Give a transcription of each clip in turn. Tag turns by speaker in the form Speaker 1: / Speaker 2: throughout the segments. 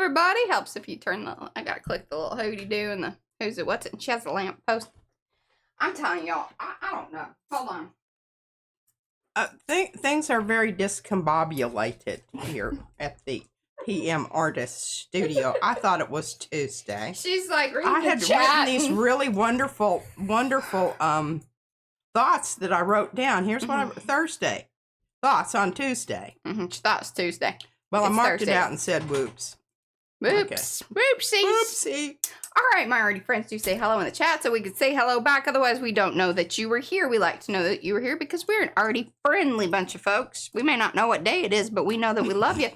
Speaker 1: everybody. Helps if you turn the, I gotta click the little hooty-doo and the who's it, what's it, and she has the lamp post. I'm telling y'all, I don't know. Hold on.
Speaker 2: Things are very discombobulated here at the PM Artist Studio. I thought it was Tuesday.
Speaker 1: She's like, reading
Speaker 2: I had
Speaker 1: the chat.
Speaker 2: written these really wonderful thoughts that I wrote down. Here's what I wrote. Thursday. Thoughts on Tuesday.
Speaker 1: She thought it was Tuesday.
Speaker 2: Well,
Speaker 1: It's
Speaker 2: I marked
Speaker 1: Thursday.
Speaker 2: it out and said whoops.
Speaker 1: Whoops. Whoopsies.
Speaker 2: Whoopsie.
Speaker 1: All right, my already friends, do say hello in the chat so we could say hello back. Otherwise, we don't know that you were here. We like to know that you were here because we're an arty friendly bunch of folks. We may not know what day it is, but we know that we love you.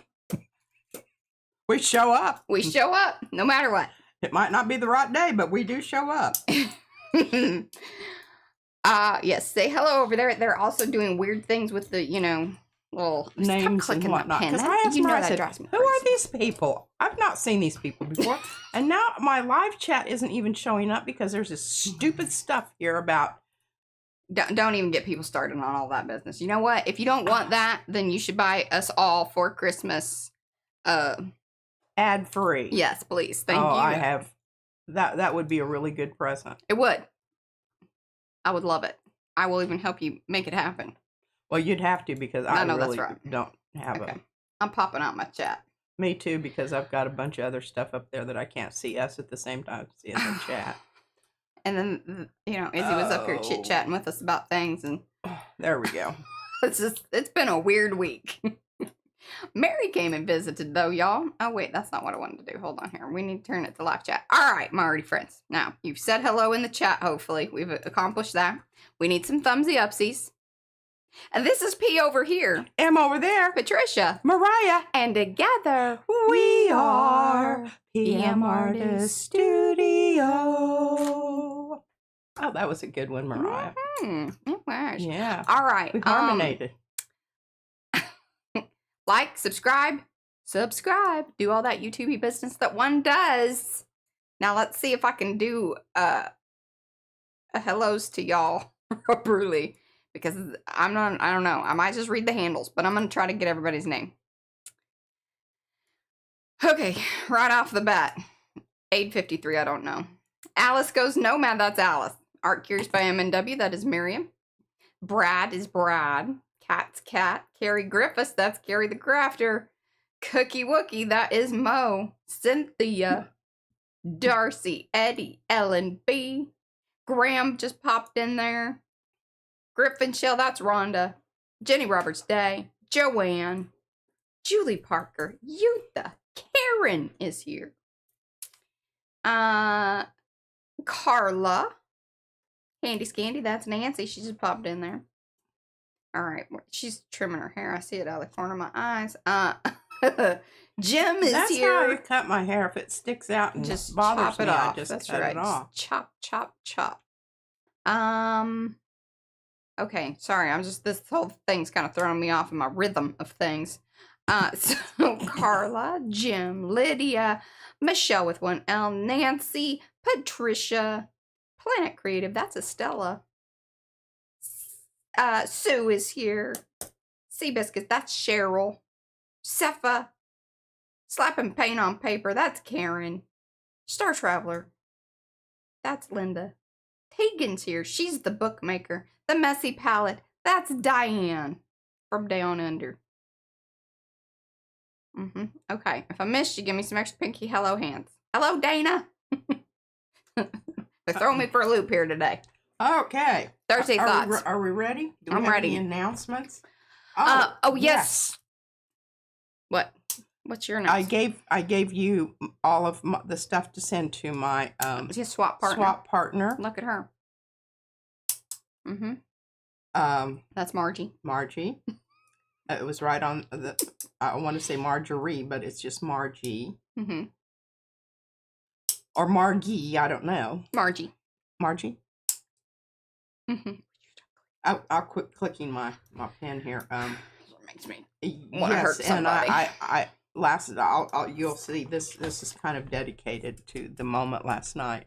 Speaker 2: We show up.
Speaker 1: We show up no matter what.
Speaker 2: It might not be the right day, but we do show up.
Speaker 1: Yes, say hello over there. They're also doing weird things with the, little
Speaker 2: Names and whatnot. Because I asked Mariah, I said, who are these people? I've not seen these people before. And now my live chat isn't even showing up because there's this stupid stuff here about...
Speaker 1: Don't even get people started on all that business. You know what? If you don't want that, then you should buy us all for Christmas.
Speaker 2: Ad-free.
Speaker 1: Yes, please. Thank you.
Speaker 2: I have... That would be a really good present.
Speaker 1: It would. I would love it. I will even help you make it happen.
Speaker 2: Well, you'd have to because I really
Speaker 1: that's right.
Speaker 2: don't have
Speaker 1: Okay.
Speaker 2: them.
Speaker 1: I'm popping out my chat.
Speaker 2: Me too, because I've got a bunch of other stuff up there that I can't see us at the same time to see in the chat.
Speaker 1: And then, Izzy was up here chit-chatting with us about things, and
Speaker 2: there we go.
Speaker 1: it's been a weird week. Mary came and visited, though, y'all. Oh, wait, that's not what I wanted to do. Hold on here. We need to turn it to live chat. All right, my already friends. Now, you've said hello in the chat, hopefully. We've accomplished that. We need some thumbsy-upsies. And this is P over here.
Speaker 2: M over there.
Speaker 1: Patricia.
Speaker 2: Mariah.
Speaker 1: And together,
Speaker 2: we are PM Artist Studio. Oh, that was a good one, Mariah.
Speaker 1: It was.
Speaker 2: Yeah.
Speaker 1: All right.
Speaker 2: We harmonated.
Speaker 1: Like, subscribe. Do all that YouTube business that one does. Now, let's see if I can do a hellos to y'all properly. Because I don't know. I might just read the handles, but I'm going to try to get everybody's name. Okay, right off the bat. 853, I don't know. Alice goes Nomad, that's Alice. Art Curious by MNW, that is Miriam. Brad is Brad. Cat's Cat. Carrie Griffiths, that's Carrie the Crafter. Cookie Wookie, that is Mo. Cynthia. Darcy, Eddie, Ellen B. Graham just popped in there. Griffin Shell, that's Rhonda. Jenny Roberts Day. Joanne. Julie Parker. Yutha. Karen is here. Carla. Candy Scandy, that's Nancy. She just popped in there. All right. She's trimming her hair. I see it out of the corner of my eyes. Jim is
Speaker 2: That's
Speaker 1: here.
Speaker 2: how I cut my hair. If it sticks out and
Speaker 1: Just
Speaker 2: bothers
Speaker 1: chop it
Speaker 2: me,
Speaker 1: off.
Speaker 2: I just
Speaker 1: That's
Speaker 2: cut
Speaker 1: right.
Speaker 2: it off.
Speaker 1: Just chop, chop, chop. Okay, sorry. This whole thing's kind of throwing me off in my rhythm of things. So Carla, Jim, Lydia, Michelle with one L, Nancy, Patricia, Planet Creative, that's Estella. Sue is here. Seabiscuit, that's Cheryl. Cepha, Slapping Paint on Paper, that's Karen. Star Traveler, that's Linda. Tegan's here, she's the bookmaker. The Messy Palette, that's Diane from Down Under. Okay, if I missed you, give me some extra pinky hello hands. Hello, Dana. They're throwing me for a loop here today.
Speaker 2: Okay.
Speaker 1: Thursday thoughts.
Speaker 2: Are we ready? Do we
Speaker 1: I'm
Speaker 2: have
Speaker 1: ready.
Speaker 2: any announcements?
Speaker 1: Oh, yes. What? What's your announcement?
Speaker 2: I gave you all of the stuff to send to my
Speaker 1: swap partner.
Speaker 2: Swap partner.
Speaker 1: Look at her. That's Margie.
Speaker 2: Margie. It was right on the. I want to say Marjorie, but it's just Margie. Or Margie. I don't know.
Speaker 1: Margie.
Speaker 2: Margie. I'll quit clicking my pen here.
Speaker 1: Makes me want to hurt somebody.
Speaker 2: And you'll see this is kind of dedicated to the moment last night.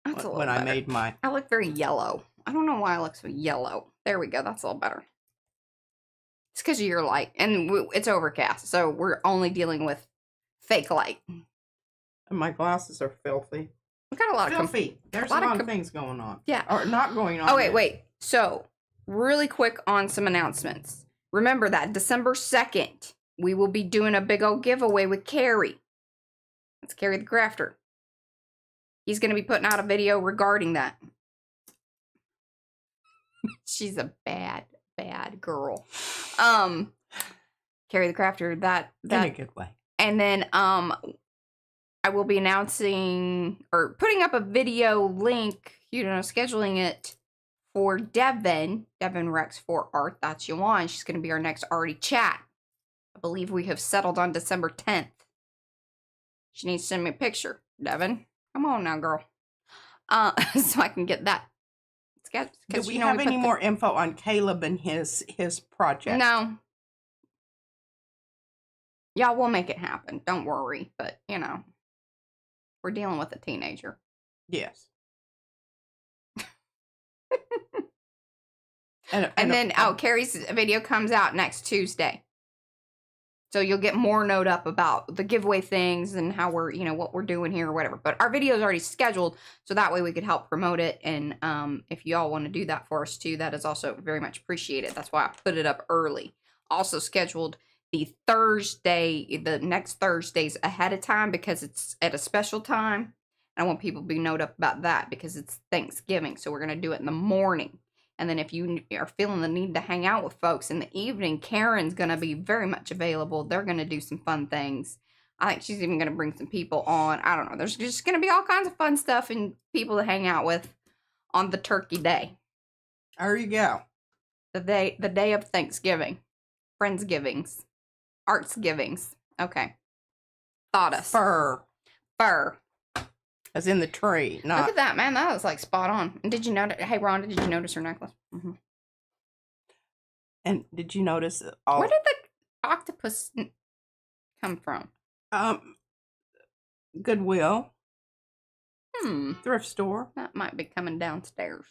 Speaker 1: That's a little
Speaker 2: when
Speaker 1: better.
Speaker 2: I made my.
Speaker 1: I look very yellow. I don't know why I look so yellow. There we go. That's a little better. It's because of your light, and it's overcast, so we're only dealing with fake light.
Speaker 2: And my glasses are filthy.
Speaker 1: We got a lot
Speaker 2: filthy. There's a lot of things going on.
Speaker 1: Yeah.
Speaker 2: Or not going on.
Speaker 1: Oh, wait. So, really quick on some announcements. Remember that December 2nd, we will be doing a big old giveaway with Carrie. That's Carrie the Crafter. He's going to be putting out a video regarding that. She's a bad girl. Carrie the Crafter, that
Speaker 2: in a good way.
Speaker 1: And then I will be announcing or putting up a video link, scheduling it for Devin Rex for Art. That's Yuan. She's going to be our next Arty chat. I believe we have settled on December 10th. She needs to send me a picture. Devin, come on now, girl. So I can get that.
Speaker 2: Do we have any more info on Caleb and his project?
Speaker 1: No. Yeah, we'll make it happen. Don't worry. But, we're dealing with a teenager.
Speaker 2: Yes.
Speaker 1: and then, Carrie's video comes out next Tuesday. So you'll get more note up about the giveaway things and how we're, what we're doing here or whatever. But our video is already scheduled, so that way we could help promote it. And if y'all want to do that for us too, that is also very much appreciated. That's why I put it up early. Also scheduled the next Thursdays ahead of time because it's at a special time. I want people to be note up about that because it's Thanksgiving. So we're going to do it in the morning. And then if you are feeling the need to hang out with folks in the evening, Karen's going to be very much available. They're going to do some fun things. I think she's even going to bring some people on. I don't know. There's just going to be all kinds of fun stuff and people to hang out with on the turkey day.
Speaker 2: There you go.
Speaker 1: The day of Thanksgiving. Friendsgivings. Artsgivings. Okay. Thought us.
Speaker 2: Fur. As in the tree. Not...
Speaker 1: Look at that, man. That was like spot on. And did you notice? Hey, Ron, did you notice her necklace? Mm-hmm.
Speaker 2: And did you notice?
Speaker 1: Where did the octopus come from?
Speaker 2: Goodwill. Thrift store.
Speaker 1: That might be coming downstairs.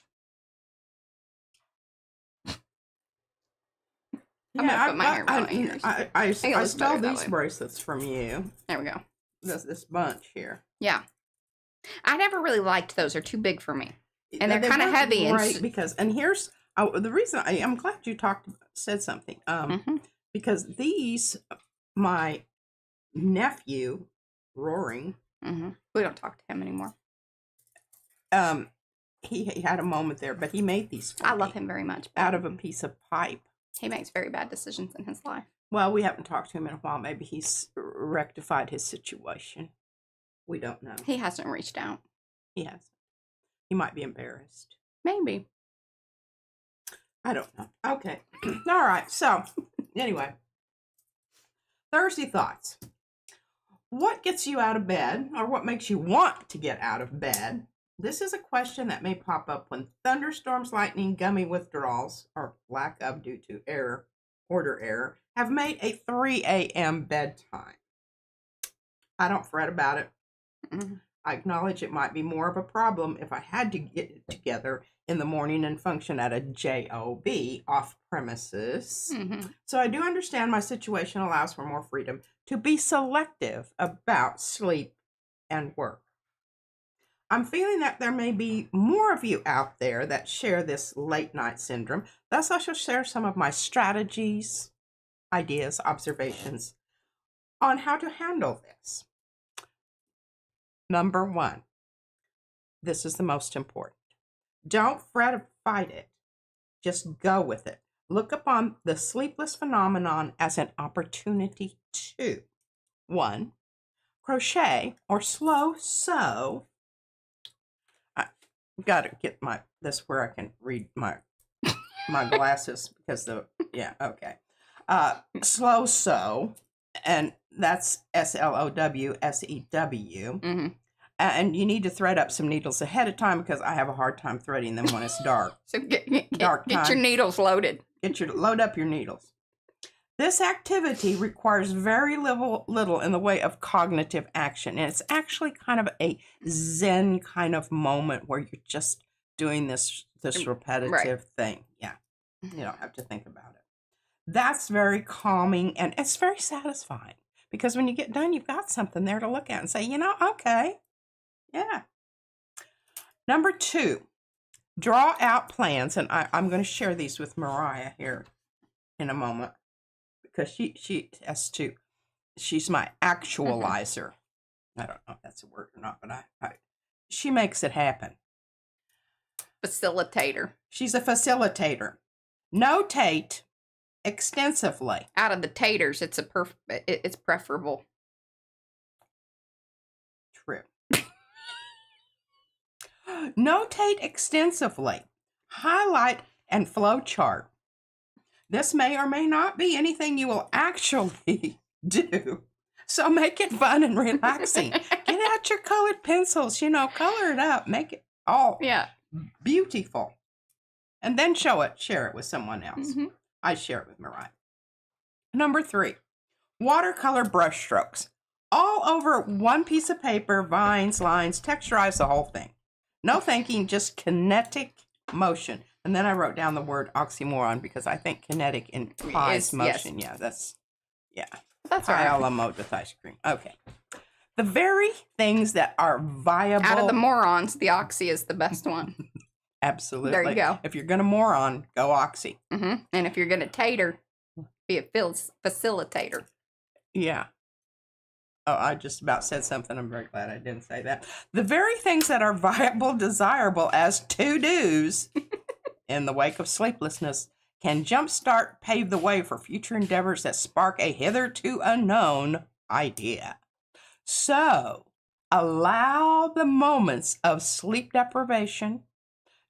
Speaker 2: I stole these bracelets from you.
Speaker 1: There we go.
Speaker 2: This bunch here.
Speaker 1: Yeah. I never really liked those. They're too big for me. And they're kind of heavy.
Speaker 2: Right, and here's the reason I'm glad you said something. Because these, my nephew, Roaring.
Speaker 1: We don't talk to him anymore.
Speaker 2: He had a moment there, but he made these for me.
Speaker 1: I love him very much.
Speaker 2: Out of a piece of pipe.
Speaker 1: He makes very bad decisions in his life.
Speaker 2: Well, we haven't talked to him in a while. Maybe he's rectified his situation. We don't know.
Speaker 1: He hasn't reached out.
Speaker 2: He hasn't. He might be embarrassed.
Speaker 1: Maybe.
Speaker 2: I don't know. Okay. All right. So, anyway. Thursday thoughts. What gets you out of bed, or what makes you want to get out of bed? This is a question that may pop up when thunderstorms, lightning, gummy withdrawals, or lack of due to order error, have made a 3 a.m. bedtime. I don't fret about it. I acknowledge it might be more of a problem if I had to get it together in the morning and function at a job off premises. So I do understand my situation allows for more freedom to be selective about sleep and work. I'm feeling that there may be more of you out there that share this late night syndrome. Thus, I shall share some of my strategies, ideas, observations on how to handle this. Number 1, this is the most important. Don't fret or fight it. Just go with it. Look upon the sleepless phenomenon as an opportunity to 1, crochet or slow sew. I've got to get this where I can read my glasses because slow sew. And that's SLOWSEW. And you need to thread up some needles ahead of time because I have a hard time threading them when it's dark.
Speaker 1: So get your needles loaded.
Speaker 2: Load up your needles. This activity requires very little in the way of cognitive action. And it's actually kind of a Zen kind of moment where you're just doing this repetitive thing. Yeah. You don't have to think about it. That's very calming and it's very satisfying Because when you get done, you've got something there to look at and say, okay, yeah. Number 2, draw out plans. And I'm going to share these with Mariah here in a moment because she has to, she's my actualizer. I don't know if that's a word or not, but she makes it happen.
Speaker 1: Facilitator.
Speaker 2: She's a facilitator. Notate extensively.
Speaker 1: Out of the taters, it's it's preferable.
Speaker 2: True. Notate extensively. Highlight and flow chart. This may or may not be anything you will actually do. So make it fun and relaxing. Get out your colored pencils, color it up. Make it all beautiful. And then share it with someone else. Mm-hmm. I share it with Mariah. Number 3, watercolor brush strokes. All over one piece of paper, vines, lines, texturize the whole thing. No thinking, just kinetic motion. And then I wrote down the word oxymoron because I think kinetic implies motion. Yes. That's right. I mode with ice cream. Okay. The very things that are viable.
Speaker 1: Out of the morons, the oxy is the best one.
Speaker 2: Absolutely.
Speaker 1: There you go.
Speaker 2: If you're going to moron, go oxy.
Speaker 1: Mm-hmm. And if you're going to tater, be a facilitator.
Speaker 2: Yeah. Oh, I just about said something. I'm very glad I didn't say that. The very things that are viable, desirable as to-dos in the wake of sleeplessness can jumpstart, pave the way for future endeavors that spark a hitherto unknown idea. So, allow the moments of sleep deprivation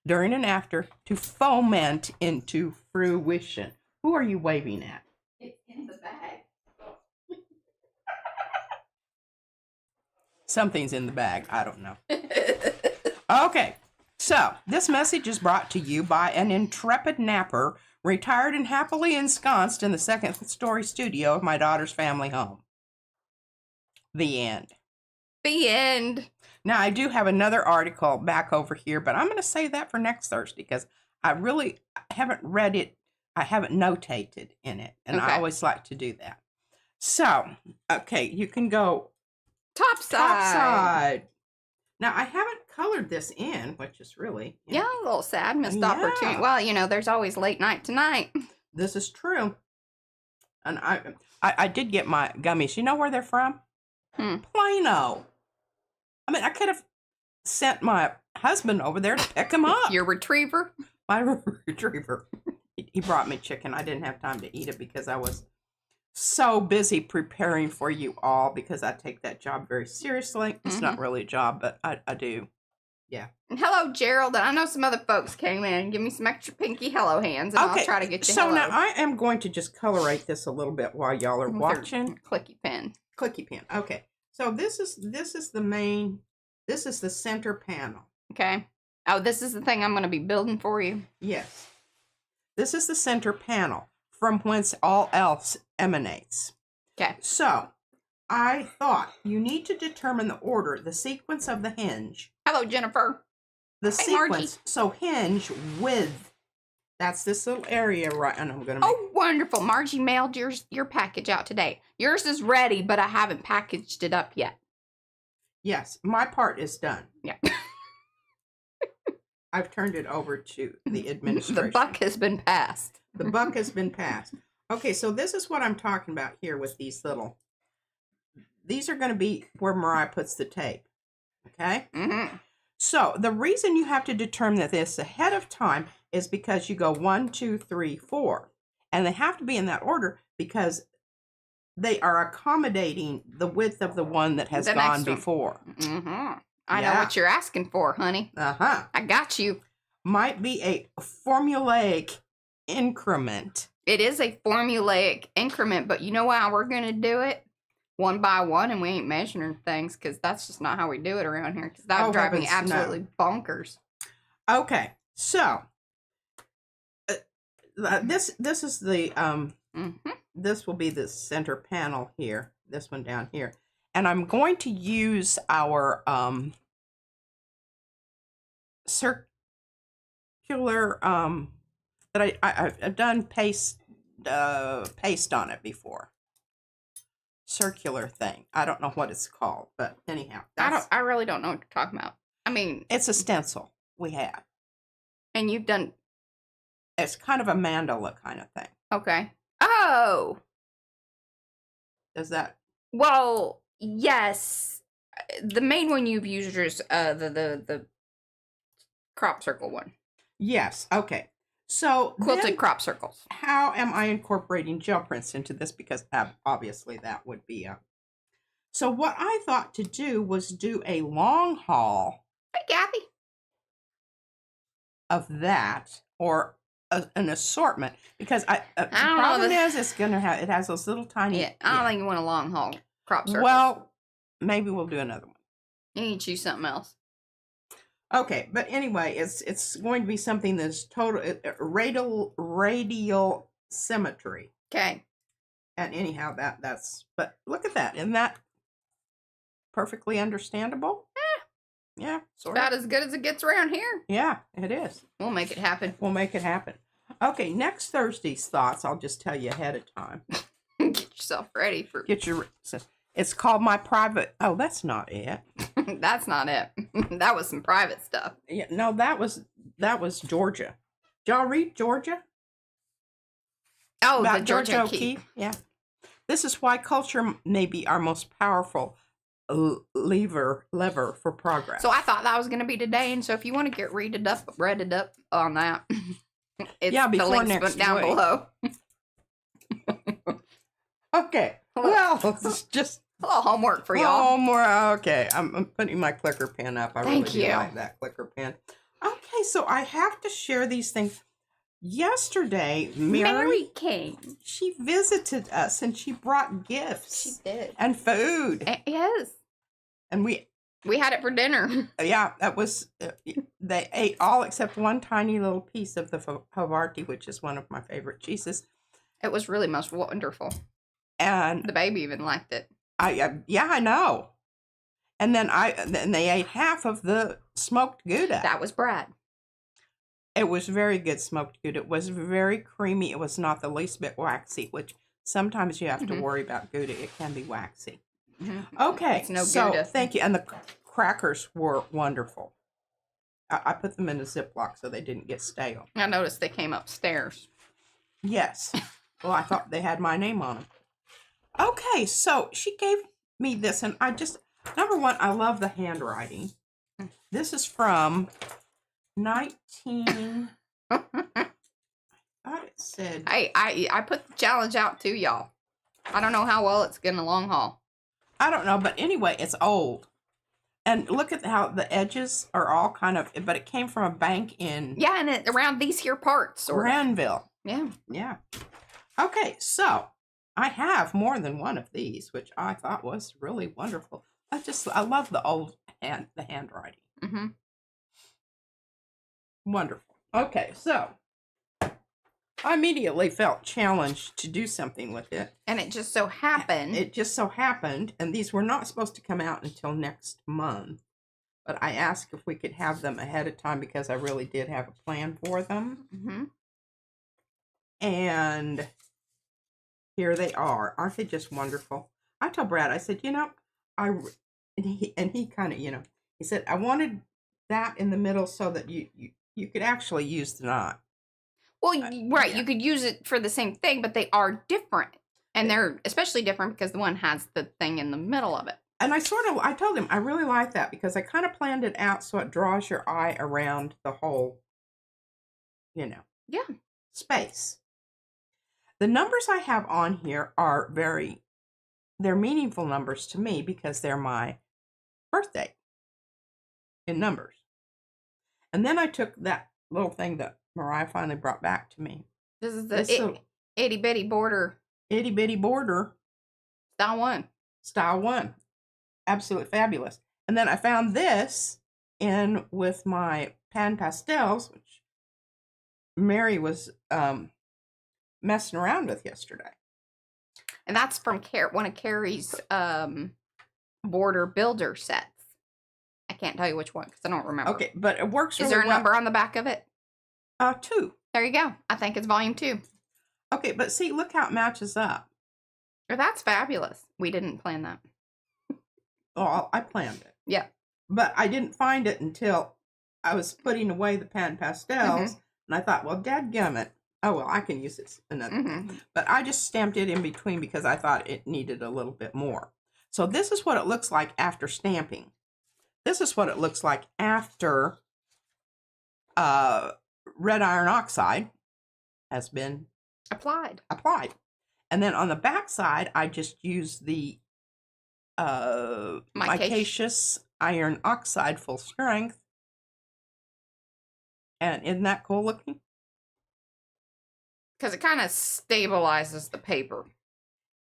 Speaker 2: during and after to foment into fruition. Who are you waving at?
Speaker 1: It's in the bag.
Speaker 2: Something's in the bag. I don't know. Okay. So, this message is brought to you by an intrepid napper retired and happily ensconced in the second-story studio of my daughter's family home. The end.
Speaker 1: The end.
Speaker 2: Now, I do have another article back over here, but I'm going to save that for next Thursday because I really haven't read it. I haven't notated in it, and I always like to do that. So, okay, you can go
Speaker 1: top side.
Speaker 2: Now, I haven't colored this in, which is really...
Speaker 1: a little sad. Missed opportunity. Well, there's always late night tonight.
Speaker 2: This is true. And I did get my gummies. You know where they're from? Plano. I mean, I could have sent my husband over there to pick them up.
Speaker 1: Your retriever?
Speaker 2: My retriever. He brought me chicken. I didn't have time to eat it because I was so busy preparing for you all because I take that job very seriously. It's not really a job, but I do. Yeah.
Speaker 1: And hello, Gerald. And I know some other folks came in and give me some extra pinky hello hands, and I'll try to get you
Speaker 2: So now I am going to just colorate this a little bit while y'all are watching.
Speaker 1: Clicky pen.
Speaker 2: Clicky pen. Okay. So this is the main. This is the center panel.
Speaker 1: Okay. Oh, this is the thing I'm going to be building for you.
Speaker 2: Yes. This is the center panel from whence all else emanates.
Speaker 1: Okay.
Speaker 2: So, I thought you need to determine the order, the sequence of the hinge.
Speaker 1: Hello, Jennifer.
Speaker 2: The sequence. Margie. So, hinge with. That's this little area right. And I'm going to.
Speaker 1: Oh, wonderful. Margie mailed your package out today. Yours is ready, but I haven't packaged it up yet.
Speaker 2: Yes, my part is done.
Speaker 1: Yeah.
Speaker 2: I've turned it over to the administration.
Speaker 1: The buck has been passed.
Speaker 2: The buck has been passed. Okay, so this is what I'm talking about here with these little. These are going to be where Mariah puts the tape. Okay?
Speaker 1: Mm-hmm.
Speaker 2: So the reason you have to determine this ahead of time is because you go 1, 2, 3, 4. And they have to be in that order because they are accommodating the width of the one that has gone before.
Speaker 1: Mm-hmm. I know what you're asking for, honey.
Speaker 2: Uh-huh.
Speaker 1: I got you.
Speaker 2: Might be a formulaic increment.
Speaker 1: It is a formulaic increment, but you know how we're going to do it? One by one, and we ain't measuring things because that's just not how we do it around here because that would drive me absolutely bonkers.
Speaker 2: Okay, so this is the this will be the center panel here, this one down here. And I'm going to use our circular that I've done paste on it before. circular thing. I don't know what it's called, but anyhow,
Speaker 1: I really don't know what you're talking about. I mean,
Speaker 2: it's a stencil we have.
Speaker 1: And you've done.
Speaker 2: It's kind of a mandala kind of thing.
Speaker 1: Okay. Oh.
Speaker 2: Does that?
Speaker 1: Well, yes. The main one you've used is the crop circle one.
Speaker 2: Yes. Okay. So
Speaker 1: Quilted crop circles.
Speaker 2: How am I incorporating gel prints into this? Because obviously that would be a. So what I thought to do was do a long haul.
Speaker 1: Hey, Kathy.
Speaker 2: Of that, or an assortment, because the problem is it has those little tiny.
Speaker 1: Yeah, I don't think you want a long haul crop circles.
Speaker 2: Well, maybe we'll do another one.
Speaker 1: You need to choose something else.
Speaker 2: Okay, but anyway, it's going to be something that's total radial symmetry.
Speaker 1: Okay.
Speaker 2: And anyhow, that's. But look at that! Isn't that perfectly understandable? Yeah, sort of.
Speaker 1: About as good as it gets around here.
Speaker 2: Yeah, it is.
Speaker 1: We'll make it happen.
Speaker 2: We'll make it happen. Okay, next Thursday's thoughts, I'll just tell you ahead of time.
Speaker 1: Get yourself ready for.
Speaker 2: It's called My Private. Oh, that's not it.
Speaker 1: That's not it. That was some private stuff.
Speaker 2: Yeah, no, that was Georgia. Did y'all read Georgia?
Speaker 1: Oh,
Speaker 2: about
Speaker 1: the Georgia O'Keeffe.
Speaker 2: Yeah. This is why culture may be our most powerful lever for progress.
Speaker 1: So I thought that was going to be today, and so if you want to get read it up on that,
Speaker 2: before
Speaker 1: the links
Speaker 2: next
Speaker 1: down
Speaker 2: week.
Speaker 1: below.
Speaker 2: Okay. Well, it's just
Speaker 1: a little homework for y'all.
Speaker 2: Homework. Okay, I'm putting my clicker pen up. I
Speaker 1: Thank
Speaker 2: really
Speaker 1: you.
Speaker 2: do like that clicker pen. Okay, so I have to share these things. Yesterday,
Speaker 1: Mary came.
Speaker 2: She visited us and she brought gifts.
Speaker 1: She did.
Speaker 2: And food.
Speaker 1: Yes.
Speaker 2: And we
Speaker 1: had it for dinner.
Speaker 2: Yeah, that was. They ate all except one tiny little piece of the Havarti, which is one of my favorite cheeses.
Speaker 1: It was really most wonderful.
Speaker 2: And
Speaker 1: the baby even liked it.
Speaker 2: I know. And then they ate half of the smoked Gouda.
Speaker 1: That was Brad.
Speaker 2: It was very good smoked Gouda. It was very creamy. It was not the least bit waxy, which sometimes you have to worry about Gouda. It can be waxy. Okay,
Speaker 1: it's no
Speaker 2: so
Speaker 1: Gouda.
Speaker 2: Thank you. And the crackers were wonderful. I put them in a Ziploc so they didn't get stale.
Speaker 1: I noticed they came upstairs.
Speaker 2: Yes. Well, I thought they had my name on them. Okay, so she gave me this, and number one, I love the handwriting. This is from 19. I thought it said.
Speaker 1: I put the challenge out to y'all. I don't know how well it's getting a long haul.
Speaker 2: I don't know, but anyway, it's old. And look at how the edges are all kind of, but it came from a bank in.
Speaker 1: Yeah, and around these here parts.
Speaker 2: Granville.
Speaker 1: Yeah.
Speaker 2: Yeah. Okay, so I have more than one of these, which I thought was really wonderful. I love the handwriting.
Speaker 1: Mm-hmm.
Speaker 2: Wonderful. Okay, so I immediately felt challenged to do something with it.
Speaker 1: And it just so happened.
Speaker 2: And these were not supposed to come out until next month. But I asked if we could have them ahead of time because I really did have a plan for them.
Speaker 1: Mm-hmm.
Speaker 2: And here they are. Aren't they just wonderful? I told Brad, I said, and he kind of, he said, I wanted that in the middle so that you could actually use the knot.
Speaker 1: Well, right. Yeah. You could use it for the same thing, but they are different. And they're especially different because the one has the thing in the middle of it.
Speaker 2: And I told him, I really like that because I kind of planned it out so it draws your eye around the whole, space. The numbers I have on here are they're meaningful numbers to me because they're my birthday in numbers. And then I took that little thing that Mariah finally brought back to me.
Speaker 1: This is the itty bitty border.
Speaker 2: Itty bitty border.
Speaker 1: Style 1.
Speaker 2: Absolutely fabulous. And then I found this in with my pan pastels, which Mary was messing around with yesterday.
Speaker 1: And that's from one of Carrie's border builder sets. I can't tell you which one because I don't remember.
Speaker 2: Okay, but it works really
Speaker 1: well. Is there a
Speaker 2: well.
Speaker 1: number on the back of it?
Speaker 2: 2.
Speaker 1: There you go. I think it's volume 2.
Speaker 2: Okay, but see, look how it matches up.
Speaker 1: Oh, that's fabulous. We didn't plan that.
Speaker 2: Well, I planned it.
Speaker 1: Yeah.
Speaker 2: But I didn't find it until I was putting away the pan pastels. And I thought, well, dadgummit. Oh, well, I can use this another thing. But I just stamped it in between because I thought it needed a little bit more. So this is what it looks like after stamping. This is what it looks like after red iron oxide has been
Speaker 1: applied.
Speaker 2: And then on the back side, I just used the micaceous iron oxide full strength. And isn't that cool looking?
Speaker 1: Because it kind of stabilizes the paper.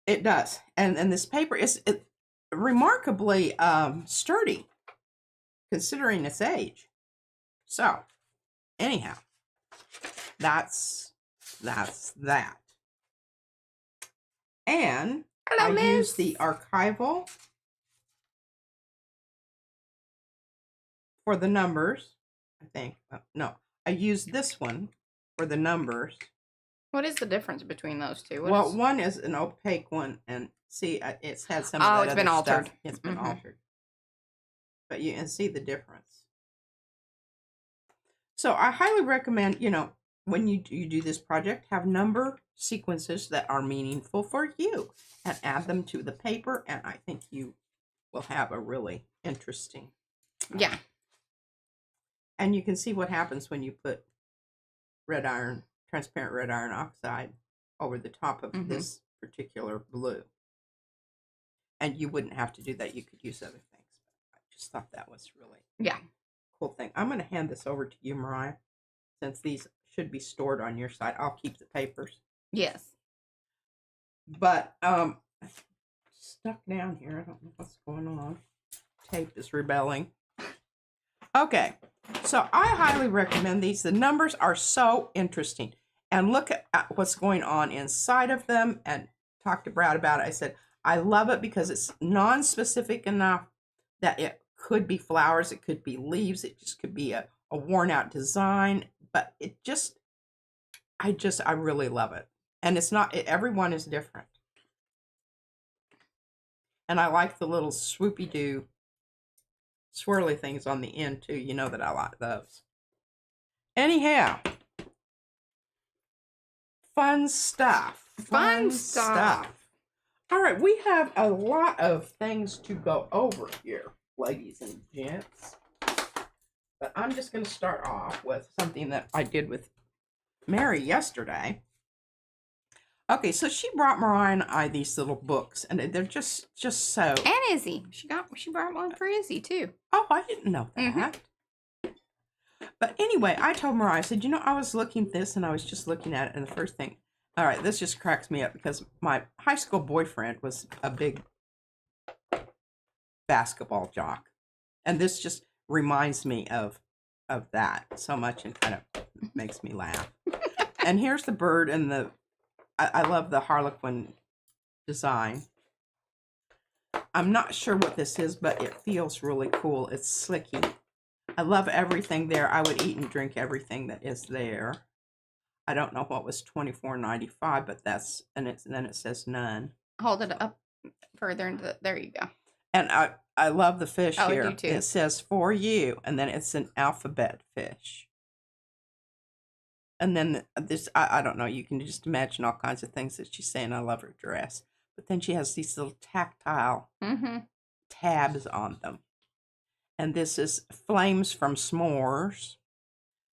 Speaker 2: It does. And this paper is remarkably sturdy, considering its age. So, anyhow, that's that. And
Speaker 1: hello,
Speaker 2: I use the archival for the numbers, I think. No, I use this one for the numbers.
Speaker 1: What is the difference between those two?
Speaker 2: Well, one is an opaque one, and see, it's had some of that
Speaker 1: it's been
Speaker 2: other
Speaker 1: altered.
Speaker 2: Stuff. It's been altered. But you can see the difference. So I highly recommend, when you do this project, have number sequences that are meaningful for you and add them to the paper, and I think you will have a really interesting.
Speaker 1: Yeah.
Speaker 2: And you can see what happens when you put transparent red iron oxide over the top of this particular blue. And you wouldn't have to do that. You could use other things. I just thought that was really cool thing. I'm going to hand this over to you, Mariah, since these should be stored on your side. I'll keep the papers.
Speaker 1: Yes.
Speaker 2: But stuck down here. I don't know what's going on. Tape is rebelling. Okay. So I highly recommend these. The numbers are so interesting. And look at what's going on inside of them. And talk to Brad about it. I said, I love it because it's non-specific enough that it could be flowers, it could be leaves, it just could be a worn out design, but it just, I really love it. And it's not, everyone is different. And I like the little swoopy-doo swirly things on the end too. You know that I like those. Anyhow, fun stuff.
Speaker 1: Fun stuff.
Speaker 2: All right, we have a lot of things to go over here, ladies and gents. But I'm just going to start off with something that I did with Mary yesterday. Okay, so she brought Mariah and I these little books, and they're just so.
Speaker 1: And Izzy, she brought one for Izzy too.
Speaker 2: Oh, I didn't know that. But anyway, I told Mariah, I said, I was looking at this, and I was just looking at it, and the first thing, all right, this just cracks me up because my high school boyfriend was a big basketball jock, and this just reminds me of that so much, and kind of makes me laugh. And here's the bird, and I love the Harlequin design. I'm not sure what this is, but it feels really cool. It's slicky. I love everything there. I would eat and drink everything that is there. I don't know what was $24.95, but then it says none.
Speaker 1: Hold it up further into there you go.
Speaker 2: And I love the fish here.
Speaker 1: I do too.
Speaker 2: It says for you, and then it's an alphabet fish. And then this, I don't know, you can just imagine all kinds of things that she's saying. I love her dress. But then she has these little tactile tabs on them. And this is Flames from S'mores.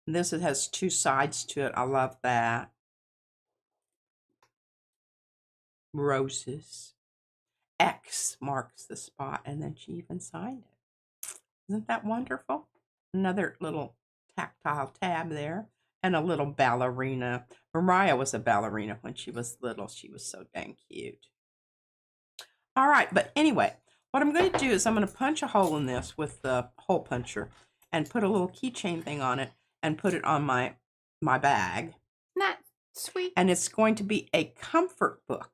Speaker 2: And this has two sides to it. I love that. Roses. X marks the spot. And then she even signed it. Isn't that wonderful? Another little tactile tab there. And a little ballerina. Mariah was a ballerina when she was little. She was so dang cute. All right, but anyway, what I'm going to do is I'm going to punch a hole in this with the hole puncher and put a little keychain thing on it and put it on my bag.
Speaker 1: That's sweet.
Speaker 2: And it's going to be a comfort book.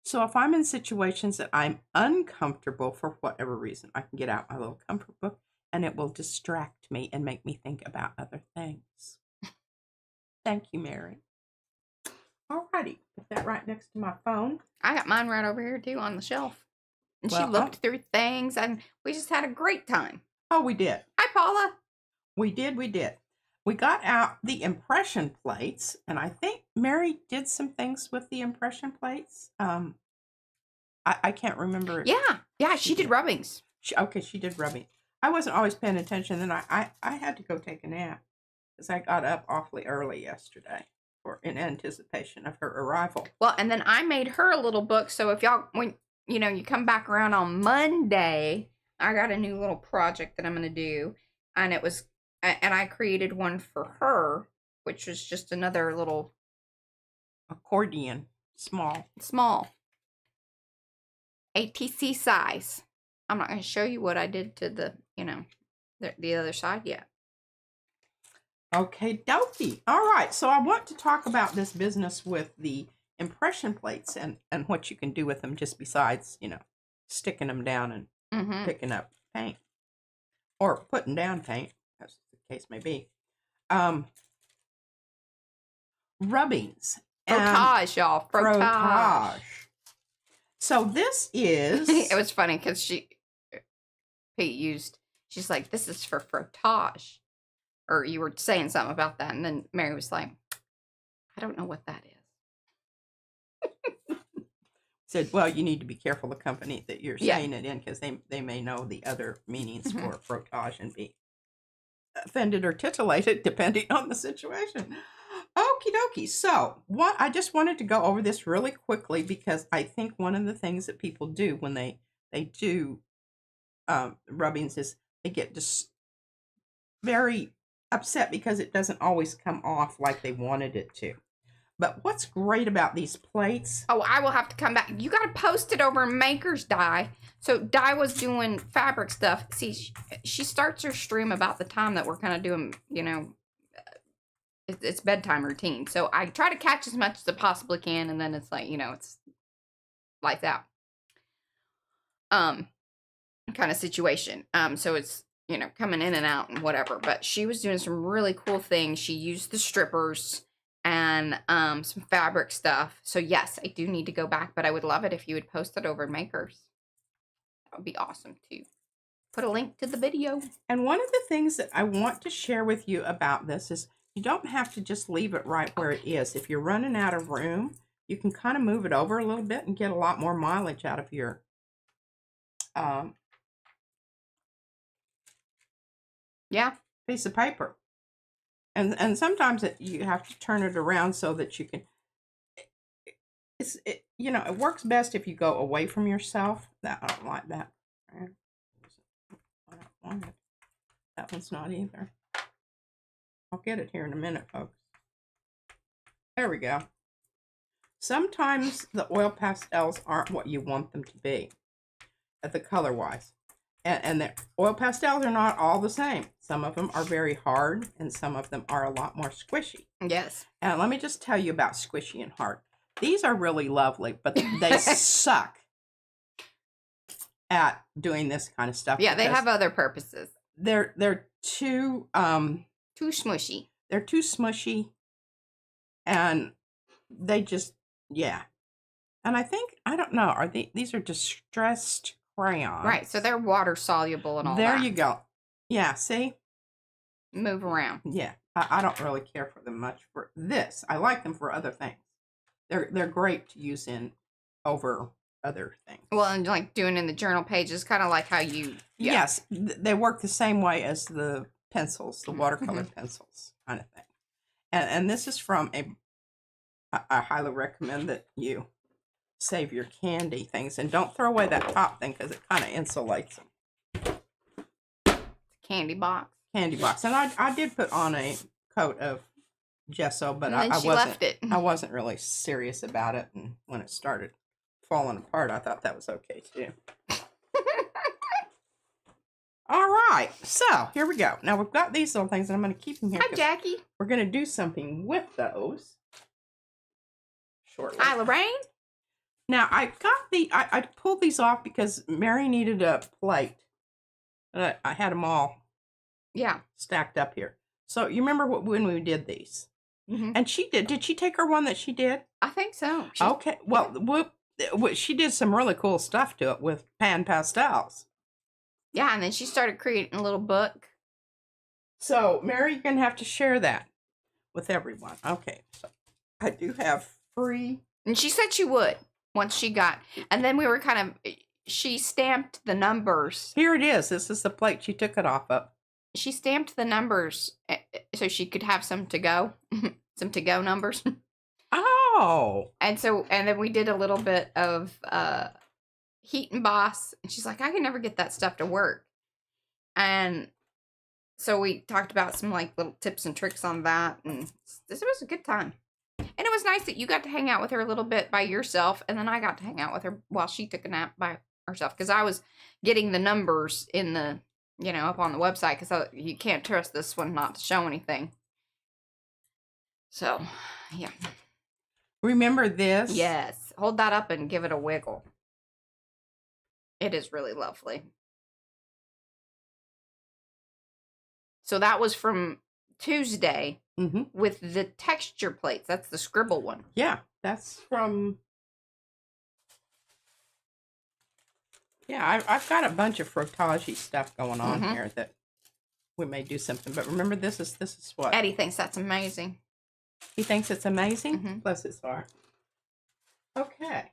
Speaker 2: So if I'm in situations that I'm uncomfortable for whatever reason, I can get out my little comfort book and it will distract me and make me think about other things. Thank you, Mary. Alrighty, put that right next to my phone.
Speaker 1: I got mine right over here too on the shelf. And she
Speaker 2: Well,
Speaker 1: looked through things and we just had a great time.
Speaker 2: Oh, we did.
Speaker 1: Hi, Paula.
Speaker 2: We did. We got out the impression plates, and I think Mary did some things with the impression plates. I can't remember.
Speaker 1: Yeah, she did rubbings.
Speaker 2: She did rubbing. I wasn't always paying attention, and I had to go take a nap because I got up awfully early yesterday in anticipation of her arrival.
Speaker 1: Well, and then I made her a little book, so if y'all, when you come back around on Monday, I got a new little project that I'm going to do, and I created one for her, which was just another little
Speaker 2: accordion, small,
Speaker 1: ATC size. I'm not going to show you what I did to the other side yet.
Speaker 2: Okay, dokie. All right, so I want to talk about this business with the impression plates and what you can do with them just besides, sticking them down and picking up paint or putting down paint, as the case may be. Rubbings.
Speaker 1: Frottage, y'all. Frottage.
Speaker 2: So this is...
Speaker 1: It was funny because she's like, this is for frottage. Or you were saying something about that, and then Mary was like, I don't know what that is.
Speaker 2: Said, well, you need to be careful the company that you're saying it in, because they may know the other meanings for frottage and be offended or titillated depending on the situation. Okie dokie. So I just wanted to go over this really quickly because I think one of the things that people do when they do rubbings is they get just very upset because it doesn't always come off like they wanted it to. But what's great about these plates...
Speaker 1: Oh, I will have to come back. You got to post it over Maker's Dye. So Dye was doing fabric stuff. See, she starts her stream about the time that we're kind of doing, it's bedtime routine. So I try to catch as much as I possibly can. And then it's like, it's lights out. Kind of situation. So it's, coming in and out and whatever. But she was doing some really cool things. She used the strippers and some fabric stuff. So yes, I do need to go back, but I would love it if you would post it over Makers. That would be awesome too. Put a link to the video.
Speaker 2: And one of the things that I want to share with you about this is you don't have to just leave it right where it is. If you're running out of room, you can kind of move it over a little bit and get a lot more mileage out of your piece of paper. And sometimes you have to turn it around so that you can, it works best if you go away from yourself. I don't like that. I don't want it. That one's not either. I'll get it here in a minute, folks. There we go. Sometimes the oil pastels aren't what you want them to be, the color-wise. And the oil pastels are not all the same. Some of them are very hard, and some of them are a lot more squishy.
Speaker 1: Yes.
Speaker 2: And let me just tell you about squishy and hard. These are really lovely, but they suck at doing this kind of stuff.
Speaker 1: Yeah, they have other purposes.
Speaker 2: They're too
Speaker 1: smushy.
Speaker 2: They're too smushy, and they just And I think I don't know. These are distressed crayons?
Speaker 1: Right. So they're water soluble and all that.
Speaker 2: There you go. Yeah. See.
Speaker 1: Move around.
Speaker 2: Yeah. I don't really care for them much for this. I like them for other things. They're great to use over other things.
Speaker 1: Well, and like doing in the journal pages, kind of like how you...
Speaker 2: Yeah. Yes, they work the same way as the pencils, the watercolor pencils kind of thing. And this is from I highly recommend that you save your candy things. And don't throw away that top thing because it kind of insulates them.
Speaker 1: Candy box.
Speaker 2: Candy box. And I did put on a coat of gesso, but I wasn't really serious about it. And when it started falling apart, I thought that was okay too. All right, so here we go. Now we've got these little things, and I'm going to keep them here.
Speaker 1: Hi, Jackie.
Speaker 2: We're going to do something with those shortly.
Speaker 1: Hi, Lorraine.
Speaker 2: Now I got I pulled these off because Mary needed a plate. I had them all stacked up here. So you remember when we did these? And she did. Did she take her one that she did?
Speaker 1: I think so.
Speaker 2: Okay. Well, she did some really cool stuff to it with pan pastels.
Speaker 1: Yeah, and then she started creating a little book.
Speaker 2: So, Mary, you're going to have to share that with everyone. Okay. So, I do have free.
Speaker 1: And she said she would once she got. And then we were she stamped the numbers.
Speaker 2: Here it is. This is the plate she took it off of.
Speaker 1: She stamped the numbers so she could have some to go. Some to go numbers.
Speaker 2: Oh.
Speaker 1: And then we did a little bit of heat emboss. And she's like, I can never get that stuff to work. And so we talked about some like little tips and tricks on that. And this was a good time. And it was nice that you got to hang out with her a little bit by yourself. And then I got to hang out with her while she took a nap by herself. Because I was getting the numbers in the, up on the website. Because you can't trust this one not to show anything. So, yeah.
Speaker 2: Remember this?
Speaker 1: Yes. Hold that up and give it a wiggle. It is really lovely. So that was from Tuesday with the texture plates. That's the scribble one.
Speaker 2: Yeah, that's from... Yeah, I've got a bunch of frottage stuff going on here that we may do something. But remember, this is what?
Speaker 1: Eddie thinks that's amazing.
Speaker 2: He thinks it's amazing? Bless his heart. Okay.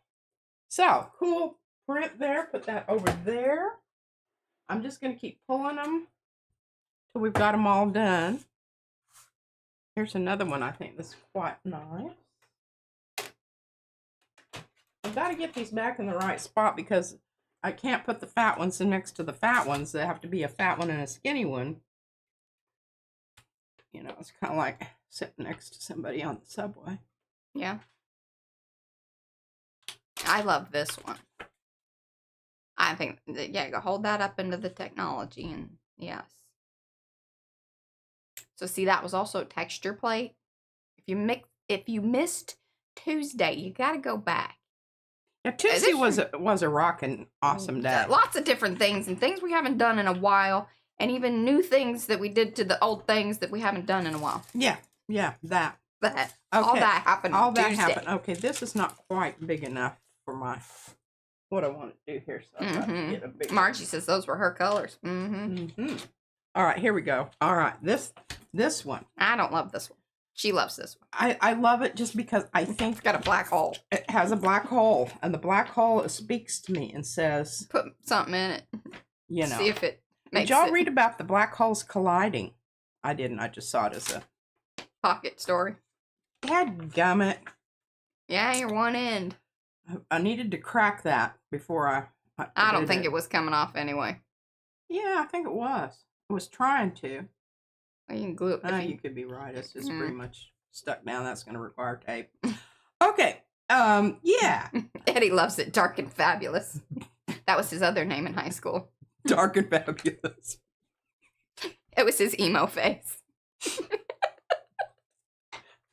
Speaker 2: So, cool print there. Put that over there. I'm just going to keep pulling them till we've got them all done. Here's another one I think that's quite nice. I've got to get these back in the right spot because I can't put the fat ones next to the fat ones. They have to be a fat one and a skinny one. It's kind of like sitting next to somebody on the subway.
Speaker 1: Yeah. I love this one. I think, go hold that up into the technology and yes. So see, that was also a texture plate. If you missed Tuesday, you got to go back.
Speaker 2: Yeah, Tuesday was a rockin' awesome day.
Speaker 1: Lots of different things and things we haven't done in a while, and even new things that we did to the old things that we haven't done in a while.
Speaker 2: Yeah, that.
Speaker 1: Okay. All that happened.
Speaker 2: All that
Speaker 1: Tuesday.
Speaker 2: happened. Okay, this is not quite big enough for what I want to do here. So I've got to get a big.
Speaker 1: Margie says those were her colors.
Speaker 2: All right, here we go. All right, this one.
Speaker 1: I don't love this one. She loves this one.
Speaker 2: I love it just because I think
Speaker 1: it's got a black hole.
Speaker 2: It has a black hole, and the black hole speaks to me and says,
Speaker 1: "Put something in it." See if it makes.
Speaker 2: Did y'all read about the black holes colliding? I didn't. I just saw it as a
Speaker 1: pocket story.
Speaker 2: Dadgummit.
Speaker 1: Yeah, you're one end.
Speaker 2: I needed to crack that before
Speaker 1: I don't think it was coming off anyway.
Speaker 2: Yeah, I think it was. I was trying to.
Speaker 1: Well, you can glue it.
Speaker 2: You could be right. It's just pretty much stuck down. That's going to require tape. Okay. Yeah.
Speaker 1: Eddie loves it. Dark and Fabulous. That was his other name in high school.
Speaker 2: Dark and Fabulous.
Speaker 1: It was his emo face.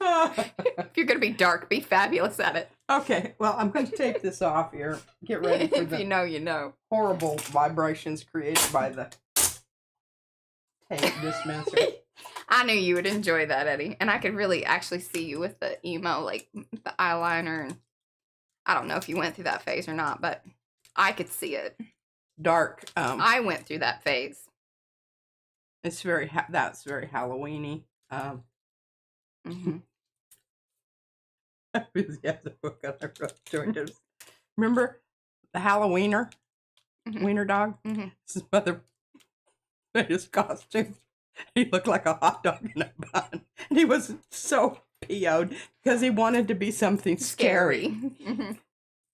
Speaker 1: If you're going to be dark, be fabulous at it.
Speaker 2: Okay, well, I'm going to take this off here. Get ready for the
Speaker 1: you know.
Speaker 2: Horrible vibrations created by the tape dispenser.
Speaker 1: I knew you would enjoy that, Eddie. And I could really actually see you with the emo, like the eyeliner. And I don't know if you went through that phase or not, but I could see it.
Speaker 2: Dark.
Speaker 1: I went through that phase.
Speaker 2: It's that's very Halloween-y. I really have the book on the front. Remember the Halloweener? Wiener dog? His mother made his costume. He looked like a hot dog in a bun. And he was so PO'd because he wanted to be something scary.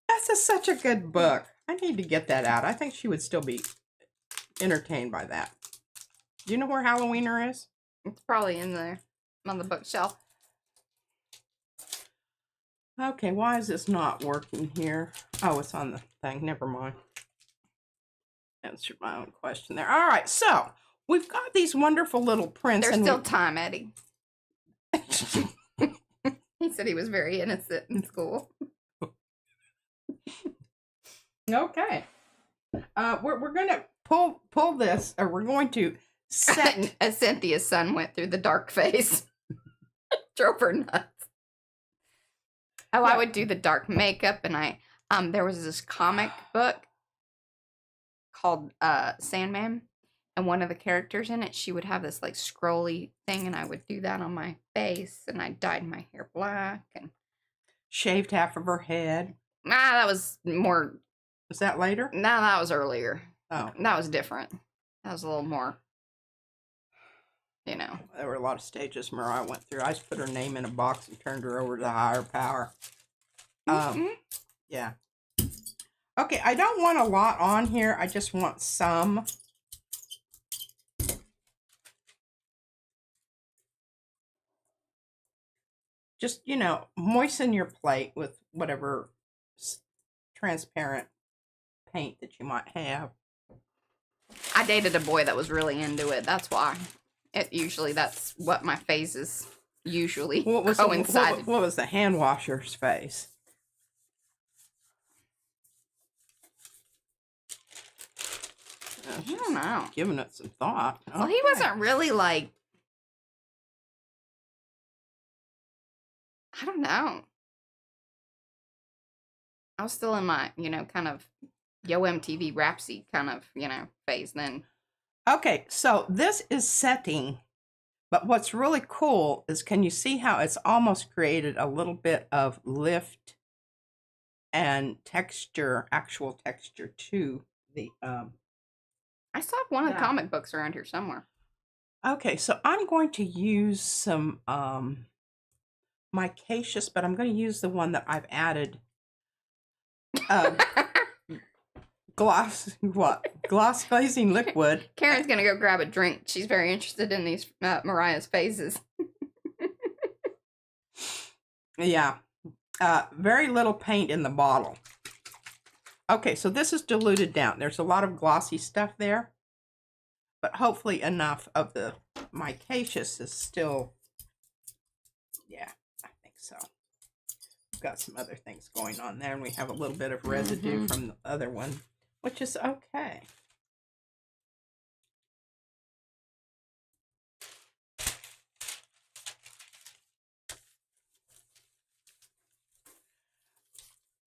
Speaker 2: That's such a good book. I need to get that out. I think she would still be entertained by that. Do you know where Halloweener is?
Speaker 1: It's probably in there on the bookshelf.
Speaker 2: Okay, why is this not working here? Oh, it's on the thing. Never mind. Answered my own question there. All right, so we've got these wonderful little prints.
Speaker 1: There's still time, Eddie. He said he was very innocent in school.
Speaker 2: Okay. We're going to pull this, or we're going to set...
Speaker 1: As Cynthia's son went through the dark phase. Drove her nuts. Oh,
Speaker 2: Yeah.
Speaker 1: I would do the dark makeup, and there was this comic book called Sandman, and one of the characters in it, she would have this like scrolly thing, and I would do that on my face, and I dyed my hair black and
Speaker 2: Shaved half of her head.
Speaker 1: that was more.
Speaker 2: Was that later?
Speaker 1: No, that was earlier.
Speaker 2: Oh,
Speaker 1: That was different. That was a little more,
Speaker 2: there were a lot of stages Mariah went through. I just put her name in a box and turned her over to the higher power. Yeah. Okay, I don't want a lot on here. I just want some. Just, moisten your plate with whatever transparent paint that you might have.
Speaker 1: I dated a boy that was really into it. That's why. That's what my phases usually coincided.
Speaker 2: What was the hand washer's face?
Speaker 1: I don't know.
Speaker 2: Giving it some thought. Okay.
Speaker 1: Well, he wasn't really like, I don't know. I was still in my, kind of Yo MTV Rapsy kind of, phase then.
Speaker 2: Okay, so this is setting, but what's really cool is, can you see how it's almost created a little bit of lift and texture, actual texture to the,
Speaker 1: I saw one of the comic books around here somewhere.
Speaker 2: Okay, so I'm going to use some, micacious, but I'm going to use the one that I've added, gloss glazing liquid.
Speaker 1: Karen's gonna go grab a drink. She's very interested in these Mariah's phases.
Speaker 2: Yeah, very little paint in the bottle. Okay, so this is diluted down. There's a lot of glossy stuff there, but hopefully enough of the micacious is still, yeah, I think so. We've got some other things going on there, and we have a little bit of residue from the other one, which is okay.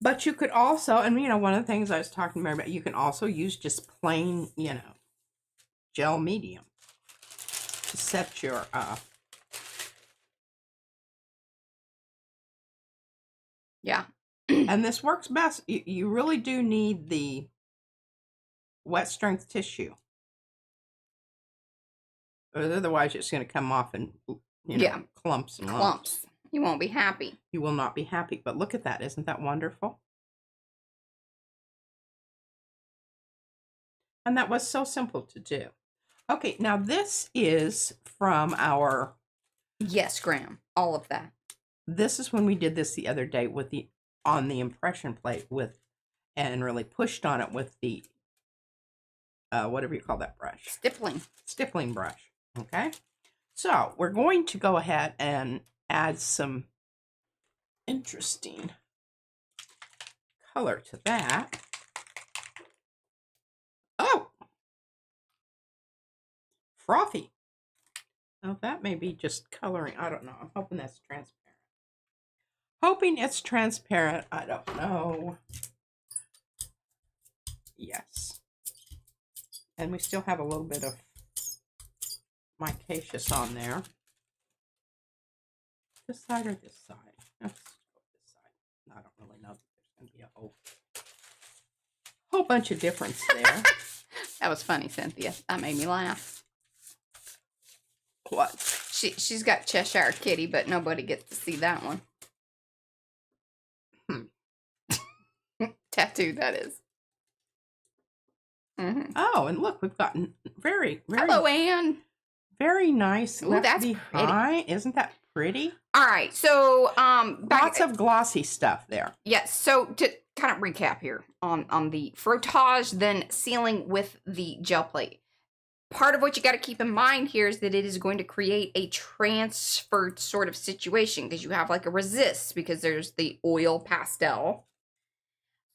Speaker 2: But you could also, and one of the things I was talking about, you can also use just plain, gel medium to set your,
Speaker 1: yeah.
Speaker 2: And this works best. You really do need the wet strength tissue. Otherwise, it's going to come off in, clumps and lumps.
Speaker 1: You won't be happy.
Speaker 2: You will not be happy. But look at that. Isn't that wonderful? And that was so simple to do. Okay, now this is from our...
Speaker 1: Yes, Graham. All of that.
Speaker 2: This is when we did this the other day with on the impression plate and really pushed on it with the, whatever you call that brush. Stippling brush. Okay. So we're going to go ahead and add some interesting color to that. Oh, frothy. Now that may be just coloring. I don't know. I'm hoping that's transparent. Hoping it's transparent. I don't know. Yes. And we still have a little bit of micacious on there. This side or this side? Let's go this side. I don't really know. There's going to be a whole bunch of difference there.
Speaker 1: That was funny, Cynthia. That made me laugh.
Speaker 2: What?
Speaker 1: She's got Cheshire Kitty, but nobody gets to see that one. Tattoo, that is.
Speaker 2: Oh, and look, we've gotten very, very...
Speaker 1: Hello, Anne.
Speaker 2: Very nice.
Speaker 1: Ooh, that's pretty.
Speaker 2: Isn't that pretty?
Speaker 1: All right, so
Speaker 2: lots of glossy stuff there.
Speaker 1: Yes. So to kind of recap here on the frottage, then sealing with the gel plate. Part of what you got to keep in mind here is that it is going to create a transferred sort of situation because you have like a resist because there's the oil pastel.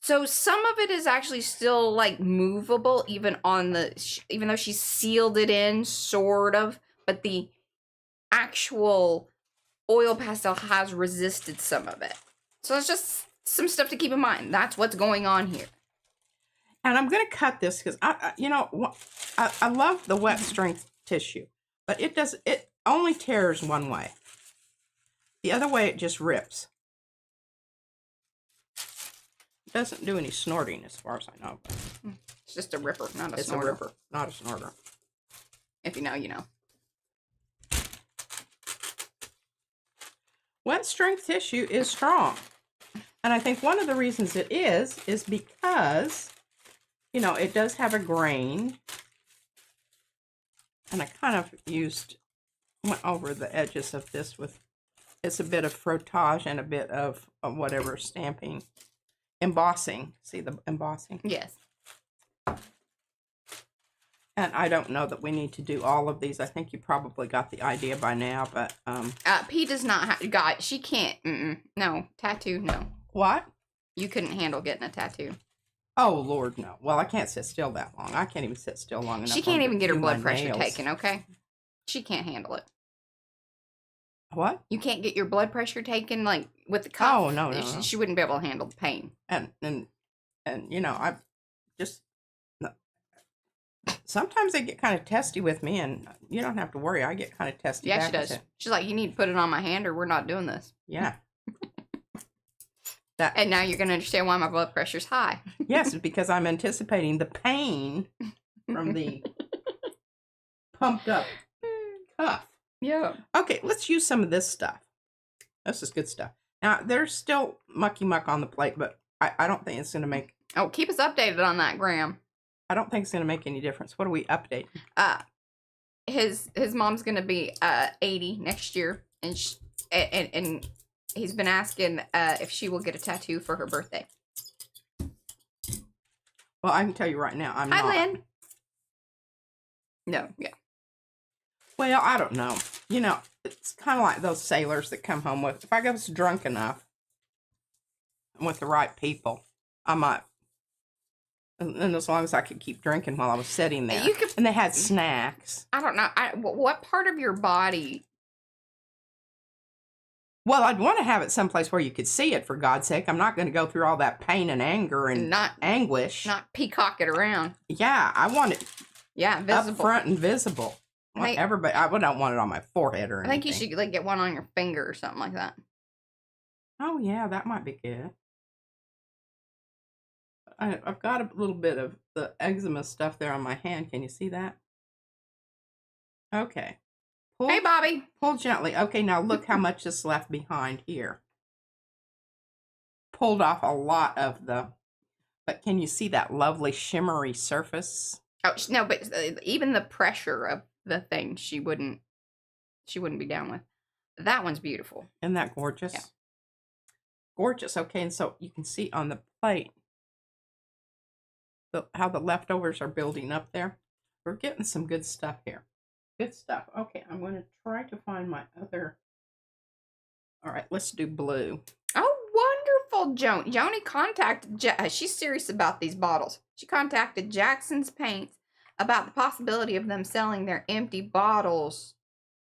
Speaker 1: So some of it is actually still like movable even though she sealed it in sort of, but the actual oil pastel has resisted some of it. So it's just some stuff to keep in mind. That's what's going on here.
Speaker 2: And I'm going to cut this because I love the wet strength tissue, but it only tears one way. The other way it just rips. It doesn't do any snorting as far as I know.
Speaker 1: It's just a ripper, not a snorter.
Speaker 2: It's a ripper, not a snorter.
Speaker 1: If you know, you know.
Speaker 2: Wet strength tissue is strong. And I think one of the reasons it is because, you know, it does have a grain. And I kind of went over the edges of this with, it's a bit of frottage and a bit of whatever stamping. Embossing. See the embossing?
Speaker 1: Yes.
Speaker 2: And I don't know that we need to do all of these. I think you probably got the idea by now, but
Speaker 1: P does not have she can't. No, tattoo, no.
Speaker 2: What?
Speaker 1: You couldn't handle getting a tattoo.
Speaker 2: Oh Lord, no. Well, I can't sit still that long. I can't even sit still long enough.
Speaker 1: She can't even get her blood pressure
Speaker 2: nails.
Speaker 1: taken, okay? She can't handle it.
Speaker 2: What?
Speaker 1: You can't get your blood pressure taken like with the cuff.
Speaker 2: Oh no.
Speaker 1: She wouldn't be able to handle the pain.
Speaker 2: And you know, I just sometimes they get kind of testy with me, and you don't have to worry. I get kind of testy.
Speaker 1: Yeah, she does. She's like, you need to put it on my hand, or we're not doing this.
Speaker 2: Yeah.
Speaker 1: And now you're going to understand why my blood pressure's high.
Speaker 2: Yes, because I'm anticipating the pain from the pumped up cuff.
Speaker 1: Yeah.
Speaker 2: Okay, let's use some of this stuff. This is good stuff. Now, there's still mucky muck on the plate, but I don't think it's going to make...
Speaker 1: Oh, keep us updated on that, Graham.
Speaker 2: I don't think it's going to make any difference. What are we updating?
Speaker 1: His mom's going to be 80 next year, and he's been asking if she will get a tattoo for her birthday.
Speaker 2: Well, I can tell you right now, I'm not.
Speaker 1: Hi, Lynn. No, yeah.
Speaker 2: Well, I don't know. You know, it's kind of like those sailors that come home with, if I was drunk enough and with the right people, I might. And as long as I could keep drinking while I was sitting there. And they had snacks.
Speaker 1: I don't know. What part of your body?
Speaker 2: Well, I'd want to have it someplace where you could see it, for God's sake. I'm not going to go through all that pain and anger and anguish.
Speaker 1: Not peacock it around.
Speaker 2: Yeah, I want it
Speaker 1: visible.
Speaker 2: up front and visible. Everybody, I don't want it on my forehead or anything.
Speaker 1: I think you should like get one on your finger or something like that.
Speaker 2: Oh, yeah, that might be good. I've got a little bit of the eczema stuff there on my hand. Can you see that? Okay.
Speaker 1: Hey, Bobby.
Speaker 2: Pull gently. Okay, now look how much is left behind here. Pulled off a lot of but can you see that lovely shimmery surface?
Speaker 1: Oh, no, but even the pressure of the thing, she wouldn't be down with. That one's beautiful.
Speaker 2: Isn't that gorgeous? Yeah. Gorgeous. Okay, and so you can see on the plate how the leftovers are building up there. We're getting some good stuff here. Good stuff. Okay, I'm going to try to find my other. All right, let's do blue.
Speaker 1: Oh, wonderful, Joni contacted. She's serious about these bottles. She contacted Jackson's Paints about the possibility of them selling their empty bottles.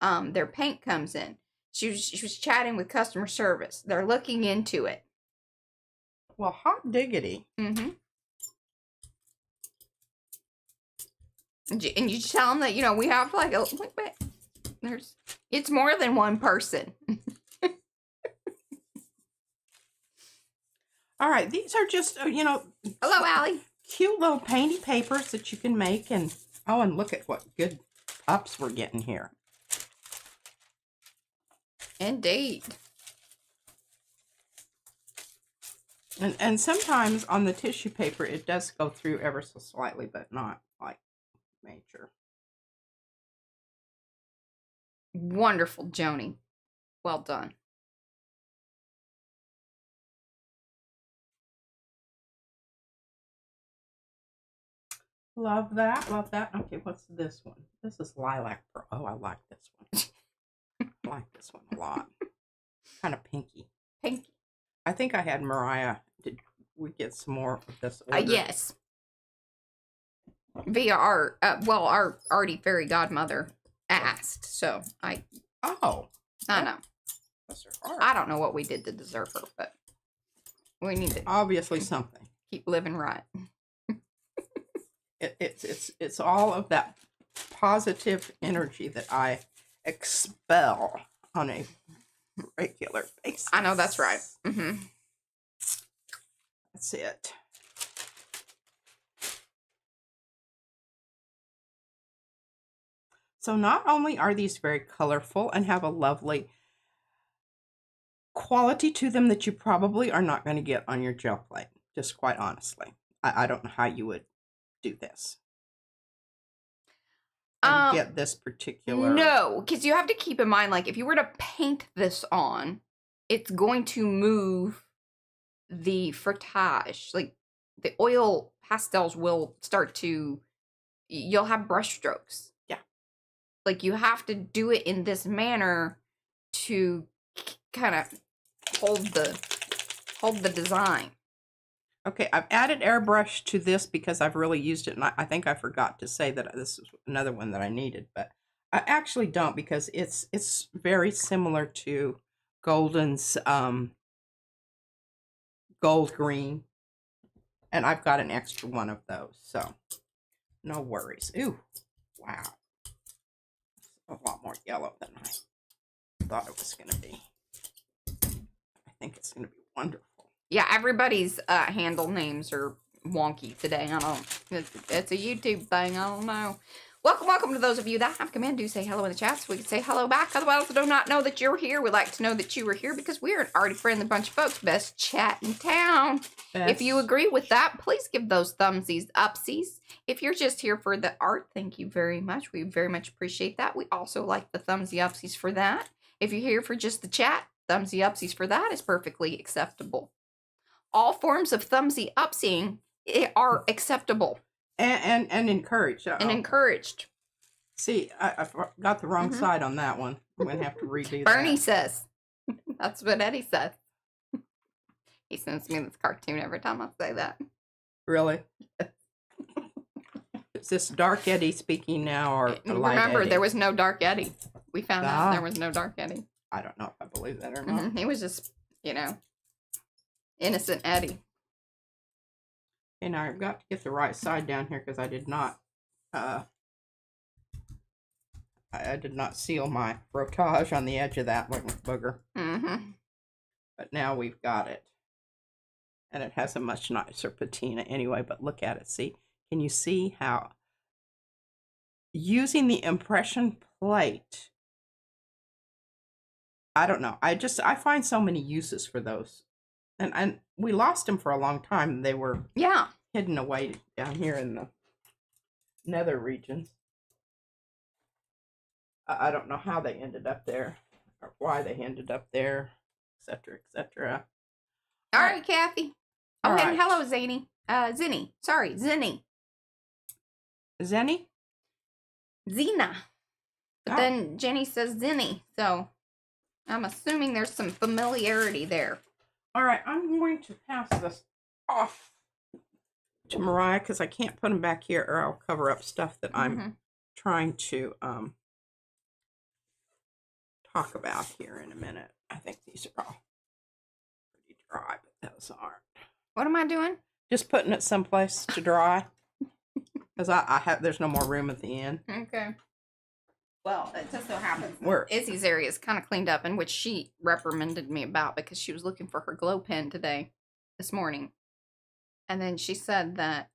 Speaker 1: Their paint comes in. She was chatting with customer service. They're looking into it.
Speaker 2: Well, hot diggity.
Speaker 1: Mm-hmm. And you tell them that, you know, we have like it's more than one person.
Speaker 2: All right, these are just, you know.
Speaker 1: Hello, Allie.
Speaker 2: Cute little painty papers that you can make. And look at what good pups we're getting here.
Speaker 1: Indeed.
Speaker 2: And sometimes on the tissue paper, it does go through ever so slightly, but not like major.
Speaker 1: Wonderful, Joni. Well done.
Speaker 2: Love that. Love that. Okay, what's this one? This is lilac. Oh, I like this one. I like this one a lot. Kind of pinky.
Speaker 1: Pinky.
Speaker 2: I think I had Mariah. Did we get some more of this order?
Speaker 1: Yes. Via our Arty fairy godmother asked. So I know. don't know what we did to deserve her, but we need to
Speaker 2: Obviously something.
Speaker 1: keep living right.
Speaker 2: It's all of that positive energy that I expel on a regular basis.
Speaker 1: I know that's right.
Speaker 2: That's it. So not only are these very colorful and have a lovely quality to them that you probably are not going to get on your gel plate, just quite honestly. I don't know how you would do this. And get this particular...
Speaker 1: No, because you have to keep in mind, like, if you were to paint this on, it's going to move the frottage. Like, the oil pastels will start to... You'll have brush strokes.
Speaker 2: Yeah.
Speaker 1: Like, you have to do it in this manner to kind of hold the design.
Speaker 2: Okay, I've added airbrush to this because I've really used it, and I think I forgot to say that this is another one that I needed, but I actually don't because it's very similar to Golden's gold green, and I've got an extra one of those, so no worries. Ooh, wow. A lot more yellow than I thought it was going to be. I think it's going to be wonderful.
Speaker 1: Yeah, everybody's handle names are wonky today. I don't. It's a YouTube thing. I don't know. Welcome to those of you that have come in. Do say hello in the chat so we can say hello back. Otherwise, I do not know that you're here. We'd like to know that you were here because we're an arty friendly bunch of folks. Best chat in town. If you agree with that, please give those thumbsies upsies. If you're just here for the art, thank you very much. We very much appreciate that. We also like the thumbsy upsies for that. If you're here for just the chat, thumbsy upsies for that is perfectly acceptable. All forms of thumbsy upsying are acceptable
Speaker 2: and encouraged.
Speaker 1: And encouraged.
Speaker 2: See, I got the wrong side on that one. I'm going to have to redo that.
Speaker 1: Bernie says. That's what Eddie says. He sends me this cartoon every time I say that.
Speaker 2: Really? Is this Dark Eddie speaking now or Light
Speaker 1: Remember,
Speaker 2: Eddie?
Speaker 1: there was no Dark Eddie. We found out there was no Dark Eddie.
Speaker 2: I don't know if I believe that or not.
Speaker 1: He was just, innocent Eddie.
Speaker 2: And I've got to get the right side down here because I did not seal my frottage on the edge of that little booger. But now we've got it. And it has a much nicer patina anyway, but look at it. See, can you see how using the impression plate, I don't know. I find so many uses for those. And we lost them for a long time. They were hidden away down here in the nether regions. I don't know how they ended up there or why they ended up there, etc., etc.
Speaker 1: All right, Kathy. Oh,
Speaker 2: All
Speaker 1: and
Speaker 2: right.
Speaker 1: hello, Zany. Zinny. Sorry, Zinny.
Speaker 2: Zenny?
Speaker 1: Zena. But then Jenny says Zinny. So I'm assuming there's some familiarity there.
Speaker 2: All right, I'm going to pass this off to Mariah because I can't put them back here or I'll cover up stuff that I'm trying to talk about here in a minute. I think these are all pretty dry, but those aren't.
Speaker 1: What am I doing?
Speaker 2: Just putting it someplace to dry because there's no more room at the end.
Speaker 1: Okay. Well, it just so happens
Speaker 2: Where?
Speaker 1: Izzy's area is kind of cleaned up, in which she reprimanded me about because she was looking for her glow pen this morning. And then she said that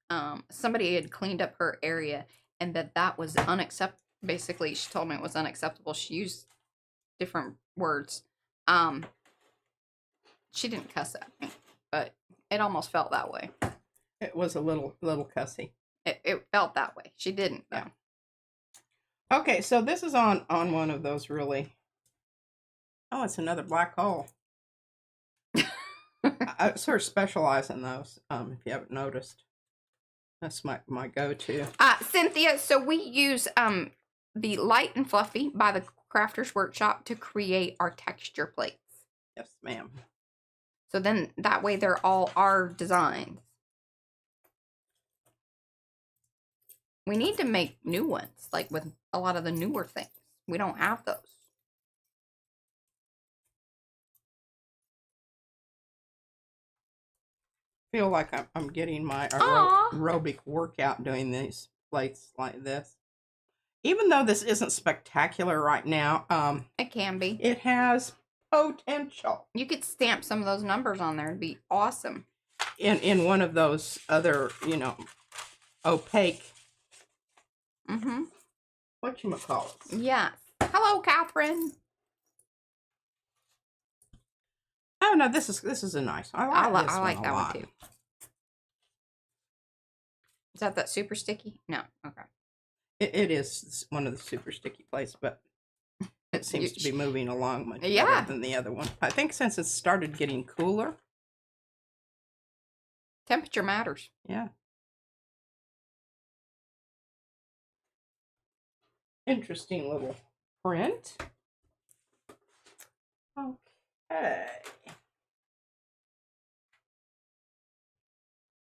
Speaker 1: somebody had cleaned up her area and that was unacceptable. Basically, she told me it was unacceptable. She used different words. She didn't cuss at me, but it almost felt that way.
Speaker 2: It was a little cussy.
Speaker 1: It felt that way. She didn't, though.
Speaker 2: Yeah. Okay, so this is on one of those really... Oh, it's another black hole. I sort of specialize in those, if you haven't noticed. That's my go-to.
Speaker 1: Cynthia, so we use the Light and Fluffy by the Crafters Workshop to create our texture plates.
Speaker 2: Yes, ma'am.
Speaker 1: So then that way they're all our designs. We need to make new ones, like with a lot of the newer things. We don't have those.
Speaker 2: feel like I'm getting my
Speaker 1: Aw.
Speaker 2: aerobic workout doing these plates like this. Even though this isn't spectacular right now,
Speaker 1: It can be.
Speaker 2: it has potential.
Speaker 1: You could stamp some of those numbers on there. It'd be awesome.
Speaker 2: In one of those other, opaque, whatchamacallits.
Speaker 1: Yes. Hello, Catherine.
Speaker 2: Oh no, this is a nice. I like this
Speaker 1: I like
Speaker 2: one
Speaker 1: that
Speaker 2: a lot.
Speaker 1: one too. Is that super sticky? No. Okay.
Speaker 2: It is one of the super sticky plates, but it seems to be moving along much better than the other one. I think since it started getting cooler.
Speaker 1: Temperature matters.
Speaker 2: Yeah. Interesting little print. Okay.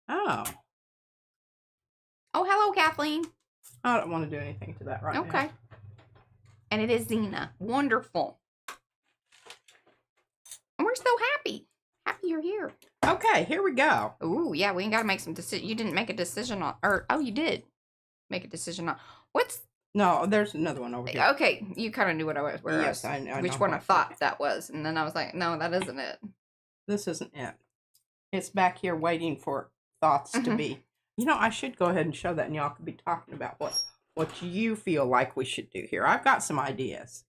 Speaker 2: Oh.
Speaker 1: Oh, hello, Kathleen.
Speaker 2: I don't want to do anything to that right now.
Speaker 1: Okay. And it is Xena. Wonderful. And we're so happy. Happy you're here.
Speaker 2: Okay, here we go.
Speaker 1: Ooh, yeah, we ain't got to make some decision. You didn't make a decision on, oh, you did make a decision on.
Speaker 2: No, there's another one over here.
Speaker 1: Okay, you kind of knew what I was.
Speaker 2: Yes, I know.
Speaker 1: Which one I thought that was, and then I was like, no, that isn't it.
Speaker 2: This isn't it. It's back here waiting for thoughts to be. I should go ahead and show that, and y'all could be talking about what you feel like we should do here. I've got some ideas.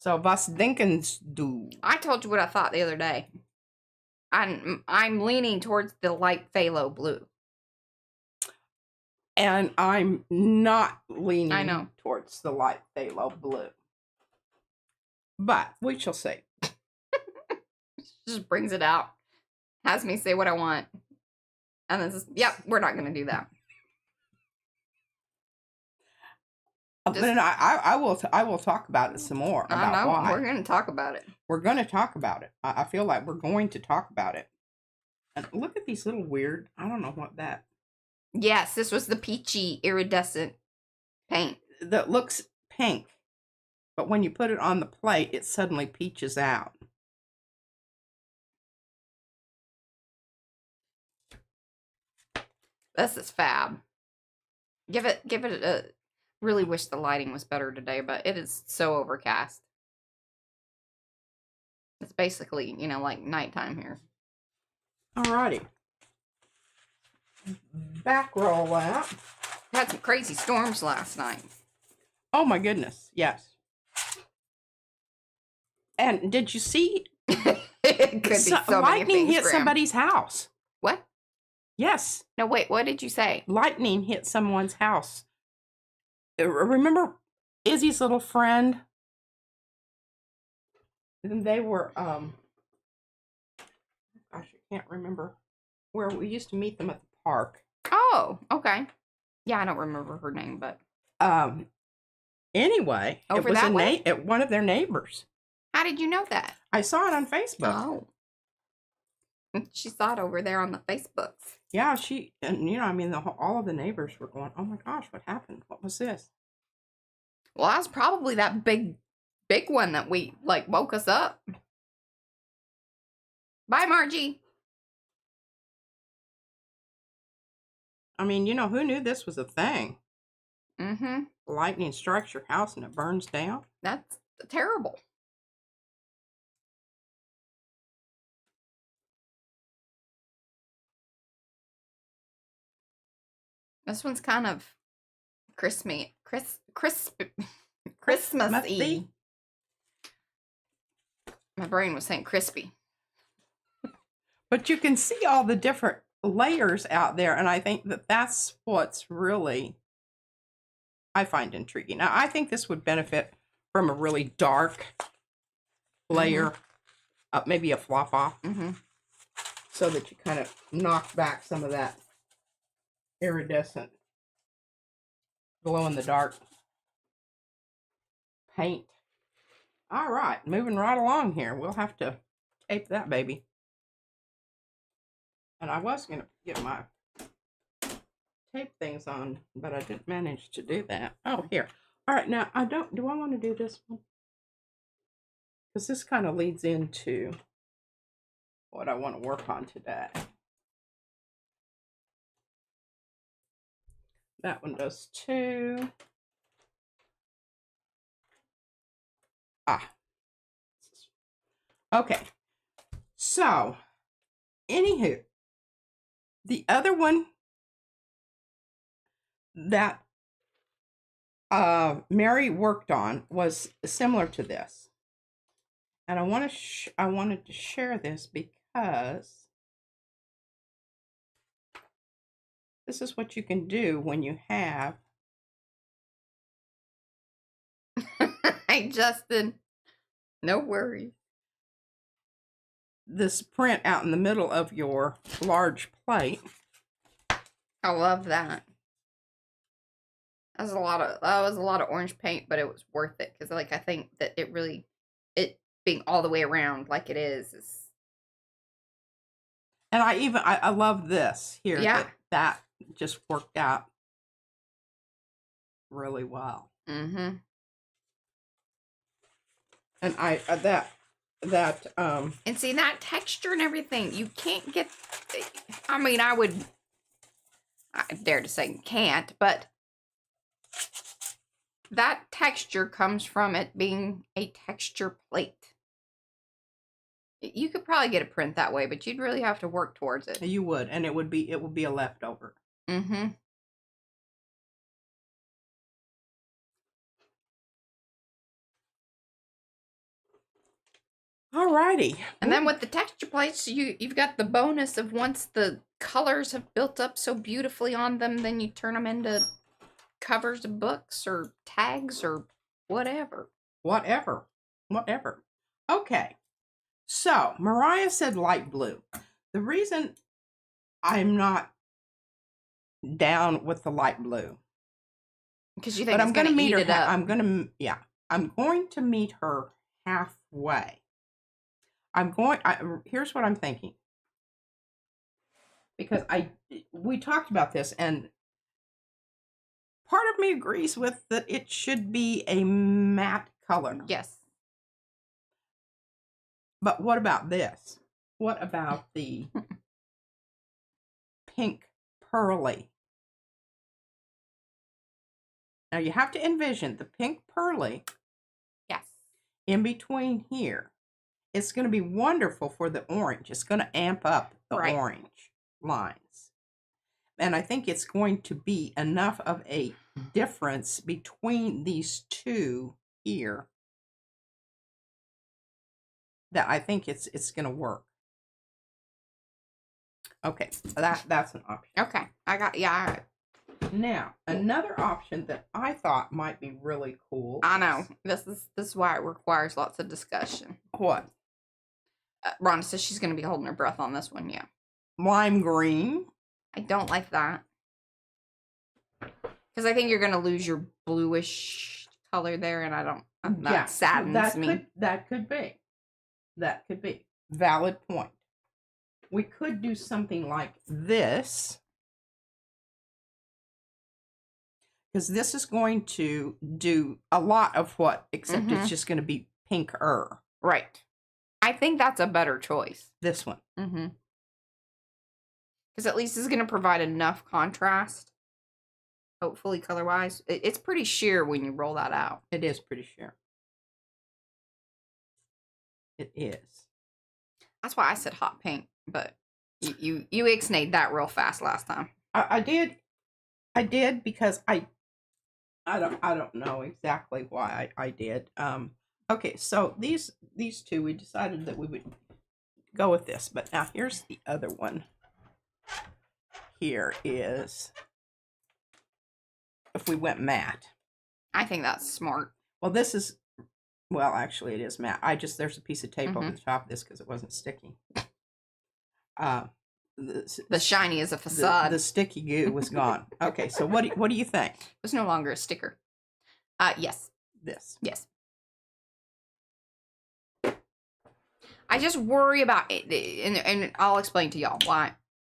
Speaker 2: So, was denkens du?
Speaker 1: I told you what I thought the other day. I'm leaning towards the light phthalo blue.
Speaker 2: And I'm not leaning towards the light phthalo blue. But we shall see.
Speaker 1: Just brings it out. Has me say what I want. And then says, yep, we're not going to do that.
Speaker 2: Then I will talk about it some more. About
Speaker 1: I know.
Speaker 2: Why.
Speaker 1: We're going to talk about it.
Speaker 2: We're going to talk about it. I feel like we're going to talk about it. And look at these little weird, I don't know what that.
Speaker 1: Yes, this was the peachy iridescent paint.
Speaker 2: That looks pink. But when you put it on the plate, it suddenly peaches out.
Speaker 1: This is fab. Give it a... Really wish the lighting was better today, but it is so overcast. It's basically, like nighttime here.
Speaker 2: Alrighty. Back roll out.
Speaker 1: Had some crazy storms last night.
Speaker 2: Oh my goodness, yes. And did you see?
Speaker 1: It could be so
Speaker 2: lightning
Speaker 1: many things,
Speaker 2: hit
Speaker 1: Graham.
Speaker 2: somebody's house.
Speaker 1: What?
Speaker 2: Yes.
Speaker 1: No, wait, what did you say?
Speaker 2: Lightning hit someone's house. Remember Izzy's little friend? And they were, gosh, I can't remember where we used to meet them at the park.
Speaker 1: Oh, okay. Yeah, I don't remember her name, but.
Speaker 2: Anyway,
Speaker 1: over
Speaker 2: it was
Speaker 1: that way?
Speaker 2: One of their neighbors.
Speaker 1: How did you know that?
Speaker 2: I saw it on Facebook.
Speaker 1: Oh. She saw it over there on the Facebooks.
Speaker 2: Yeah, all of the neighbors were going, oh my gosh, what happened? What was this?
Speaker 1: Well, that was probably that big one that we, woke us up. Bye, Margie.
Speaker 2: I mean, who knew this was a thing?
Speaker 1: Mm-hmm.
Speaker 2: Lightning strikes your house and it burns down?
Speaker 1: That's terrible. This one's kind of Christmassy. My brain was saying crispy.
Speaker 2: But you can see all the different layers out there, and I think that's what's really, I find intriguing. Now, I think this would benefit from a really dark layer, maybe a flop off, so that you kind of knock back some of that iridescent glow-in-the-dark paint. All right, moving right along here. We'll have to tape that baby. And I was going to get my tape things on, but I didn't manage to do that. Oh, here. All right, now do I want to do this one? Because this kind of leads into what I want to work on today. That one does too. Okay. So, anywho, the other one that Mary worked on was similar to this, and I wanted to share this because this is what you can do when you have.
Speaker 1: Hey, Justin. No worries.
Speaker 2: This print out in the middle of your large plate.
Speaker 1: I love that. That was a lot of orange paint, but it was worth it because, like, I think that it being all the way around like it is.
Speaker 2: And I love this here.
Speaker 1: Yeah.
Speaker 2: That just worked out really well.
Speaker 1: Mm-hmm.
Speaker 2: And
Speaker 1: and see that texture and everything, you can't get. I mean, I dare to say can't, but that texture comes from it being a texture plate. You could probably get a print that way, but you'd really have to work towards it.
Speaker 2: You would, and it would be a leftover.
Speaker 1: Mm-hmm.
Speaker 2: Alrighty.
Speaker 1: And then with the texture plates, you've got the bonus of once the colors have built up so beautifully on them, then you turn them into covers of books or tags or whatever.
Speaker 2: Whatever. Okay. So, Mariah said light blue. The reason I'm not down with the light blue,
Speaker 1: because you think I'm going to meet her.
Speaker 2: I'm going to meet her halfway. Here's what I'm thinking. Because we talked about this, and part of me agrees with that it should be a matte color.
Speaker 1: Yes.
Speaker 2: But what about this? What about the pink pearly? Now you have to envision the pink pearly.
Speaker 1: Yes.
Speaker 2: In between here. It's going to be wonderful for the orange. It's going to amp up the orange lines. And I think it's going to be enough of a difference between these two here that I think it's going to work. Okay, that's an option.
Speaker 1: Okay, all right.
Speaker 2: Now, another option that I thought might be really cool.
Speaker 1: I know. This is why it requires lots of discussion.
Speaker 2: What?
Speaker 1: Rhonda says she's going to be holding her breath on this one, yeah.
Speaker 2: Lime green.
Speaker 1: I don't like that. Because I think you're going to lose your bluish color there, and that saddens me.
Speaker 2: That could be. Valid point. We could do something like this. Because this is going to do a lot of what, except it's just going to be pinker.
Speaker 1: Right. I think that's a better choice.
Speaker 2: This one.
Speaker 1: Mm-hmm. Because at least it's going to provide enough contrast. Hopefully, color-wise. It's pretty sheer when you roll that out.
Speaker 2: It is pretty sheer. It is.
Speaker 1: That's why I said hot pink, but you ixnayed that real fast last time.
Speaker 2: I did because I don't know exactly why I did. Okay, so these two, we decided that we would go with this, but now here's the other one. Here is if we went matte.
Speaker 1: I think that's smart.
Speaker 2: Well, actually it is matte. There's a piece of tape over the top of this because it wasn't sticky.
Speaker 1: The shiny is a facade.
Speaker 2: The sticky goo was gone. Okay, so what do you think?
Speaker 1: It's no longer a sticker. Yes.
Speaker 2: This.
Speaker 1: Yes. I just worry about it, and I'll explain to y'all why.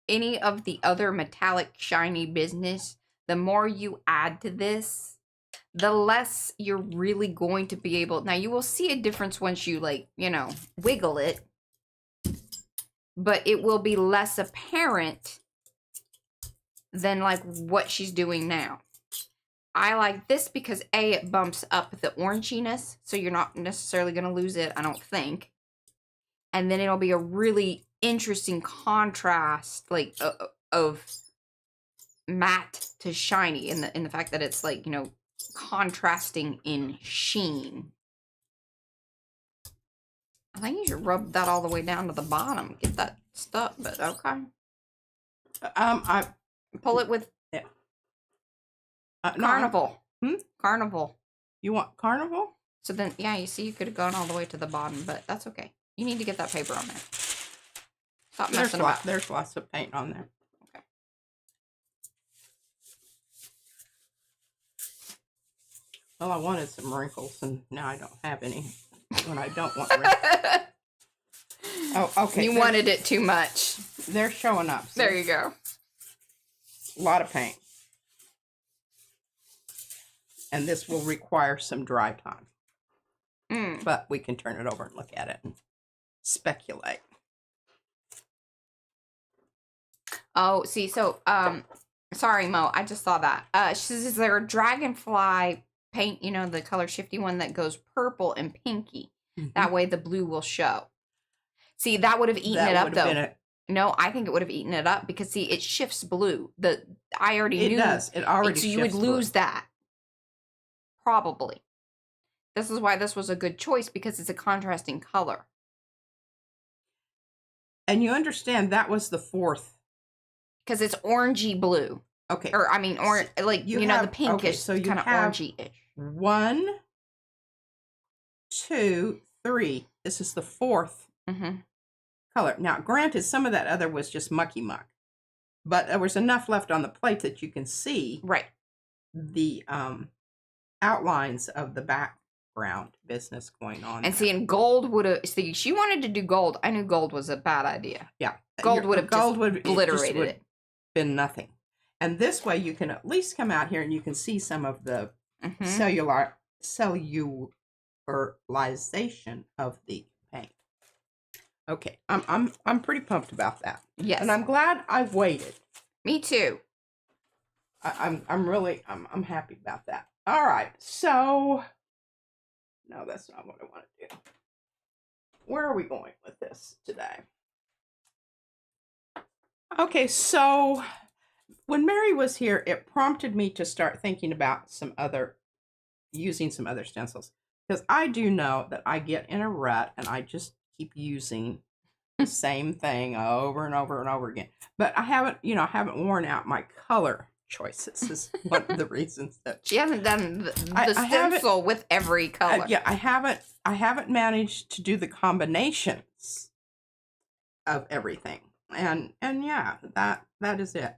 Speaker 1: Any of the other metallic shiny business, the more you add to this, the less you're really going to be able. Now, you will see a difference once you, like, you know, wiggle it, but it will be less apparent than, like, what she's doing now. I like this because, A, it bumps up the oranginess, so you're not necessarily going to lose it, I don't think. And then it'll be a really interesting contrast, like, of matte to shiny in the fact that it's, like, you know, contrasting in sheen. I think you should rub that all the way down to the bottom, get that stuck, but okay.
Speaker 2: I
Speaker 1: Pull it with Carnival. Carnival.
Speaker 2: You want Carnival?
Speaker 1: So then, yeah, you see, you could have gone all the way to the bottom, but that's okay. You need to get that paper on there. Stop messing up.
Speaker 2: There's lots of paint on there.
Speaker 1: Okay.
Speaker 2: Well, I wanted some wrinkles, and now I don't have any. When I don't want wrinkles. Oh, okay.
Speaker 1: You wanted it too much.
Speaker 2: They're showing up.
Speaker 1: There you go.
Speaker 2: A lot of paint. And this will require some dry time. But we can turn it over and look at it and speculate.
Speaker 1: Oh, see, so, sorry, Mo, I just saw that. She says, is there a dragonfly paint, you know, the color shifty one that goes purple and pinky? That way the blue will show. See, that would have eaten it up, though. No, I think it would have eaten it up because, see, it shifts blue. I already knew.
Speaker 2: It does. It already shifts blue. So you would lose
Speaker 1: that. Probably. This is why this was a good choice, because it's a contrasting color.
Speaker 2: And you understand that was the fourth.
Speaker 1: Because it's orangey blue.
Speaker 2: Okay.
Speaker 1: Or, I mean, orange, like, you know, the pinkish, so you kind of orangey-ish.
Speaker 2: 1, 2, 3. This is the fourth color. Now, granted, some of that other was just mucky muck. But there was enough left on the plate that you can see the outlines of the background business going on. And
Speaker 1: see, and gold would have, see, she wanted to do gold. I knew gold was a bad idea.
Speaker 2: Yeah.
Speaker 1: Gold would have obliterated it.
Speaker 2: Been nothing. And this way you can at least come out here and you can see some of the cellularization of the paint. Okay. I'm pretty pumped about that.
Speaker 1: Yes.
Speaker 2: And I'm glad I've waited.
Speaker 1: Me too.
Speaker 2: I'm happy about that. All right, so no, that's not what I want to do. Where are we going with this today? Okay, so when Mary was here, it prompted me to start thinking about using some other stencils, because I do know that I get in a rut and I just keep using the same thing over and over and over again. But I haven't worn out my color choices is one of the reasons that
Speaker 1: she hasn't done the stencil with every color.
Speaker 2: Yeah, I haven't managed to do the combinations of everything, and yeah, that is it.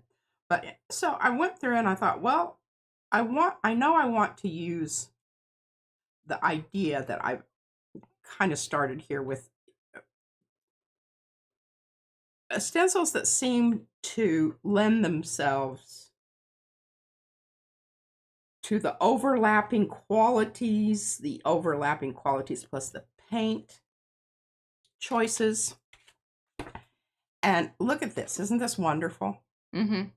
Speaker 2: But so I went through and I thought, well, I know I want to use the idea that I've kind of started here with stencils that seem to lend themselves to the overlapping qualities plus the paint choices. And look at this. Isn't this wonderful?
Speaker 1: Hello,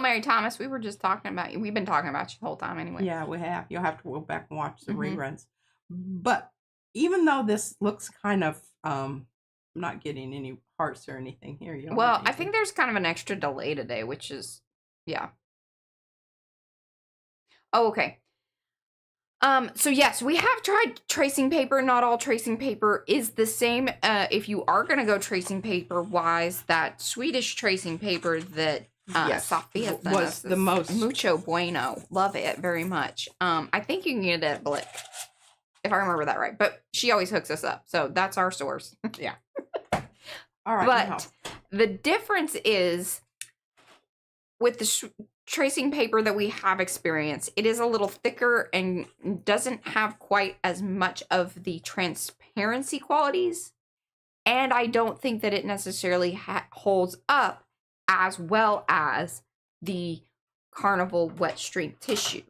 Speaker 1: Mary Thomas. We were just talking about you. We've been talking about you the whole time anyway.
Speaker 2: Yeah, we have. You'll have to go back and watch the reruns. But even though this looks kind of, I'm not getting any hearts or anything here.
Speaker 1: Well, I think there's kind of an extra delay today, which is, yeah. Oh, okay. So yes, we have tried tracing paper. Not all tracing paper is the same. If you are going to go tracing paper wise, that Swedish tracing paper that Sophia
Speaker 2: was the most
Speaker 1: mucho bueno. Love it very much. I think you can get it at Blick, if I remember that right. But she always hooks us up, so that's our source.
Speaker 2: Yeah. All right.
Speaker 1: But the difference is with the tracing paper that we have experienced, it is a little thicker and doesn't have quite as much of the transparency qualities. And I don't think that it necessarily holds up as well as the Carnival wet strength tissue.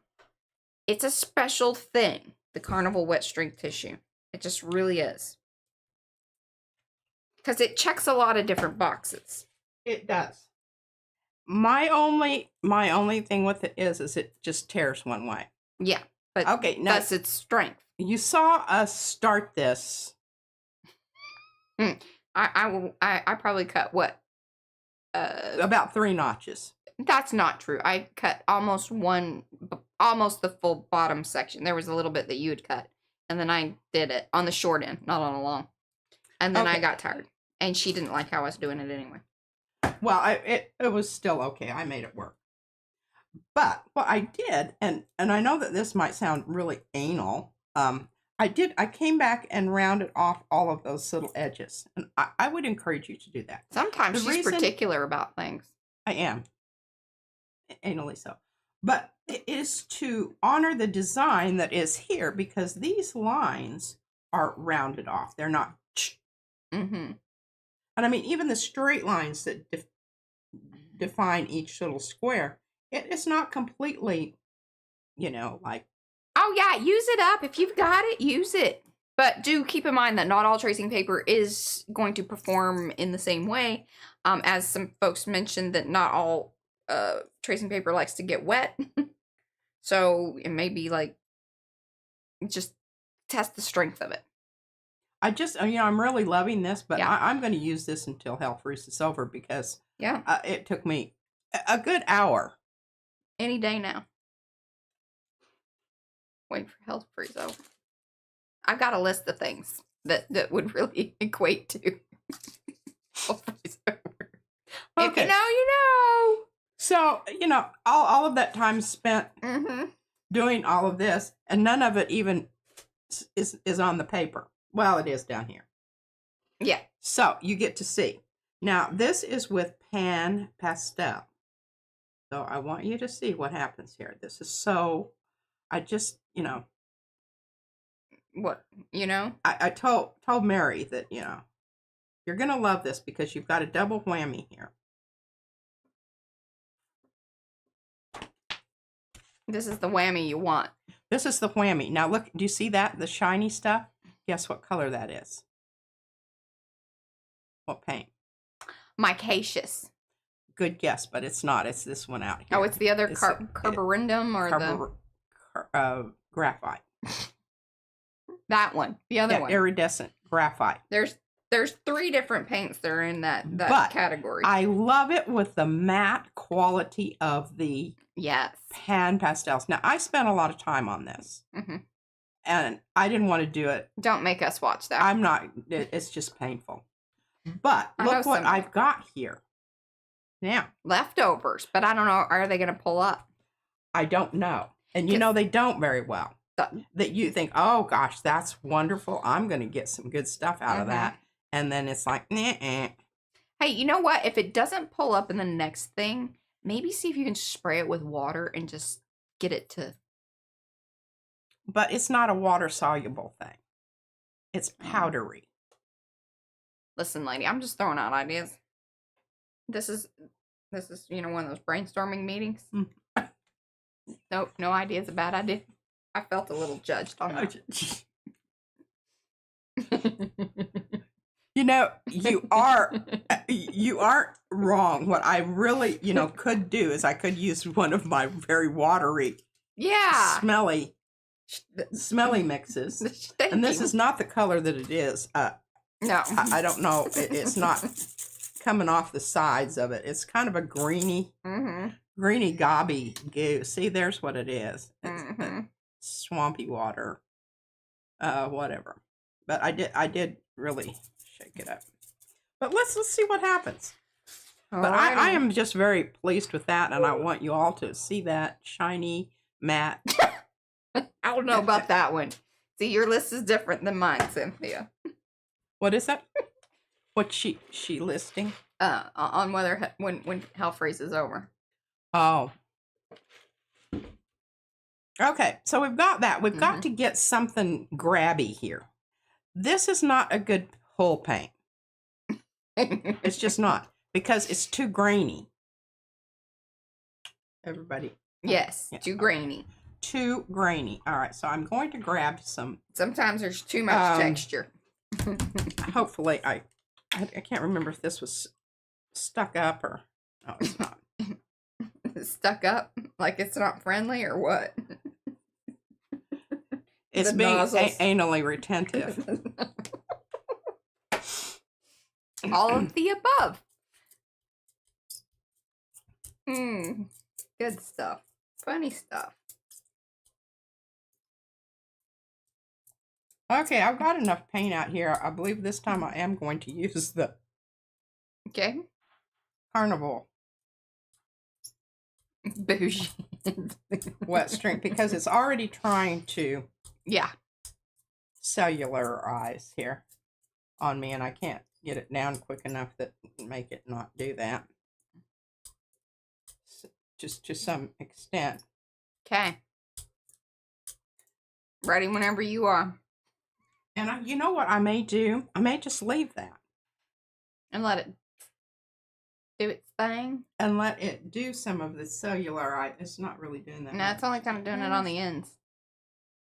Speaker 1: It's a special thing, the Carnival wet strength tissue. It just really is. Because it checks a lot of different boxes.
Speaker 2: It does. My only thing with it is it just tears one way.
Speaker 1: Yeah, but
Speaker 2: okay, now,
Speaker 1: that's its strength.
Speaker 2: You saw us start this.
Speaker 1: I probably cut what?
Speaker 2: About 3 notches.
Speaker 1: That's not true. I cut almost the full bottom section. There was a little bit that you had cut. And then I did it on the short end, not on the long. And then I got tired. And she didn't like how I was doing it anyway.
Speaker 2: Well, it was still okay. I made it work. But what I did, and I know that this might sound really anal, I came back and rounded off all of those little edges. And I would encourage you to do that.
Speaker 1: Sometimes she's particular about things.
Speaker 2: I am. Anally so. But it is to honor the design that is here because these lines are rounded off. They're not.
Speaker 1: Mm-hmm.
Speaker 2: And I mean, even the straight lines that define each little square, it is not completely, like.
Speaker 1: Oh, yeah, use it up. If you've got it, use it. But do keep in mind that not all tracing paper is going to perform in the same way. As some folks mentioned that not all tracing paper likes to get wet. So it may be like, just test the strength of it.
Speaker 2: I'm really loving this, but I'm going to use this until hell freezes over because it took me a good hour.
Speaker 1: Any day now. Wait for hell to freeze over. I've got a list of things that would really equate to hell freeze over. Okay. If you know, you know.
Speaker 2: So, all of that time spent doing all of this, and none of it even is on the paper. Well, it is down here.
Speaker 1: Yeah.
Speaker 2: So, you get to see. Now, this is with pan pastel. So, I want you to see what happens here. This is so, I just,
Speaker 1: What,
Speaker 2: I told Mary that, you're going to love this because you've got a double whammy here.
Speaker 1: This is the whammy you want.
Speaker 2: This is the whammy. Now, look, do you see that? The shiny stuff? Guess what color that is? What paint?
Speaker 1: Micaceous.
Speaker 2: Good guess, but it's not. It's this one out here.
Speaker 1: Oh, it's the other carborundum or
Speaker 2: graphite.
Speaker 1: That one. The other one.
Speaker 2: Iridescent graphite.
Speaker 1: There's 3 different paints that are in that category.
Speaker 2: I love it with the matte quality of the pan pastels. Now, I spent a lot of time on this. Mm-hmm. And I didn't want to do it.
Speaker 1: Don't make us watch that.
Speaker 2: I'm not. It's just painful. But look what I've got here. Now.
Speaker 1: Leftovers. But I don't know. Are they going to pull up?
Speaker 2: I don't know. And they don't very well. That you think, oh, gosh, that's wonderful. I'm going to get some good stuff out of that. And then it's like, nah.
Speaker 1: Hey, you know what? If it doesn't pull up in the next thing, maybe see if you can spray it with water and just get it to.
Speaker 2: But it's not a water-soluble thing. It's powdery.
Speaker 1: Listen, lady, I'm just throwing out ideas. This is one of those brainstorming meetings. Nope, no idea is a bad idea. I felt a little judged on that.
Speaker 2: You aren't wrong. What I really, could do is I could use one of my very watery, smelly mixes. And this is not the color that it is.
Speaker 1: No.
Speaker 2: I don't know. It's not coming off the sides of it. It's kind of a greeny gobby goo. See, there's what it is. It's swampy water. Whatever. But I did really shake it up. But let's see what happens. But I am just very pleased with that, and I want you all to see that shiny, matte.
Speaker 1: I don't know about that one. See, your list is different than mine, Cynthia.
Speaker 2: What is that? What's she listing?
Speaker 1: On whether when hell freezes over.
Speaker 2: Oh. Okay, so we've got that. We've got to get something grabby here. This is not a good whole paint. It's just not, because it's too grainy. Everybody,
Speaker 1: Yes,
Speaker 2: Yeah.
Speaker 1: too grainy.
Speaker 2: Too grainy. All right, so I'm going to grab some.
Speaker 1: Sometimes there's too much texture.
Speaker 2: Hopefully, I can't remember if this was stuck up or no, it's not.
Speaker 1: Stuck up, like it's not friendly or what?
Speaker 2: It's
Speaker 1: The
Speaker 2: being
Speaker 1: nozzles.
Speaker 2: anally retentive.
Speaker 1: All of the above. Good stuff. Funny stuff.
Speaker 2: Okay, I've got enough paint out here. I believe this time I am going to use the Carnival
Speaker 1: Bougie.
Speaker 2: wet string because it's already trying to cellularize here on me, and I can't get it down quick enough that make it not do that. So, just to some extent.
Speaker 1: Okay. Ready whenever you are.
Speaker 2: And you know what I may do? I may just leave that.
Speaker 1: And let it do its thing.
Speaker 2: And let it do some of the cellular. It's not really doing that.
Speaker 1: No, it's only kind of doing it on the ends.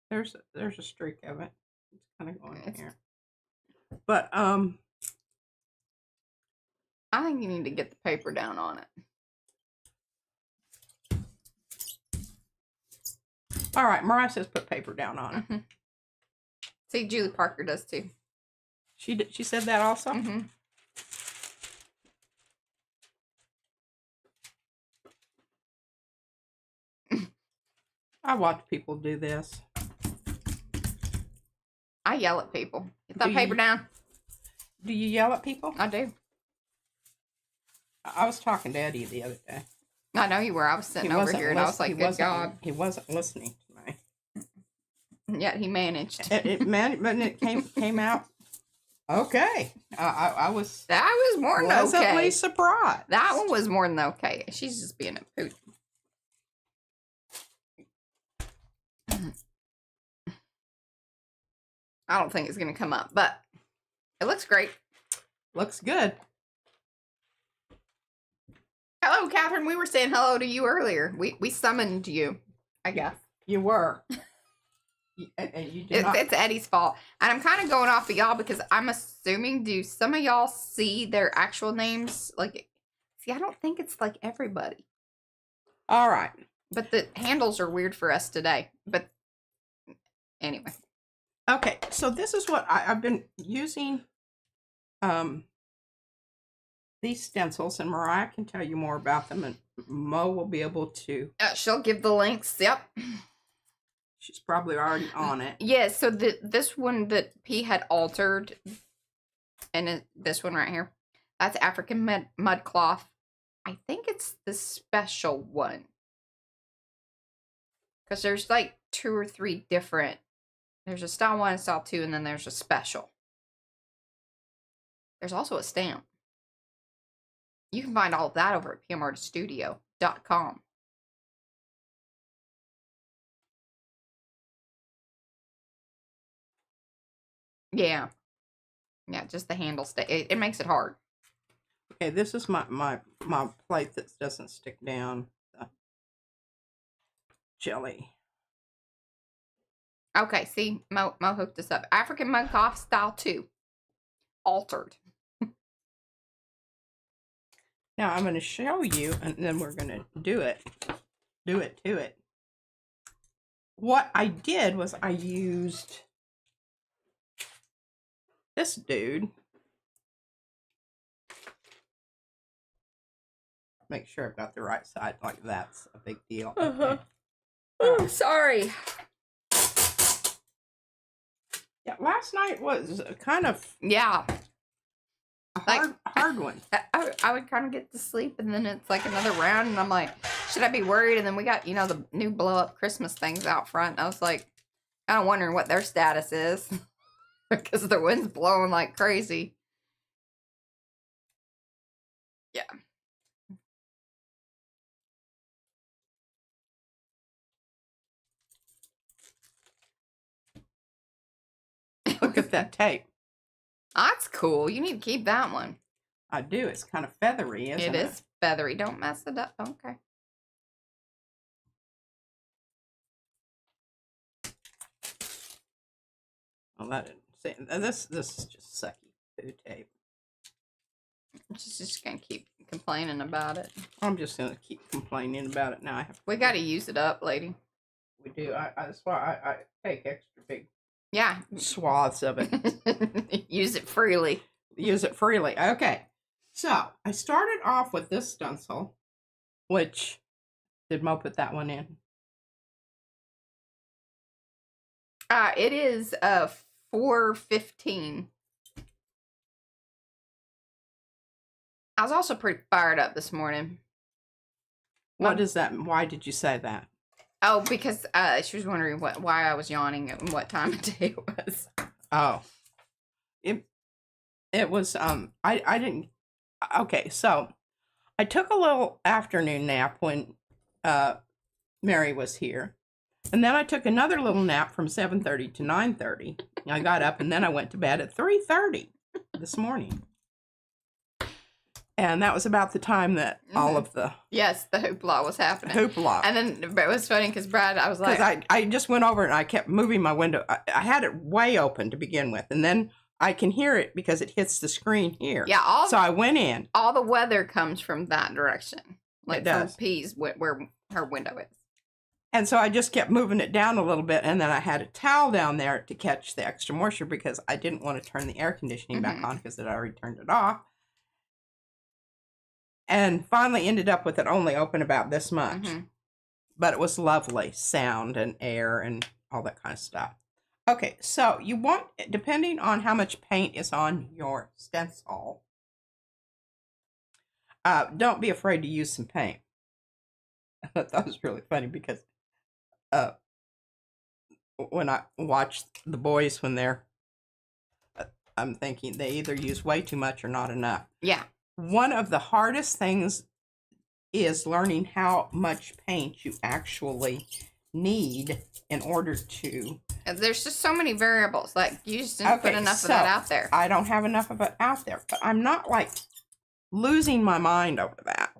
Speaker 2: There's a streak of it. It's kind of going in here. But I
Speaker 1: think you need to get the paper down on it.
Speaker 2: All right, Mariah says put paper down on it.
Speaker 1: See, Julie Parker does too.
Speaker 2: She said that also? I watch people do this.
Speaker 1: I yell at people. Get that paper down.
Speaker 2: Do you yell at people?
Speaker 1: I do.
Speaker 2: I was talking to Eddie the other day.
Speaker 1: I know you were. I was sitting over here and I was like, good God.
Speaker 2: He wasn't listening to me.
Speaker 1: Yet he managed.
Speaker 2: But it came out okay. I was.
Speaker 1: That was more than okay.
Speaker 2: Pleasantly surprised.
Speaker 1: That one was more than okay. She's just being a poot. I don't think it's going to come up, but it looks great.
Speaker 2: Looks good.
Speaker 1: Hello, Catherine. We were saying hello to you earlier. We summoned you, I guess.
Speaker 2: You were.
Speaker 1: It's Eddie's fault. And I'm kind of going off of y'all because I'm assuming, do some of y'all see their actual names? Like, see, I don't think it's like everybody.
Speaker 2: All right.
Speaker 1: But the handles are weird for us today. But anyway.
Speaker 2: Okay, so this is what I've been using these stencils, and Mariah can tell you more about them, and Mo will be able to.
Speaker 1: She'll give the links. Yep.
Speaker 2: She's probably already on it.
Speaker 1: Yeah, so this one that P had altered, and this one right here, that's African mud cloth. I think it's the special one. Because there's like 2 or 3 different. There's a style 1 and style 2, and then there's a special. There's also a stamp. You can find all of that over at pmartiststudio.com. Yeah. Yeah, just the handle it makes it hard.
Speaker 2: Okay, this is my plate that doesn't stick down. The jelly.
Speaker 1: Okay, see, Mo hooked us up. African mud cloth style 2. Altered.
Speaker 2: Now I'm going to show you, and then we're going to do it to it. What I did was I used this dude. Make sure I've got the right side. Like, that's a big deal. Okay.
Speaker 1: Oh, sorry.
Speaker 2: Yeah, last night was kind of
Speaker 1: a
Speaker 2: hard one.
Speaker 1: I would kind of get to sleep, and then it's like another round, and I'm like, should I be worried? And then we got, the new blow-up Christmas things out front. I was like, kind of wondering what their status is because the wind's blowing like crazy. Yeah.
Speaker 2: Look at that tape.
Speaker 1: That's cool. You need to keep that one.
Speaker 2: I do. It's kind of feathery, isn't it?
Speaker 1: It is feathery. Don't mess it up. Okay.
Speaker 2: Well, that didn't say this. This is just sucky poo tape.
Speaker 1: She's just gonna keep complaining about it.
Speaker 2: I'm just gonna keep complaining about it now. I have.
Speaker 1: We got to use it up, lady.
Speaker 2: We do. That's why I take extra big.
Speaker 1: Yeah.
Speaker 2: Swaths of it.
Speaker 1: Use it freely.
Speaker 2: Use it freely. Okay. So I started off with this stencil, which did Mo put that one in?
Speaker 1: It is 4:15. I was also pretty fired up this morning.
Speaker 2: What is that? Why did you say that?
Speaker 1: Oh, because she was wondering why I was yawning and what time of day it was.
Speaker 2: Oh, it was I didn't. Okay, so I took a little afternoon nap when Mary was here, and then I took another little nap from 7:30 to 9:30. I got up and then I went to bed at 3:30 this morning. And that was about the time that all of the...
Speaker 1: Yes, the hoopla was happening.
Speaker 2: Hoopla.
Speaker 1: And then it was funny because Brad, I was like...
Speaker 2: Because I just went over and I kept moving my window. I had it way open to begin with. And then I can hear it because it hits the screen here.
Speaker 1: Yeah.
Speaker 2: So I went in.
Speaker 1: All the weather comes from that direction. Like
Speaker 2: it does.
Speaker 1: From P's where her window is.
Speaker 2: And so I just kept moving it down a little bit. And then I had a towel down there to catch the extra moisture because I didn't want to turn the air conditioning back on because I already turned it off. And finally ended up with it only open about this much. But it was lovely. Sound and air and all that kind of stuff. Okay, so you want, depending on how much paint is on your stencil, don't be afraid to use some paint. That was really funny because when I watch the boys when they're, I'm thinking they either use way too much or not enough.
Speaker 1: Yeah.
Speaker 2: One of the hardest things is learning how much paint you actually need in order to...
Speaker 1: There's just so many variables. Like, you just didn't put enough of that out there.
Speaker 2: I don't have enough of it out there. But I'm not, like, losing my mind over that.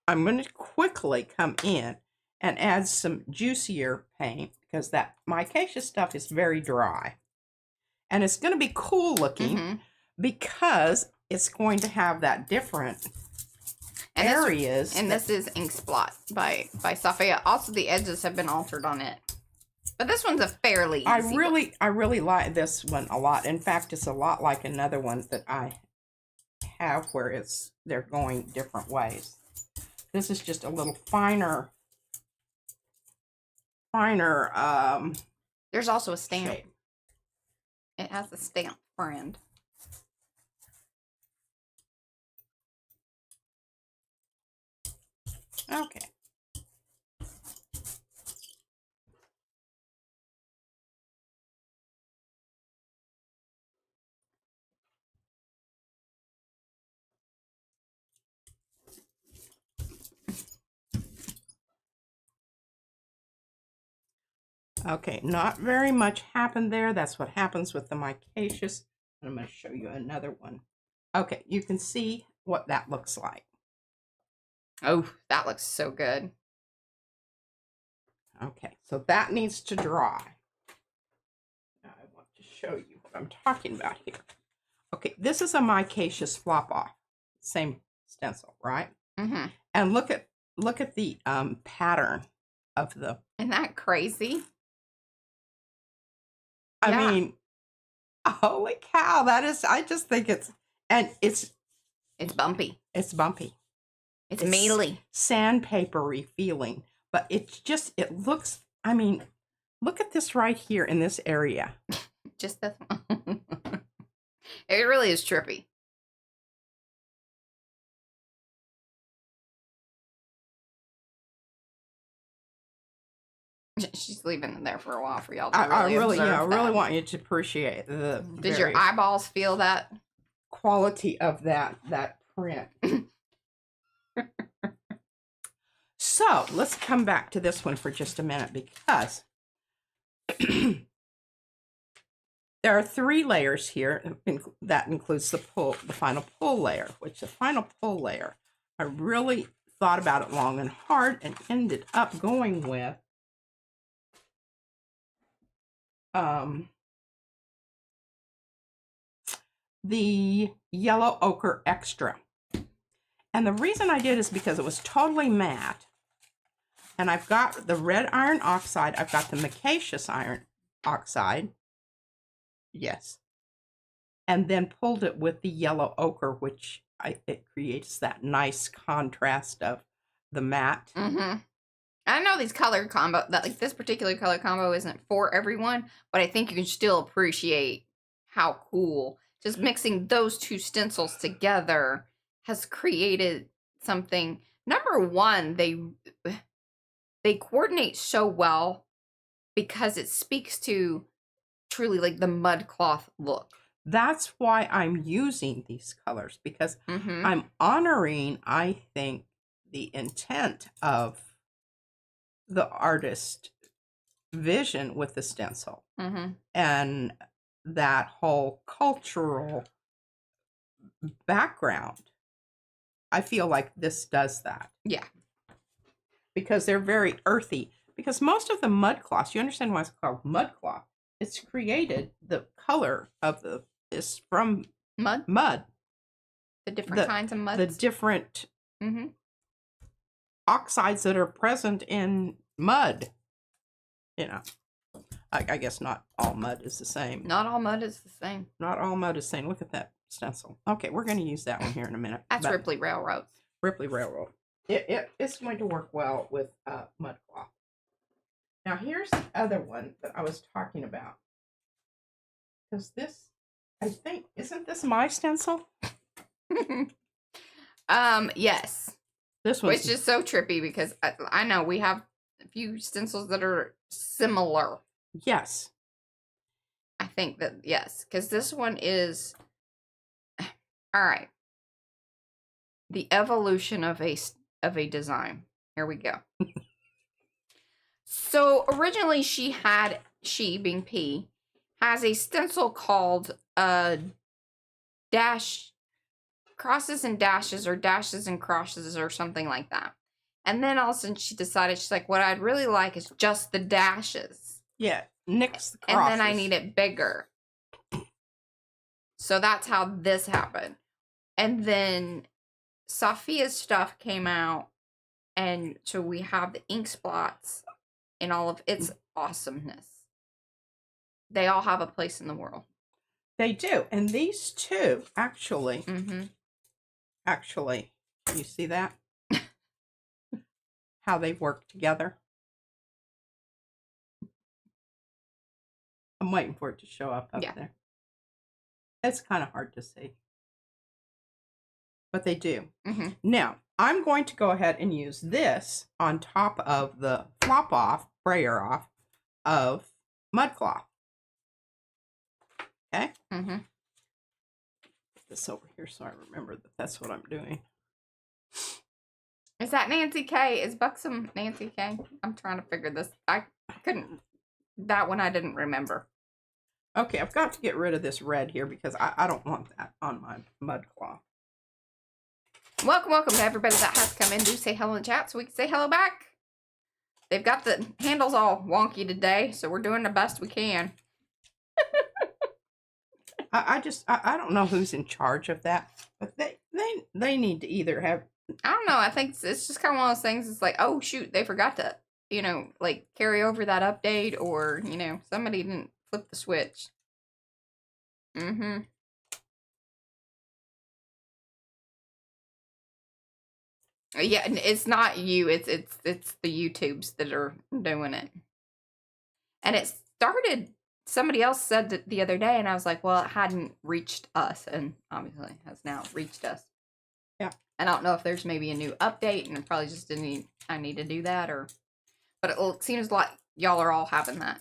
Speaker 2: I'm going to quickly come in and add some juicier paint because that micaceous stuff is very dry. And it's going to be cool looking because... it's going to have that different areas.
Speaker 1: This is Ink Splot by Safia. Also, the edges have been altered on it. But this one's a fairly easy
Speaker 2: I really like this one a lot. In fact, it's a lot like another one that I have where they're going different ways. This is just a little finer.
Speaker 1: There's also a stamp.
Speaker 2: Shape.
Speaker 1: It has a stamp friend.
Speaker 2: Okay. Okay, not very much happened there. That's what happens with the micaceous. I'm going to show you another one. Okay, you can see what that looks like.
Speaker 1: Oh, that looks so good.
Speaker 2: Okay, so that needs to dry. Now I want to show you what I'm talking about here. Okay, this is a micaceous flop off. Same stencil, right? And look at the pattern of the...
Speaker 1: Isn't that crazy?
Speaker 2: I mean, holy cow, that is... I just think it's... And it's
Speaker 1: bumpy.
Speaker 2: It's bumpy.
Speaker 1: It's mealy.
Speaker 2: Sandpapery feeling. But it's just, it looks, I mean, look at this right here in this area.
Speaker 1: Just this one. It really is trippy. She's leaving it there for a while for y'all to
Speaker 2: I really
Speaker 1: observe
Speaker 2: want you to appreciate the...
Speaker 1: Did your eyeballs feel that?
Speaker 2: Quality of that print. So let's come back to this one for just a minute because there are 3 layers here. That includes the final pull layer, which the final pull layer, I really thought about it long and hard and ended up going with the yellow ochre extra. And the reason I did is because it was totally matte. And I've got the red iron oxide. I've got the micaceous iron oxide. Yes. And then pulled it with the yellow ochre, which it creates that nice contrast of the matte.
Speaker 1: Mm-hmm. I know these color combo, that like this particular color combo isn't for everyone, but I think you can still appreciate how cool just mixing those two stencils together has created something. Number one, they coordinate so well because it speaks to truly like the mud cloth look.
Speaker 2: That's why I'm using these colors, because
Speaker 1: Mm-hmm.
Speaker 2: I'm honoring, I think, the intent of the artist vision with the stencil.
Speaker 1: Mm-hmm.
Speaker 2: And that whole cultural background. I feel like this does that.
Speaker 1: Yeah.
Speaker 2: Because they're very earthy. Because most of the mud cloths, you understand why it's called mud cloth. It's created, the color of is from
Speaker 1: mud. The different kinds of muds.
Speaker 2: The different
Speaker 1: mm-hmm.
Speaker 2: oxides that are present in mud. You know, I guess not all mud is the same.
Speaker 1: Not all mud is the same.
Speaker 2: Not all mud is the same. Look at that stencil. Okay, we're going to use that one here in a minute.
Speaker 1: That's Ripley Railroad.
Speaker 2: Ripley Railroad. It's going to work well with mud cloth. Now here's the other one that I was talking about. Because this, I think, isn't this my stencil?
Speaker 1: Yes.
Speaker 2: This one.
Speaker 1: Which is so trippy because I know we have a few stencils that are similar.
Speaker 2: Yes.
Speaker 1: I think that, yes. Because this one is, all right. The evolution of a design. Here we go. So originally she being P, has a stencil called dash crosses and dashes, or dashes and crosses, or something like that. And then all of a sudden she decided, she's like, what I'd really like is just the dashes.
Speaker 2: Yeah, nix the crosses.
Speaker 1: And then I need it bigger. So that's how this happened. And then Sophia's stuff came out, and so we have the ink spots in all of its awesomeness. They all have a place in the world.
Speaker 2: They do. And these two, actually,
Speaker 1: mm-hmm.
Speaker 2: Actually, you see that? How they work together. I'm waiting for it to show up there. It's kind of hard to see. But they do.
Speaker 1: Mm-hmm.
Speaker 2: Now, I'm going to go ahead and use this on top of the flop off, brayer off of mud cloth. Okay?
Speaker 1: Mm-hmm.
Speaker 2: Put this over here so I remember that that's what I'm doing.
Speaker 1: Is that Nancy K? Is Buxom Nancy K? I'm trying to figure this. I couldn't. That one I didn't remember.
Speaker 2: Okay, I've got to get rid of this red here because I don't want that on my mud cloth.
Speaker 1: Welcome to everybody that has come in. Do say hello in chat so we can say hello back. They've got the handles all wonky today, so we're doing the best we can.
Speaker 2: I don't know who's in charge of that, but they need to either have.
Speaker 1: I don't know. I think it's just kind of one of those things. It's like, oh shoot, they forgot to, like carry over that update, or somebody didn't flip the switch. Mm-hmm. Yeah, it's not you. It's the YouTubes that are doing it. And it started. Somebody else said that the other day, and I was like, well, it hadn't reached us, and obviously has now reached us.
Speaker 2: Yeah.
Speaker 1: And I don't know if there's maybe a new update, and it probably just I need to do that, but it seems like y'all are all having that.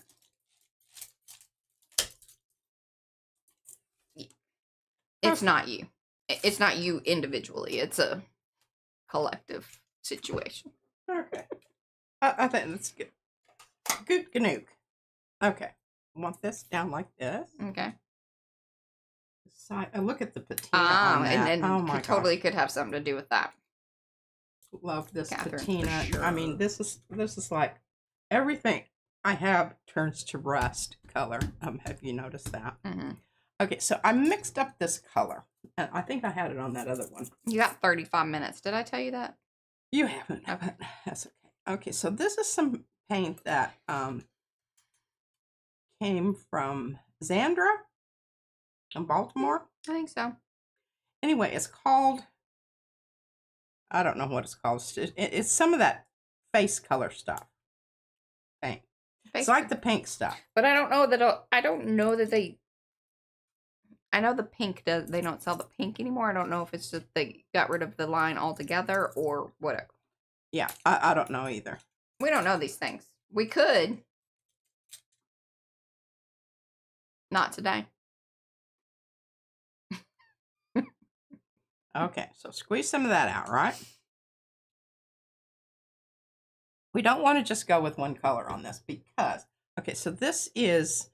Speaker 1: It's not you. It's not you individually. It's a collective situation.
Speaker 2: Okay. I think that's good. Good Ganook. Okay. I want this down like this.
Speaker 1: Okay.
Speaker 2: Look at the patina on that.
Speaker 1: And
Speaker 2: oh my
Speaker 1: totally could have something to do with that.
Speaker 2: Love this
Speaker 1: Catherine,
Speaker 2: patina.
Speaker 1: sure.
Speaker 2: I mean, this is like everything I have turns to rust color. Have you noticed that?
Speaker 1: Mm-hmm.
Speaker 2: Okay, so I mixed up this color. And I think I had it on that other one.
Speaker 1: You got 35 minutes. Did I tell you that?
Speaker 2: You haven't, but that's okay. Okay, so this is some paint that came from Zandra in Baltimore.
Speaker 1: I think so.
Speaker 2: Anyway, it's called, I don't know what it's called. It's some of that face color stuff. Paint. It's like the pink stuff.
Speaker 1: But I don't know that they, I know the pink does, they don't sell the pink anymore. I don't know if it's just they got rid of the line altogether or whatever.
Speaker 2: Yeah, I don't know either.
Speaker 1: We don't know these things. We could. Not today.
Speaker 2: Okay, so squeeze some of that out, right? We don't want to just go with one color on this because, okay, so this is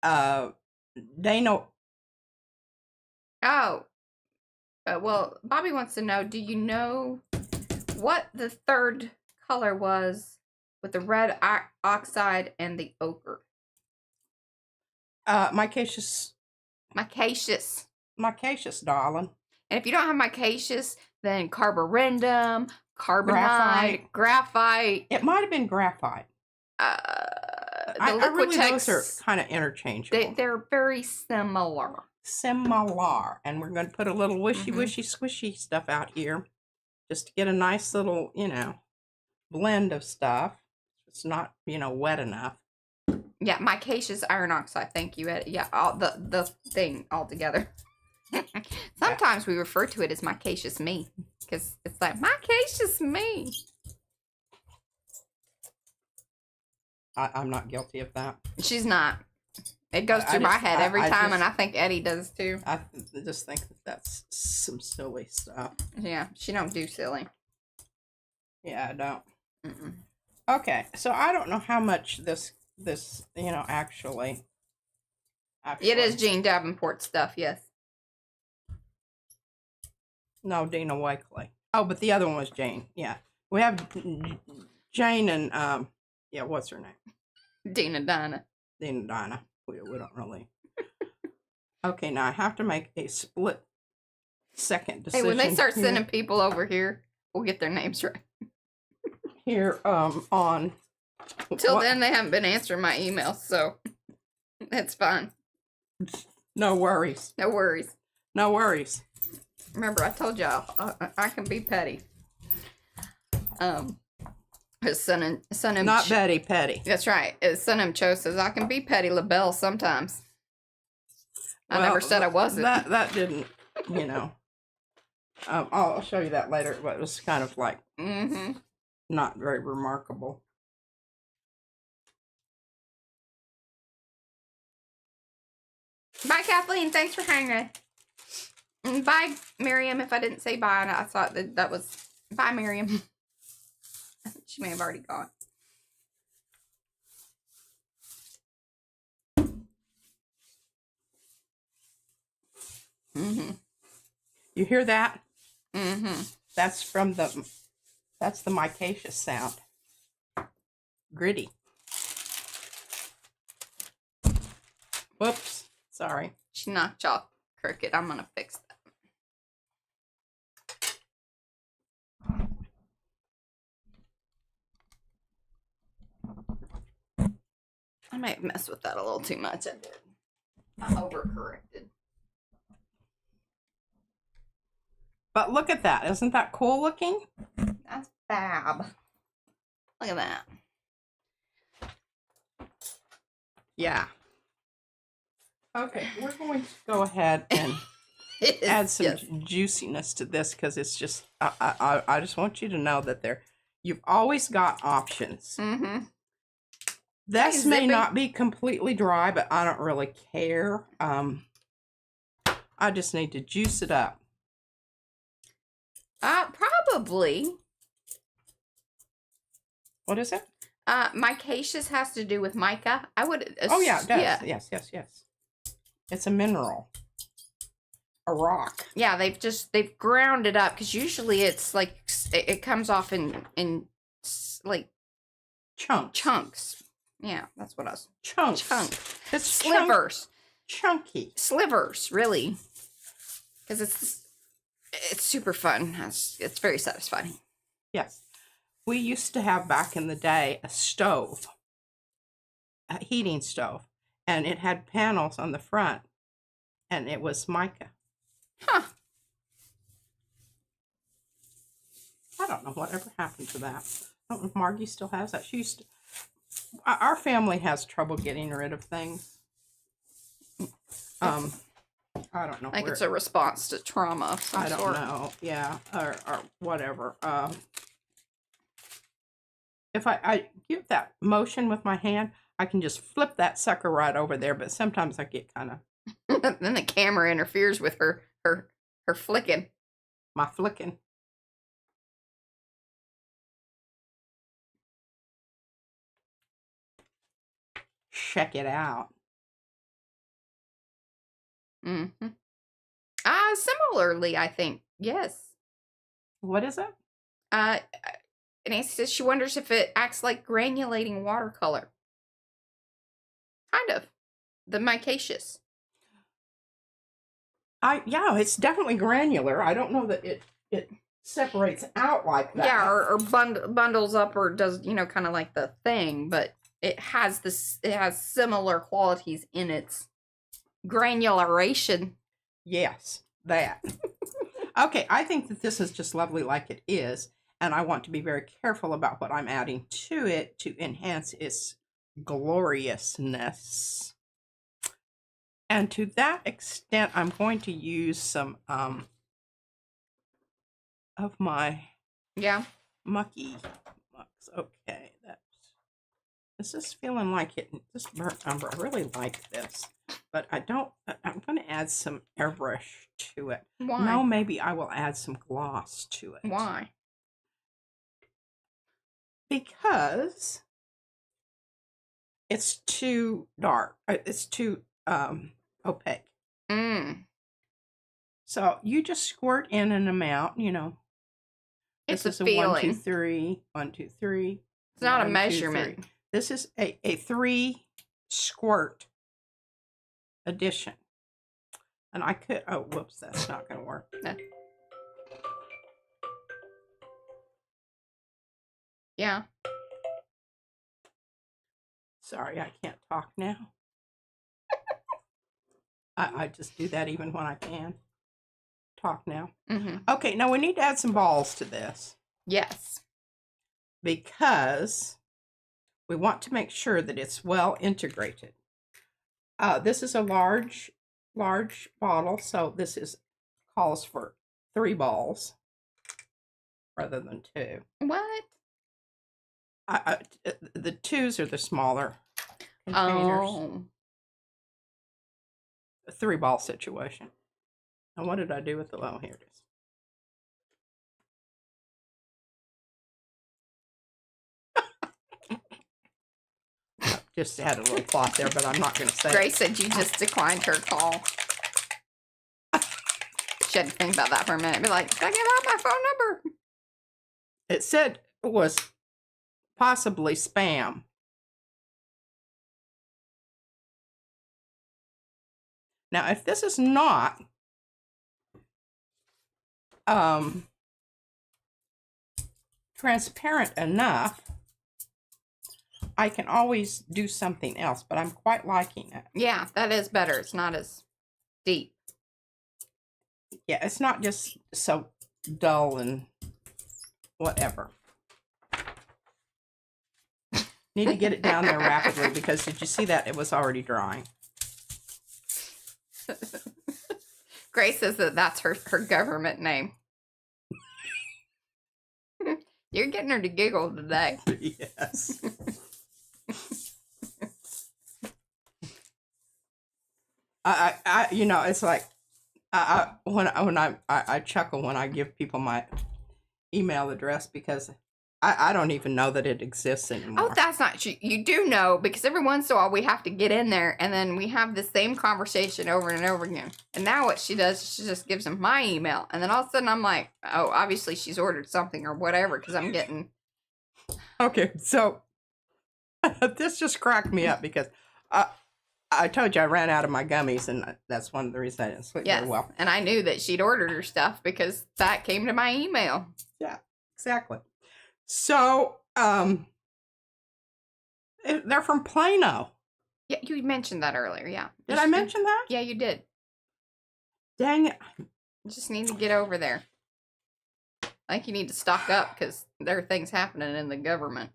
Speaker 2: Dano.
Speaker 1: Oh. Well, Bobby wants to know, do you know what the third color was with the red oxide and the ochre?
Speaker 2: Micaceous. Micaceous, darling.
Speaker 1: And if you don't have micaceous, then carborundum, carbonite, graphite.
Speaker 2: It might have been graphite. I really, those are kind of interchangeable.
Speaker 1: They're very similar.
Speaker 2: Similar. And we're going to put a little wishy, squishy stuff out here just to get a nice little, blend of stuff. It's not, wet enough.
Speaker 1: Yeah, micaceous iron oxide. Thank you, Eddie. Yeah, all the thing all together. Sometimes we refer to it as micaceous me because it's like micaceous me.
Speaker 2: I'm not guilty of that.
Speaker 1: She's not. It goes through my head every time, and I think Eddie does too.
Speaker 2: I just think that's some silly stuff.
Speaker 1: Yeah, she don't do silly.
Speaker 2: Yeah, I don't. Okay, so I don't know how much this actually.
Speaker 1: It is Jean Davenport stuff, yes.
Speaker 2: No, Dina Wakely. Oh, but the other one was Jane. Yeah, we have Jane and yeah, what's her name?
Speaker 1: Dina Dinah.
Speaker 2: Dina Dinah. We don't really. Okay, now I have to make a split second decision.
Speaker 1: Hey, when they start sending people over here, we'll get their names right.
Speaker 2: Here, on.
Speaker 1: Till then, they haven't been answering my emails, so that's fine.
Speaker 2: No worries.
Speaker 1: No worries.
Speaker 2: No worries.
Speaker 1: Remember, I told y'all I can be petty. His son
Speaker 2: Not Betty Petty.
Speaker 1: That's right. His son Cho says I can be petty LaBelle sometimes. I never said I wasn't.
Speaker 2: That didn't, I'll show you that later. But it was kind of like not very remarkable.
Speaker 1: Bye, Kathleen. Thanks for hanging. And bye, Miriam. If I didn't say bye, I thought that was bye, Miriam. She may have already gone.
Speaker 2: You hear that? That's the micaceous sound. Gritty. Whoops. Sorry.
Speaker 1: She knocked y'all crooked. I'm gonna fix that. I might have messed with that a little too much. I did. I overcorrected.
Speaker 2: But look at that. Isn't that cool looking?
Speaker 1: That's fab. Look at that.
Speaker 2: Yeah. Okay, we're going to go ahead and add some juiciness to this because it's just, I just want you to know that you've always got options. This may not be completely dry, but I don't really care. I just need to juice it up.
Speaker 1: Probably.
Speaker 2: What is it?
Speaker 1: Micaceous has to do with mica. I would.
Speaker 2: Oh yeah, it does. Yeah. Yes. It's a mineral. A rock.
Speaker 1: Yeah, they've ground it up because usually it's like it comes off in like
Speaker 2: chunks.
Speaker 1: Chunks. Yeah, that's what I was.
Speaker 2: Chunks.
Speaker 1: Chunks.
Speaker 2: It's
Speaker 1: slivers.
Speaker 2: chunky.
Speaker 1: Slivers, really. Because it's super fun. It's very satisfying.
Speaker 2: Yes. We used to have back in the day a stove, a heating stove, and it had panels on the front, and it was mica.
Speaker 1: Huh.
Speaker 2: I don't know whatever happened to that. I don't know if Margie still has that. She used to, our family has trouble getting rid of things. I don't know.
Speaker 1: I think it's a response to trauma of some
Speaker 2: I don't
Speaker 1: sort.
Speaker 2: know. Yeah, or whatever. If I give that motion with my hand, I can just flip that sucker right over there. But sometimes I get kind of.
Speaker 1: Then the camera interferes with her flicking.
Speaker 2: My flicking. Check it out.
Speaker 1: Mm-hmm. Similarly, I think. Yes.
Speaker 2: What is it?
Speaker 1: Nancy says she wonders if it acts like granulating watercolor. Kind of. The micaceous.
Speaker 2: Yeah, it's definitely granular. I don't know that it separates out like that.
Speaker 1: Yeah, or bundles up, or does, kind of like the thing, but it has similar qualities in its granularation.
Speaker 2: Yes, that. Okay, I think that this is just lovely like it is, and I want to be very careful about what I'm adding to it to enhance its gloriousness. And to that extent, I'm going to use some of my mucky mucks. Okay, this is feeling like it. This burnt umber, I really like this, but I'm going to add some airbrush to it.
Speaker 1: Why?
Speaker 2: No, maybe I will add some gloss to it.
Speaker 1: Why?
Speaker 2: Because it's too dark. It's too opaque. So you just squirt in an amount,
Speaker 1: It's
Speaker 2: this is
Speaker 1: a
Speaker 2: a
Speaker 1: feeling.
Speaker 2: 1, 2, 3, 1, 2, 3.
Speaker 1: It's not
Speaker 2: 1,
Speaker 1: a
Speaker 2: 2,
Speaker 1: measurement.
Speaker 2: 3. This is a 3 squirt addition. And I could, oh, whoops, that's not going to work.
Speaker 1: No. Yeah.
Speaker 2: Sorry, I can't talk now. I just do that even when I can talk now.
Speaker 1: Mm-hmm.
Speaker 2: Okay, now we need to add some balls to this.
Speaker 1: Yes.
Speaker 2: Because we want to make sure that it's well integrated. This is a large bottle, so this calls for 3 balls rather than 2.
Speaker 1: What?
Speaker 2: The 2s are the smaller containers.
Speaker 1: Oh.
Speaker 2: A 3-ball situation. And what did I do with the, oh, here it is. Just add a little plot there, but I'm not going to say
Speaker 1: Grace said you just declined her call. She had to think about that for a minute. Be like, did I give out my phone number?
Speaker 2: It said it was possibly spam. Now, if this is not transparent enough, I can always do something else, but I'm quite liking it.
Speaker 1: Yeah, that is better. It's not as deep.
Speaker 2: Yeah, it's not just so dull and whatever. Need to get it down there rapidly because did you see that? It was already drying.
Speaker 1: Grace says that that's her government name. You're getting her to giggle today.
Speaker 2: Yes. It's like I chuckle when I give people my email address because I don't even know that it exists anymore.
Speaker 1: Oh, that's not true. You do know, because every once in a while we have to get in there and then we have the same conversation over and over again. And now what she does, she just gives them my email. And then all of a sudden I'm like, oh, obviously she's ordered something or whatever because I'm getting...
Speaker 2: Okay, so this just cracked me up because I told you I ran out of my gummies, and that's one of the reasons I didn't sleep
Speaker 1: Yes,
Speaker 2: very well.
Speaker 1: and I knew that she'd ordered her stuff because that came to my email.
Speaker 2: Yeah, exactly. So, they're from Plano.
Speaker 1: Yeah, you mentioned that earlier. Yeah.
Speaker 2: Did I mention that?
Speaker 1: Yeah, you did.
Speaker 2: Dang it.
Speaker 1: You just need to get over there. I think you need to stock up because there are things happening in the government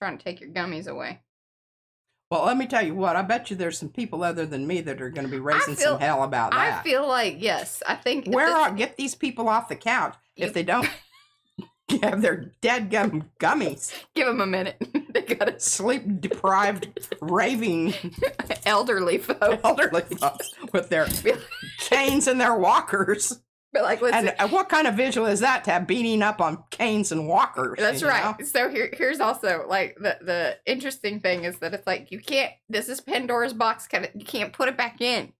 Speaker 1: trying to take your gummies away.
Speaker 2: Well, let me tell you what. I bet you there's some people other than me that are going to be raising some hell about that.
Speaker 1: I feel like, yes. I think...
Speaker 2: Get these people off the couch if they don't have their dead gummies.
Speaker 1: Give them a minute. They got to...
Speaker 2: Sleep-deprived, raving...
Speaker 1: elderly folks.
Speaker 2: With their canes and their walkers.
Speaker 1: But like,
Speaker 2: and what kind of visual is that to have beating up on canes and walkers?
Speaker 1: That's right.
Speaker 2: Know?
Speaker 1: So here's also like the interesting thing is that it's like you can't. This is Pandora's box. You can't put it back in.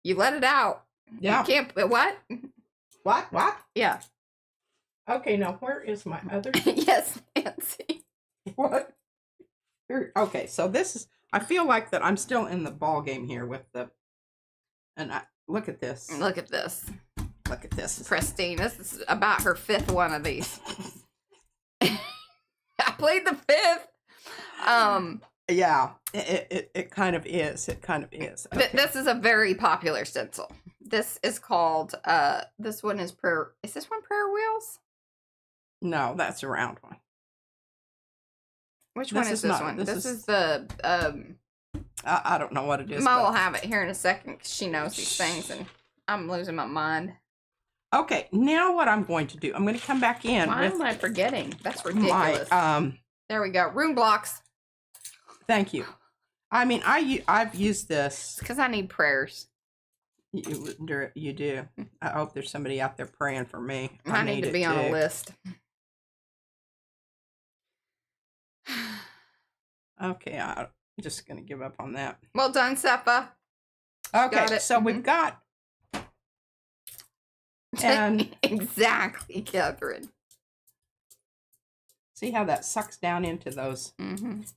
Speaker 1: You let it out.
Speaker 2: Yeah.
Speaker 1: You can't. What?
Speaker 2: What?
Speaker 1: Yeah.
Speaker 2: Okay. Now where is my other?
Speaker 1: Yes, Nancy.
Speaker 2: What? Okay. So this is. I feel like that I'm still in the ball game here with the. And look at this.
Speaker 1: Look at this.
Speaker 2: Look at this.
Speaker 1: Pristine. This is about her 5th one of these. I played the 5th.
Speaker 2: Yeah, it kind of is. It kind of is.
Speaker 1: Okay. This is a very popular stencil. This is called, this one is is this one Prayer Wheels?
Speaker 2: No, that's a round one.
Speaker 1: Which one is this one? This is the,
Speaker 2: I don't know what it is.
Speaker 1: Ma will have it here in a second because she knows these things and I'm losing my mind.
Speaker 2: Okay, now what I'm going to do, I'm going to come back in.
Speaker 1: Why am I forgetting? That's ridiculous. There we go. Rune blocks.
Speaker 2: Thank you. I mean, I've used this.
Speaker 1: Because I need prayers.
Speaker 2: You do. I hope there's somebody out there praying for me.
Speaker 1: I need to be on a list.
Speaker 2: Okay, I'm just going to give up on that.
Speaker 1: Well done, Seppa.
Speaker 2: Okay, so we've got... And
Speaker 1: exactly, Catherine.
Speaker 2: See how that sucks down into those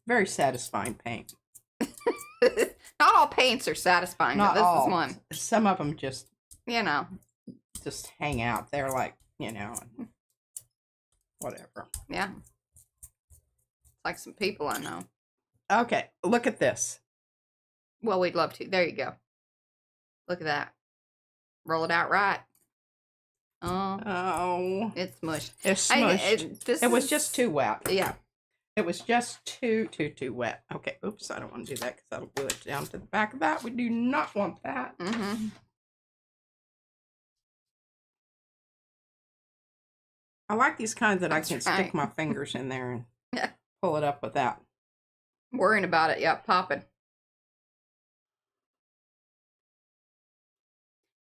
Speaker 2: very satisfying paint.
Speaker 1: Not all paints are satisfying, but this is one.
Speaker 2: Some of them just,
Speaker 1: just
Speaker 2: hang out. They're like, whatever.
Speaker 1: Yeah. Like some people I know.
Speaker 2: Okay, look at this.
Speaker 1: Well, we'd love to. There you go. Look at that. Roll it out right.
Speaker 2: Oh.
Speaker 1: It's mushed.
Speaker 2: It's smushed. It was just too wet.
Speaker 1: Yeah.
Speaker 2: It was just too wet. Okay, oops, I don't want to do that because that'll glue it down to the back of that. We do not want that. I like these kinds that I can stick my fingers in there and pull it up with that.
Speaker 1: Worrying about it, yeah, popping.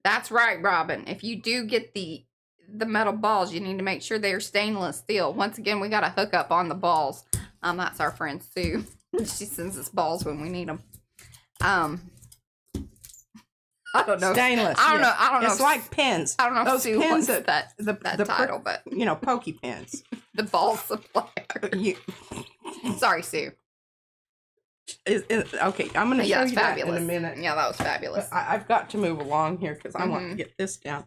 Speaker 1: That's right, Robin. If you do get the metal balls, you need to make sure they are stainless steel. Once again, we got a hookup on the balls. That's our friend Sue. She sends us balls when we need them. I don't know.
Speaker 2: Stainless.
Speaker 1: I don't know.
Speaker 2: It's like pins.
Speaker 1: I don't know if
Speaker 2: those
Speaker 1: Sue
Speaker 2: pins
Speaker 1: wants that title, but
Speaker 2: pokey pins.
Speaker 1: The ball supplier. Sorry, Sue.
Speaker 2: Okay, I'm going to show you that in a minute.
Speaker 1: Yeah, that was fabulous.
Speaker 2: I've got to move along here because I want to get this down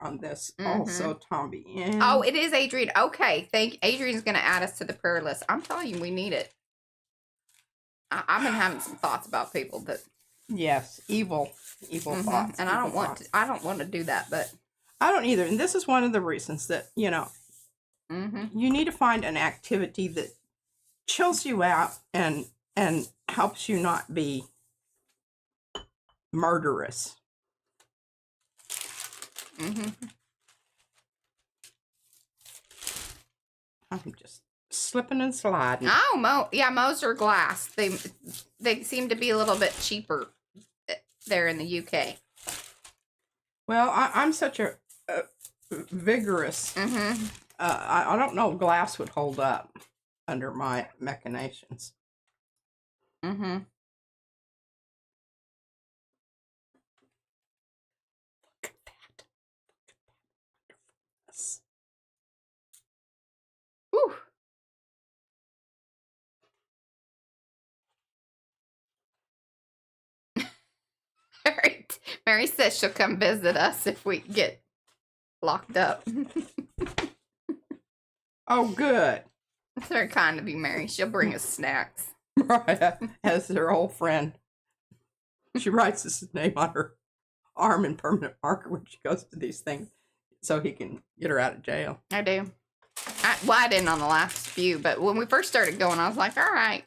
Speaker 2: on this also, Tommy. And...
Speaker 1: Oh, it is Adrian. Okay, Adrian's going to add us to the prayer list. I'm telling you, we need it. I've been having some thoughts about people that...
Speaker 2: Yes, evil thoughts.
Speaker 1: And I don't want to do that, but...
Speaker 2: I don't either. And this is one of the reasons that, you need to find an activity that chills you out and helps you not be murderous. I'm just slipping and sliding.
Speaker 1: Oh, Mo's are glass. They seem to be a little bit cheaper there in the UK.
Speaker 2: Well, I'm such a vigorous. I don't know if glass would hold up under my machinations. Look at that.
Speaker 1: Whew. Mary says she'll come visit us if we get locked up.
Speaker 2: Oh, good.
Speaker 1: It's very kind of you, Mary. She'll bring us snacks.
Speaker 2: Mariah has her old friend. She writes his name on her arm in permanent marker when she goes to these things so he can get her out of jail.
Speaker 1: I do. I didn't on the last few, but when we first started going, I was like, all right.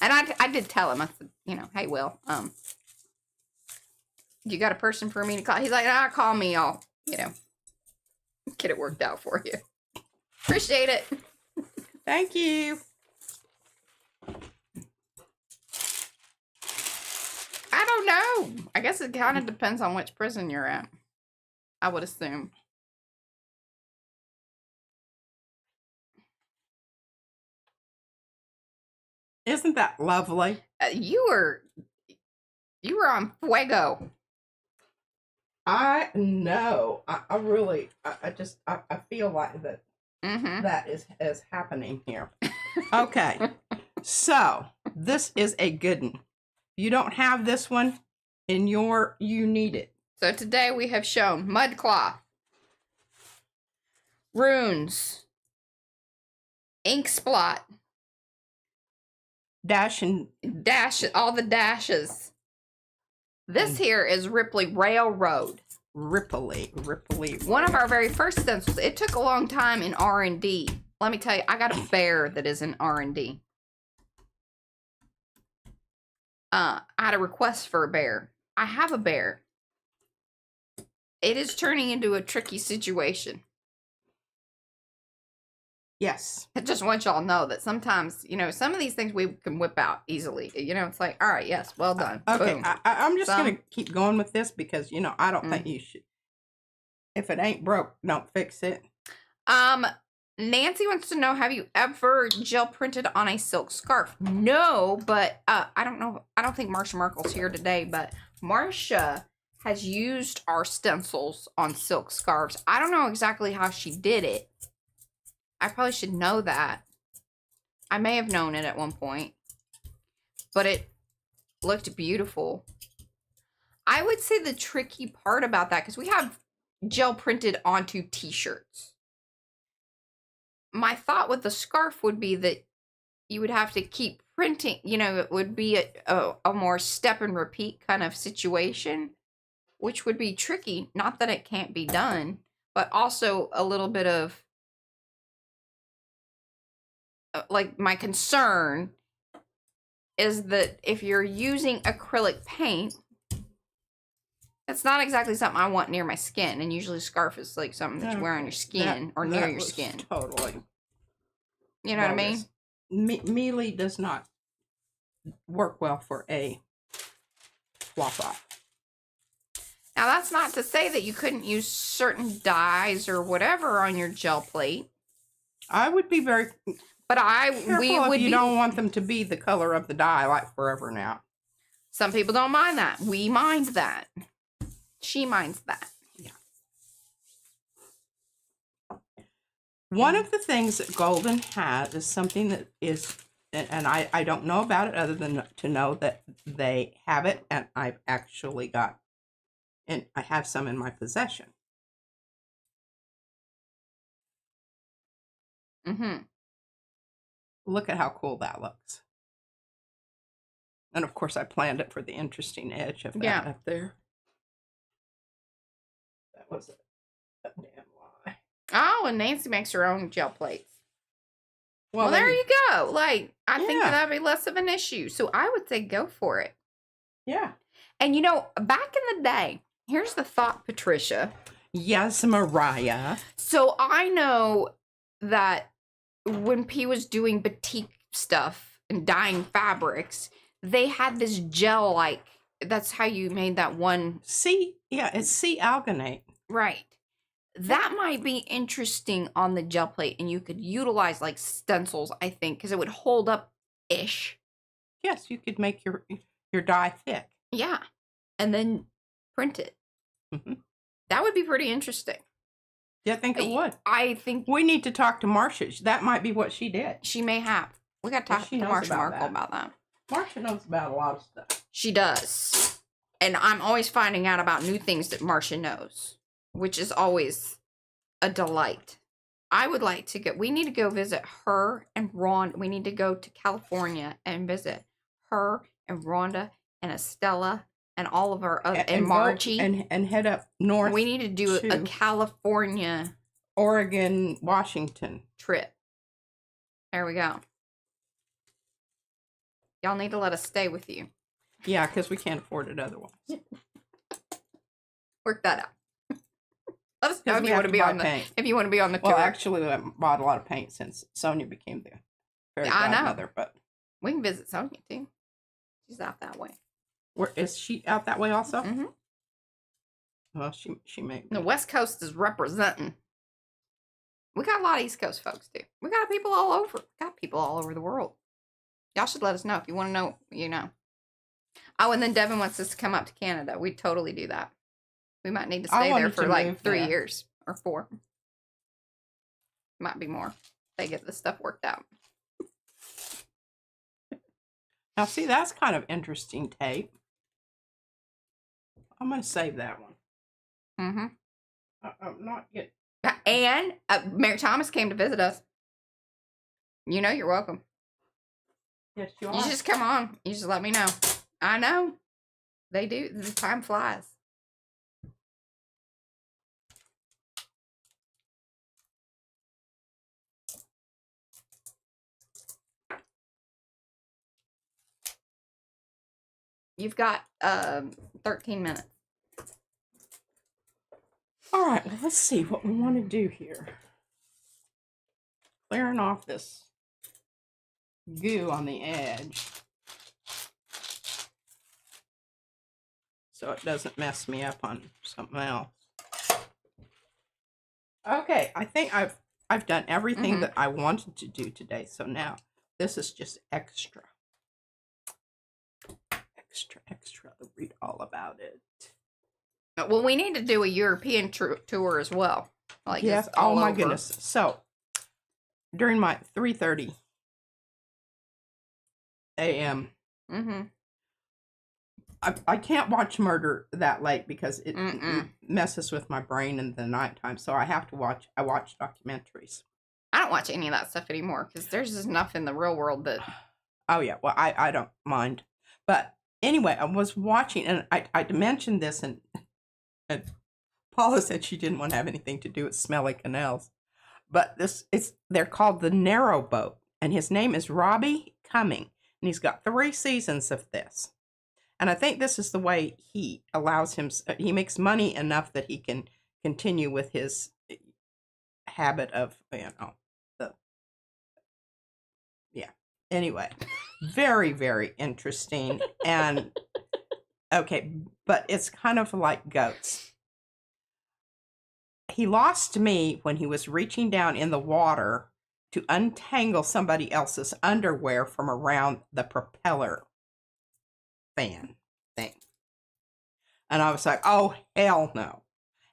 Speaker 1: And I did tell him, I said, hey, Will, you got a person for me to call? He's like, call me. I'll, get it worked out for you. Appreciate it.
Speaker 2: Thank you.
Speaker 1: I don't know. I guess it kind of depends on which prison you're at. I would assume.
Speaker 2: Isn't that lovely?
Speaker 1: You were on fuego.
Speaker 2: I know. I really, I feel like that.
Speaker 1: Mm-hmm.
Speaker 2: That is happening here. Okay. So this is a good one. You don't have this one you need it.
Speaker 1: So today we have shown mud cloth, runes, ink splot,
Speaker 2: Dash,
Speaker 1: all the dashes. This here is Ripley Railroad.
Speaker 2: Ripley.
Speaker 1: One of our very first stencils. It took a long time in R&D. Let me tell you, I got a bear that is in R&D. I had a request for a bear. I have a bear. It is turning into a tricky situation.
Speaker 2: Yes.
Speaker 1: I just want y'all to know that sometimes, some of these things we can whip out easily. It's like, all right, yes, well done.
Speaker 2: Okay,
Speaker 1: Boom.
Speaker 2: I'm just going to keep going with this because, I don't think you should. If it ain't broke, don't fix it.
Speaker 1: Nancy wants to know, have you ever gel printed on a silk scarf? No, but I don't know. I don't think Marsha Markle's here today, but Marsha has used our stencils on silk scarves. I don't know exactly how she did it. I probably should know that. I may have known it at one point, but it looked beautiful. I would say the tricky part about that, because we have gel printed onto t-shirts. My thought with the scarf would be that you would have to keep printing, it would be a more step and repeat kind of situation, which would be tricky. Not that it can't be done, but also a little bit of, like, my concern is that if you're using acrylic paint, it's not exactly something I want near my skin. And usually a scarf is like something that you wear on your skin or near your skin.
Speaker 2: Totally.
Speaker 1: You know what I mean?
Speaker 2: Mealy does not work well for a flop off.
Speaker 1: Now, that's not to say that you couldn't use certain dyes or whatever on your gel plate.
Speaker 2: I would be very...
Speaker 1: But
Speaker 2: you don't want them to be the color of the dye like Forever Now.
Speaker 1: Some people don't mind that. We mind that. She minds that.
Speaker 2: Yeah. One of the things that Golden has is something that is, and I don't know about it other than to know that they have it, and I've actually got, and I have some in my possession.
Speaker 1: Mm-hmm.
Speaker 2: Look at how cool that looks. And of course I planned it for the interesting edge of that up there. That was a damn lie.
Speaker 1: Oh, and Nancy makes her own gel plates. Well, there
Speaker 2: then,
Speaker 1: you go. Like, I think that'd be less of an issue. So I would say go for it.
Speaker 2: Yeah.
Speaker 1: And back in the day, here's the thought, Patricia.
Speaker 2: Yes, Mariah.
Speaker 1: So I know that when P was doing batik stuff and dyeing fabrics, they had this gel, like, that's how you made that one.
Speaker 2: It's sea alginate.
Speaker 1: Right. That might be interesting on the gel plate, and you could utilize, like, stencils, I think, because it would hold up-ish.
Speaker 2: Yes, you could make your dye thick.
Speaker 1: Yeah. And then print it.
Speaker 2: Mm-hmm.
Speaker 1: That would be pretty interesting.
Speaker 2: Yeah, I think it would.
Speaker 1: I think
Speaker 2: we need to talk to Marsha. That might be what she did.
Speaker 1: She may have. We got to talk to Marsha Markle about that.
Speaker 2: Marsha knows about a lot of stuff.
Speaker 1: She does. And I'm always finding out about new things that Marcia knows, which is always a delight. I would like to go. We need to go visit her and Ron. We need to go to California and visit her and Rhonda and Estella and all of our and Margie
Speaker 2: and head up north.
Speaker 1: We need to do a California,
Speaker 2: Oregon, Washington
Speaker 1: trip. There we go. Y'all need to let us stay with you.
Speaker 2: Yeah, because we can't afford it otherwise.
Speaker 1: Work that out. Let us know if you want to be on the tour.
Speaker 2: Well, actually, I bought a lot of paint since Sonia became the fairy godmother. But
Speaker 1: we can visit Sonia too. She's out that way.
Speaker 2: Where is she out that way also?
Speaker 1: Mm-hmm.
Speaker 2: Well, she may.
Speaker 1: The West Coast is representing. We got a lot of East Coast folks too. We got people all over. We got people all over the world. Y'all should let us know if you want to know. You know. Oh, and then Devin wants us to come up to Canada. We'd totally do that. We might need to stay there for like 3 years or 4. Might be more. They get this stuff worked out.
Speaker 2: Now, see, that's kind of interesting tape. I'm going to save that one.
Speaker 1: Mm-hmm.
Speaker 2: I'm not yet.
Speaker 1: And Mary Thomas came to visit us. You know you're welcome.
Speaker 2: Yes, you are.
Speaker 1: You just come on. You just let me know. I know. They do. The time flies. You've got 13 minutes.
Speaker 2: All right, well, let's see what we want to do here. Clearing off this goo on the edge so it doesn't mess me up on something else. Okay, I think I've done everything that I wanted to do today, so now this is just extra. Extra. Read all about it.
Speaker 1: Well, we need to do a European tour as well. Like
Speaker 2: yes. Oh my goodness. So during my 3:30 a.m. I can't watch murder that late because it messes with my brain in the nighttime. So I have to watch. I watch documentaries.
Speaker 1: I don't watch any of that stuff anymore because there's just enough in the real world that.
Speaker 2: Oh yeah. Well, I don't mind, but. Anyway, I was watching, and I mentioned this, and Paula said she didn't want to have anything to do with smelly canals. But they're called The Narrow Boat, and his name is Robbie Cumming, and he's got 3 seasons of this. And I think this is the way he allows him, he makes money enough that he can continue with his habit of, Anyway, very, very interesting. And, okay, but it's kind of like goats. He lost me when he was reaching down in the water to untangle somebody else's underwear from around the propeller fan thing. And I was like, oh, hell no.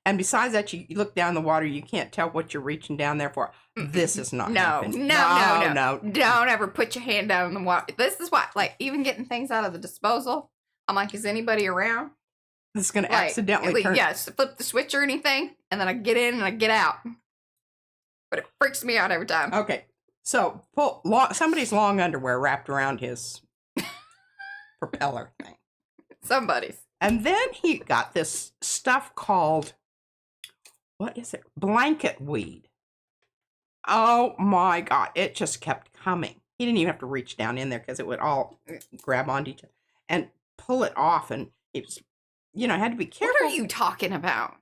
Speaker 2: And besides that, you look down the water, you can't tell what you're reaching down there for. This is not happening.
Speaker 1: No. Don't ever put your hand down in the water. This is why, like, even getting things out of the disposal, I'm like, is anybody around?
Speaker 2: This is going to accidentally turn.
Speaker 1: Yes, flip the switch or anything, and then I get in and I get out. But it freaks me out every time.
Speaker 2: Okay, so somebody's long underwear wrapped around his propeller thing.
Speaker 1: Somebody's.
Speaker 2: And then he got this stuff called, what is it? Blanket weed. Oh my God. It just kept coming. He didn't even have to reach down in there because it would all grab onto each other and pull it off. And it was, had to be careful.
Speaker 1: What are you talking about?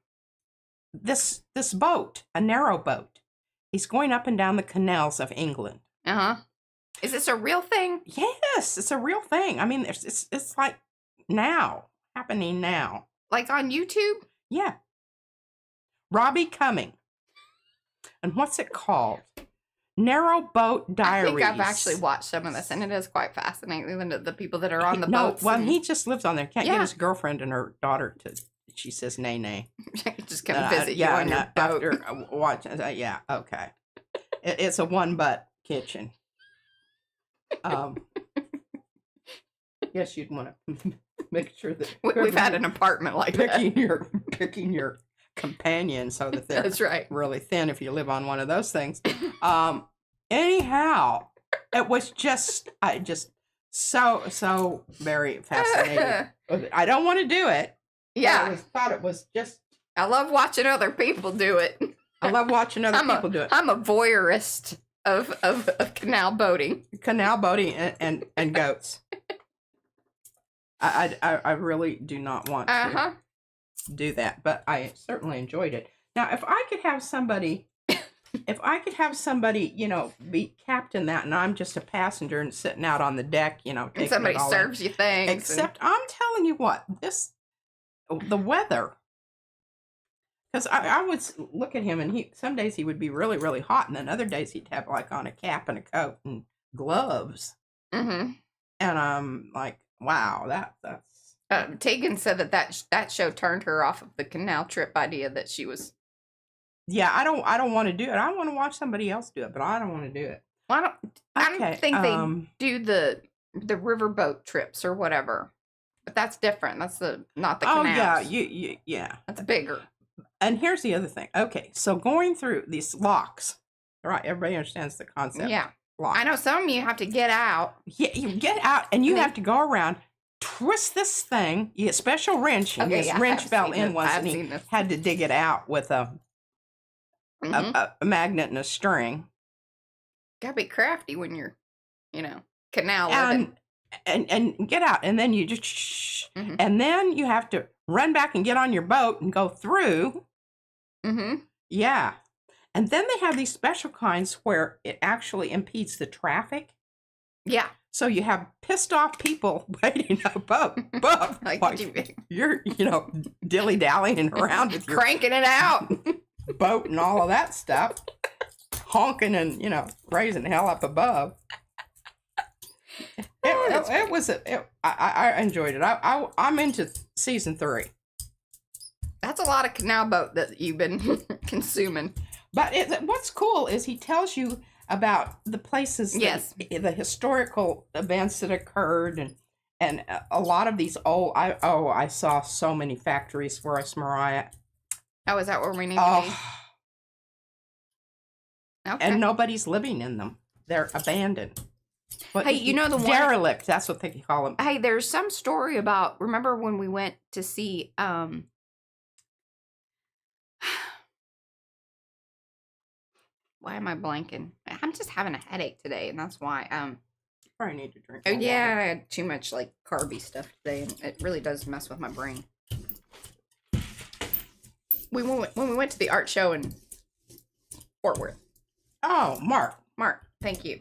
Speaker 2: This boat, a narrow boat. He's going up and down the canals of England.
Speaker 1: Uh-huh. Is this a real thing?
Speaker 2: Yes, it's a real thing. I mean, it's like happening now.
Speaker 1: Like on YouTube?
Speaker 2: Yeah. Robbie Cumming. And what's it called? Narrow Boat Diaries.
Speaker 1: I think I've actually watched some of this, and it is quite fascinating. The people that are on the boats.
Speaker 2: Well, he just lives on there. Can't get his girlfriend and her daughter to. She says, "Nay."
Speaker 1: Just come visit you on your boat.
Speaker 2: After watch. Yeah, okay. It's a 1-butt kitchen. Yes, you'd want to Make sure that
Speaker 1: We've had an apartment like that.
Speaker 2: picking your companion so that they're
Speaker 1: That's right.
Speaker 2: really thin if you live on one of those things. Anyhow, it was just so very fascinating. I don't want to do it.
Speaker 1: Yeah.
Speaker 2: Thought it was just.
Speaker 1: I love watching other people do it.
Speaker 2: I love watching other people do it.
Speaker 1: I'm a voyeurist of canal boating.
Speaker 2: Canal boating and goats. I really do not want to do that, but I certainly enjoyed it. Now, if I could have somebody, you know, be captain that, and I'm just a passenger and sitting out on the deck, you know,
Speaker 1: and somebody serves you things.
Speaker 2: Except I'm telling you what, the weather. Because I would look at him, and some days he would be really, really hot, and then other days he'd have like on a cap and a coat and gloves.
Speaker 1: Mm-hmm.
Speaker 2: And I'm like, wow, that's.
Speaker 1: Tegan said that show turned her off of the canal trip idea that she was.
Speaker 2: Yeah, I don't want to do it. I want to watch somebody else do it, but I don't want to do it.
Speaker 1: Well, I don't think they do the riverboat trips or whatever. But that's different. That's not the canals.
Speaker 2: Oh yeah, yeah.
Speaker 1: That's bigger.
Speaker 2: And here's the other thing. Okay, so going through these locks, right? Everybody understands the concept.
Speaker 1: Yeah,
Speaker 2: lock.
Speaker 1: I know some of you have to get out.
Speaker 2: Yeah, you get out and you have to go around, twist this thing. You get special wrench, and this wrench fell in once, and he had to dig it out with a magnet and a string.
Speaker 1: Gotta be crafty when you're, canal living.
Speaker 2: And get out, and then you just and then you have to run back and get on your boat and go through. Yeah, and then they have these special kinds where it actually impedes the traffic. Yeah, so you have pissed off people waiting above, like you're dilly dallying around with your
Speaker 1: cranking it out,
Speaker 2: boat and all of that stuff, honking and raising hell up above. I enjoyed it. I'm into season 3.
Speaker 1: That's a lot of canal boat that you've been consuming.
Speaker 2: But what's cool is he tells you about the places, the historical events that occurred, and a lot of these old. I saw so many factories for us, Mariah.
Speaker 1: Oh, is that where we need to be? Okay.
Speaker 2: And nobody's living in them. They're abandoned. But
Speaker 1: hey, the one
Speaker 2: derelict, that's what they call them.
Speaker 1: Hey, there's some story about, remember when we went to see why am I blanking? I'm just having a headache today, and that's why
Speaker 2: probably need to drink.
Speaker 1: Oh yeah, I had too much carby stuff today, and it really does mess with my brain. When we went to the art show in Fort Worth.
Speaker 2: Oh, Mark,
Speaker 1: thank you.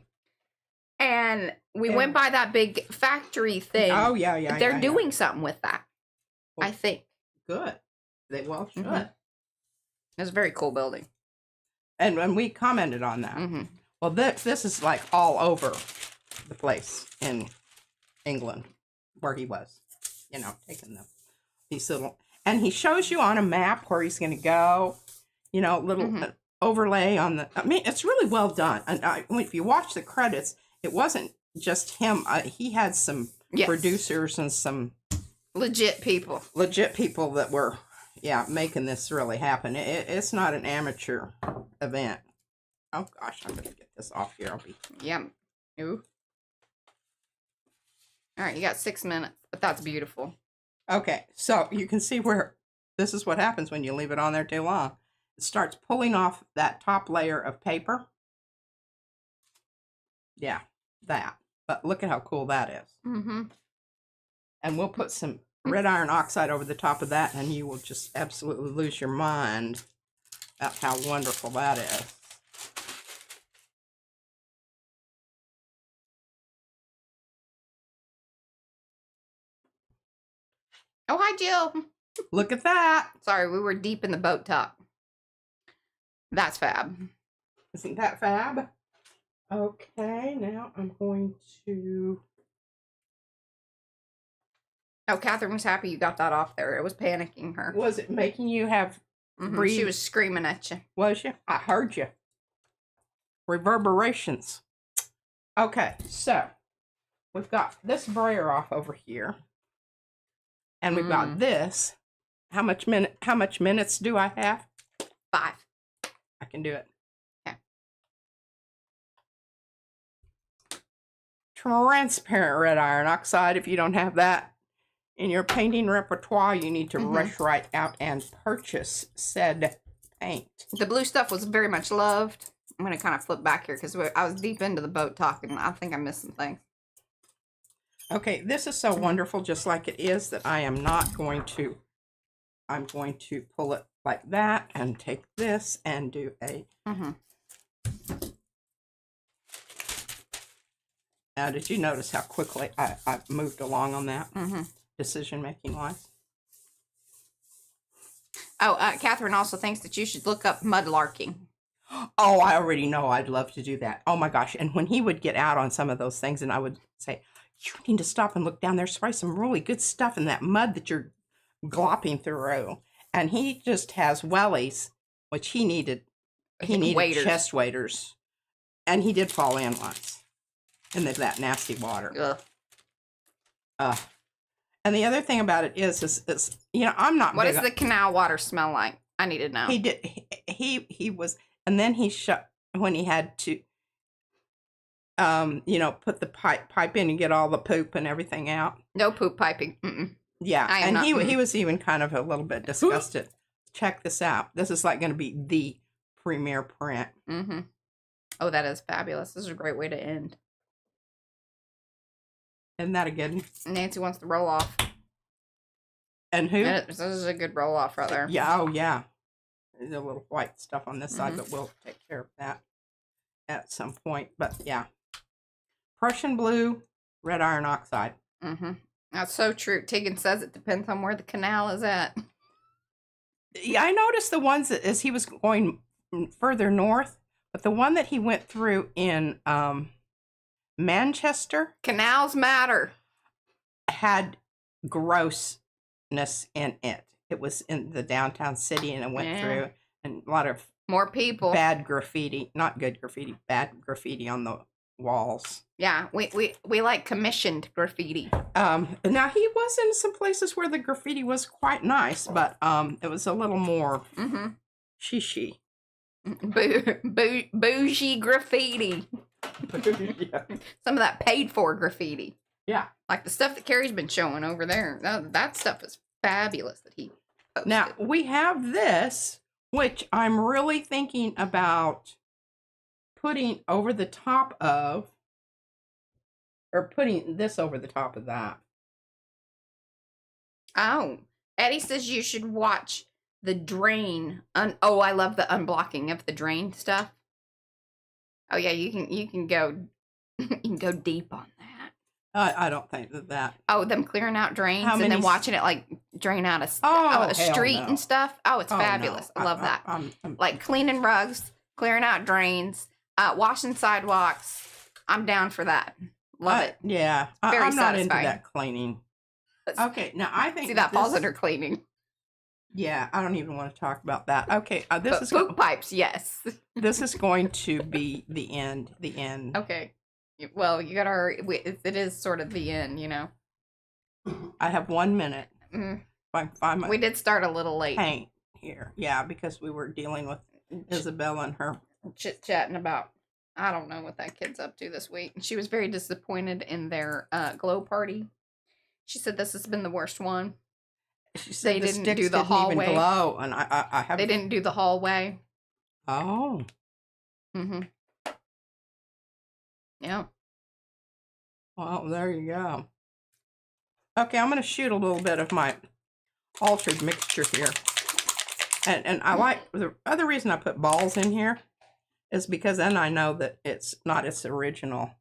Speaker 1: And we went by that big factory thing.
Speaker 2: Oh, yeah.
Speaker 1: They're doing something with that, I think.
Speaker 2: Good. They well should.
Speaker 1: It's a very cool building.
Speaker 2: And when we commented on that, well, this is all over the place in England where he was, taking these little, and he shows you on a map where he's going to go, little overlay on the, I mean, it's really well done. And if you watch the credits, it wasn't just him. He had some producers and some
Speaker 1: legit people
Speaker 2: that were, making this really happen. It's not an amateur event. Oh gosh, I'm gonna get this off here. I'll be
Speaker 1: Ooh. All right, you got 6 minutes, but that's beautiful.
Speaker 2: Okay, so you can see where this is what happens when you leave it on there too long. It starts pulling off that top layer of paper. Yeah. That, but look at how cool that is. And we'll put some red iron oxide over the top of that, and you will just absolutely lose your mind about how wonderful that is.
Speaker 1: Oh, hi, Jill.
Speaker 2: Look at that.
Speaker 1: Sorry, we were deep in the boat top. That's fab.
Speaker 2: Isn't that fab? Okay, now I'm going to...
Speaker 1: Oh, Catherine was happy you got that off there. It was panicking her.
Speaker 2: Was it making you have breathe?
Speaker 1: She was screaming at you.
Speaker 2: Was you? I heard you. Reverberations. Okay, so we've got this brayer off over here. And we've got this. How much minutes do I have?
Speaker 1: 5.
Speaker 2: I can do it.
Speaker 1: Okay.
Speaker 2: Transparent red iron oxide. If you don't have that in your painting repertoire, you need to rush right out and purchase said paint.
Speaker 1: The blue stuff was very much loved. I'm going to kind of flip back here because I was deep into the boat talking. I think I missed some things.
Speaker 2: Okay, this is so wonderful, just like it is, that I am not going to, I'm going to pull it like that and take this and do a, now did you notice how quickly I moved along on that, decision-making wise?
Speaker 1: Oh, Catherine also thinks that you should look up mudlarking.
Speaker 2: Oh, I already know. I'd love to do that. Oh my gosh. And when he would get out on some of those things and I would say, you need to stop and look down. There's probably some really good stuff in that mud that you're glopping through. And he just has wellies, which he needed
Speaker 1: Waders.
Speaker 2: chest waders. And he did fall in once in that nasty water.
Speaker 1: Ugh.
Speaker 2: And the other thing about it is you know, I'm not.
Speaker 1: What does the canal water smell like? I need to know.
Speaker 2: He did. He was, and then he shut when he had to, you know, put the pipe in and get all the poop and everything out.
Speaker 1: No poop piping.
Speaker 2: Yeah, and he was even kind of a little bit disgusted. Check this out. This is like going to be the premier print.
Speaker 1: Oh, that is fabulous. This is a great way to end.
Speaker 2: Isn't that a good one?
Speaker 1: Nancy wants to roll off.
Speaker 2: And who?
Speaker 1: This is a good roll off right there.
Speaker 2: Yeah. Oh, yeah. There's a little white stuff on this side, but we'll take care of that at some point. But yeah, Prussian blue, red iron oxide.
Speaker 1: That's so true. Tegan says it depends on where the canal is at.
Speaker 2: Yeah, I noticed the ones that as he was going further north, but the one that he went through in Manchester,
Speaker 1: Canals matter,
Speaker 2: had grossness in it. It was in the downtown city, and it went through, and a lot of
Speaker 1: more people,
Speaker 2: bad graffiti, not good graffiti, bad graffiti on the walls.
Speaker 1: Yeah, we like commissioned graffiti.
Speaker 2: Now he was in some places where the graffiti was quite nice, but it was a little more shishy.
Speaker 1: Bougie graffiti.
Speaker 2: Yeah.
Speaker 1: Some of that paid for graffiti.
Speaker 2: Yeah.
Speaker 1: Like the stuff that Carrie's been showing over there. That stuff is fabulous that he posted.
Speaker 2: Now, we have this, which I'm really thinking about putting over the top of, or putting this over the top of that.
Speaker 1: Oh, Eddie says you should watch the drain. Oh, I love the unblocking of the drain stuff. Oh yeah, you can go deep on that.
Speaker 2: I don't think that.
Speaker 1: Oh, them clearing out drains and then watching it like drain out a street and stuff. Oh, it's fabulous.
Speaker 2: No.
Speaker 1: I love that. Like cleaning rugs, clearing out drains, washing sidewalks. I'm down for that. Love it.
Speaker 2: Yeah,
Speaker 1: Very
Speaker 2: I'm not
Speaker 1: satisfying.
Speaker 2: into that cleaning. Okay, now I think
Speaker 1: see that falls under cleaning.
Speaker 2: Yeah, I don't even want to talk about that. Okay, this is
Speaker 1: poop pipes. Yes.
Speaker 2: This is going to be the end. The end.
Speaker 1: Okay. Well, you got our. It is sort of the end, you know.
Speaker 2: I have 1 minute.
Speaker 1: We did start a little late.
Speaker 2: Paint here, yeah, because we were dealing with Isabel and her
Speaker 1: chit-chatting about. I don't know what that kid's up to this week. She was very disappointed in their glow party. She said this has been the worst one.
Speaker 2: She said
Speaker 1: they didn't do the hallway.
Speaker 2: Even glow, and I have.
Speaker 1: They didn't do the hallway.
Speaker 2: Oh.
Speaker 1: Yeah.
Speaker 2: Well, there you go. Okay, I'm going to shoot a little bit of my altered mixture here. And I like, the other reason I put balls in here is because then I know that it's not its original.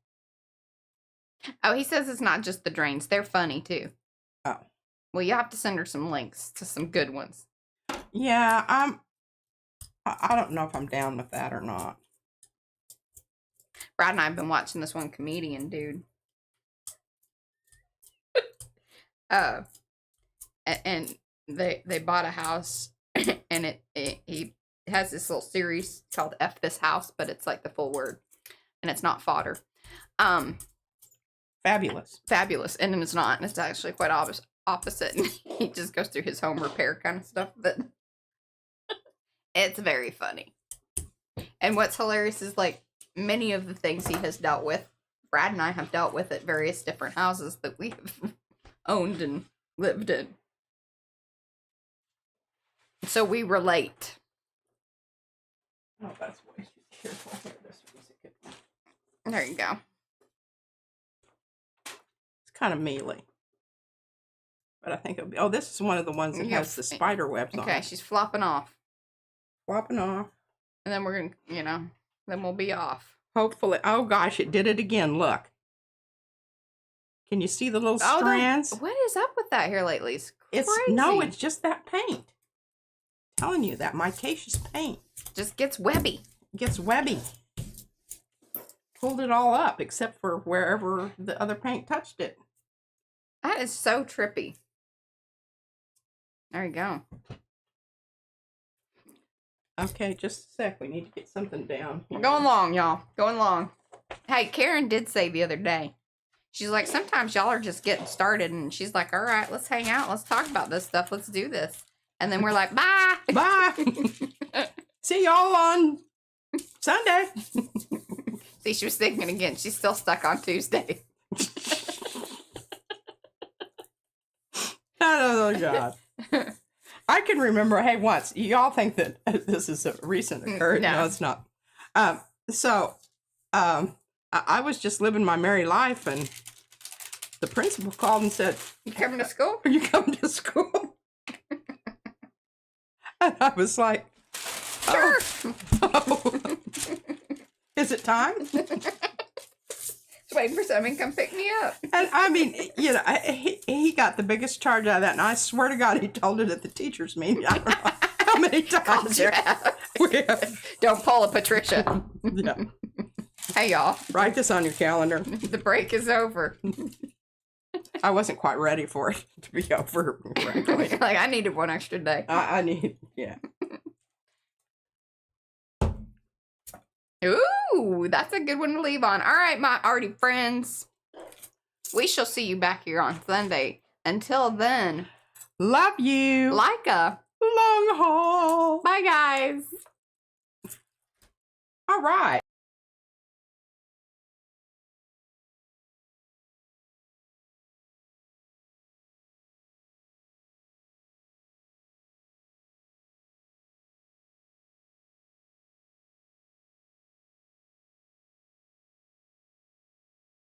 Speaker 1: Oh, he says it's not just the drains. They're funny, too.
Speaker 2: Oh.
Speaker 1: Well, you have to send her some links to some good ones.
Speaker 2: Yeah, I don't know if I'm down with that or not.
Speaker 1: Brad and I have been watching this one comedian dude. And they bought a house, and he has this little series called F This House, but it's like the full word, and it's not fodder.
Speaker 2: Fabulous.
Speaker 1: And it's not, and it's actually quite opposite, and he just goes through his home repair kind of stuff. But it's very funny. And what's hilarious is, like, many of the things he has dealt with, Brad and I have dealt with at various different houses that we have owned and lived in. So we relate.
Speaker 2: Oh, that's way too careful. Here, this one's a good one.
Speaker 1: There you go.
Speaker 2: It's kind of mealy. But I think it'll be... Oh, this is one of the ones that has the spider webs on it.
Speaker 1: Okay, she's flopping off.
Speaker 2: Flopping off.
Speaker 1: And then we're going to, you know, then we'll be off.
Speaker 2: Hopefully. Oh, gosh, it did it again. Look. Can you see the little strands?
Speaker 1: What is up with that here lately? It's crazy.
Speaker 2: It's just that paint. I'm telling you, that micaceous paint.
Speaker 1: Just gets webby.
Speaker 2: It gets webby. Pulled it all up, except for wherever the other paint touched it.
Speaker 1: That is so trippy. There you go.
Speaker 2: Okay, just a sec. We need to get something down.
Speaker 1: We're going long, y'all. Going long. Hey, Karen did say the other day, she's like, sometimes y'all are just getting started, and she's like, all right, let's hang out. Let's talk about this stuff. Let's do this. And then we're like, bye.
Speaker 2: Bye. See y'all on Sunday.
Speaker 1: See, she was thinking again. She's still stuck on Tuesday.
Speaker 2: Oh, God. I can remember, hey, once, y'all think that this is a recent occurrence. No, it's not. I was just living my merry life, and the principal called and said,
Speaker 1: You coming to school?
Speaker 2: Are you coming to school? And I was like,
Speaker 1: Sure.
Speaker 2: Oh. Is it time?
Speaker 1: Just waiting for someone to come pick me up.
Speaker 2: And I mean, you know, he got the biggest charge out of that, and I swear to God, he told it at the teachers' meeting. I don't know how many times.
Speaker 1: Don't pull a Patricia.
Speaker 2: Yeah.
Speaker 1: Hey, y'all.
Speaker 2: Write this on your calendar.
Speaker 1: The break is over.
Speaker 2: I wasn't quite ready for it to be over.
Speaker 1: Like, I needed one extra day.
Speaker 2: I need, yeah.
Speaker 1: Ooh, that's a good one to leave on. All right, my Arty friends. We shall see you back here on Sunday. Until then,
Speaker 2: love you.
Speaker 1: like a
Speaker 2: long haul.
Speaker 1: bye, guys.
Speaker 2: All right.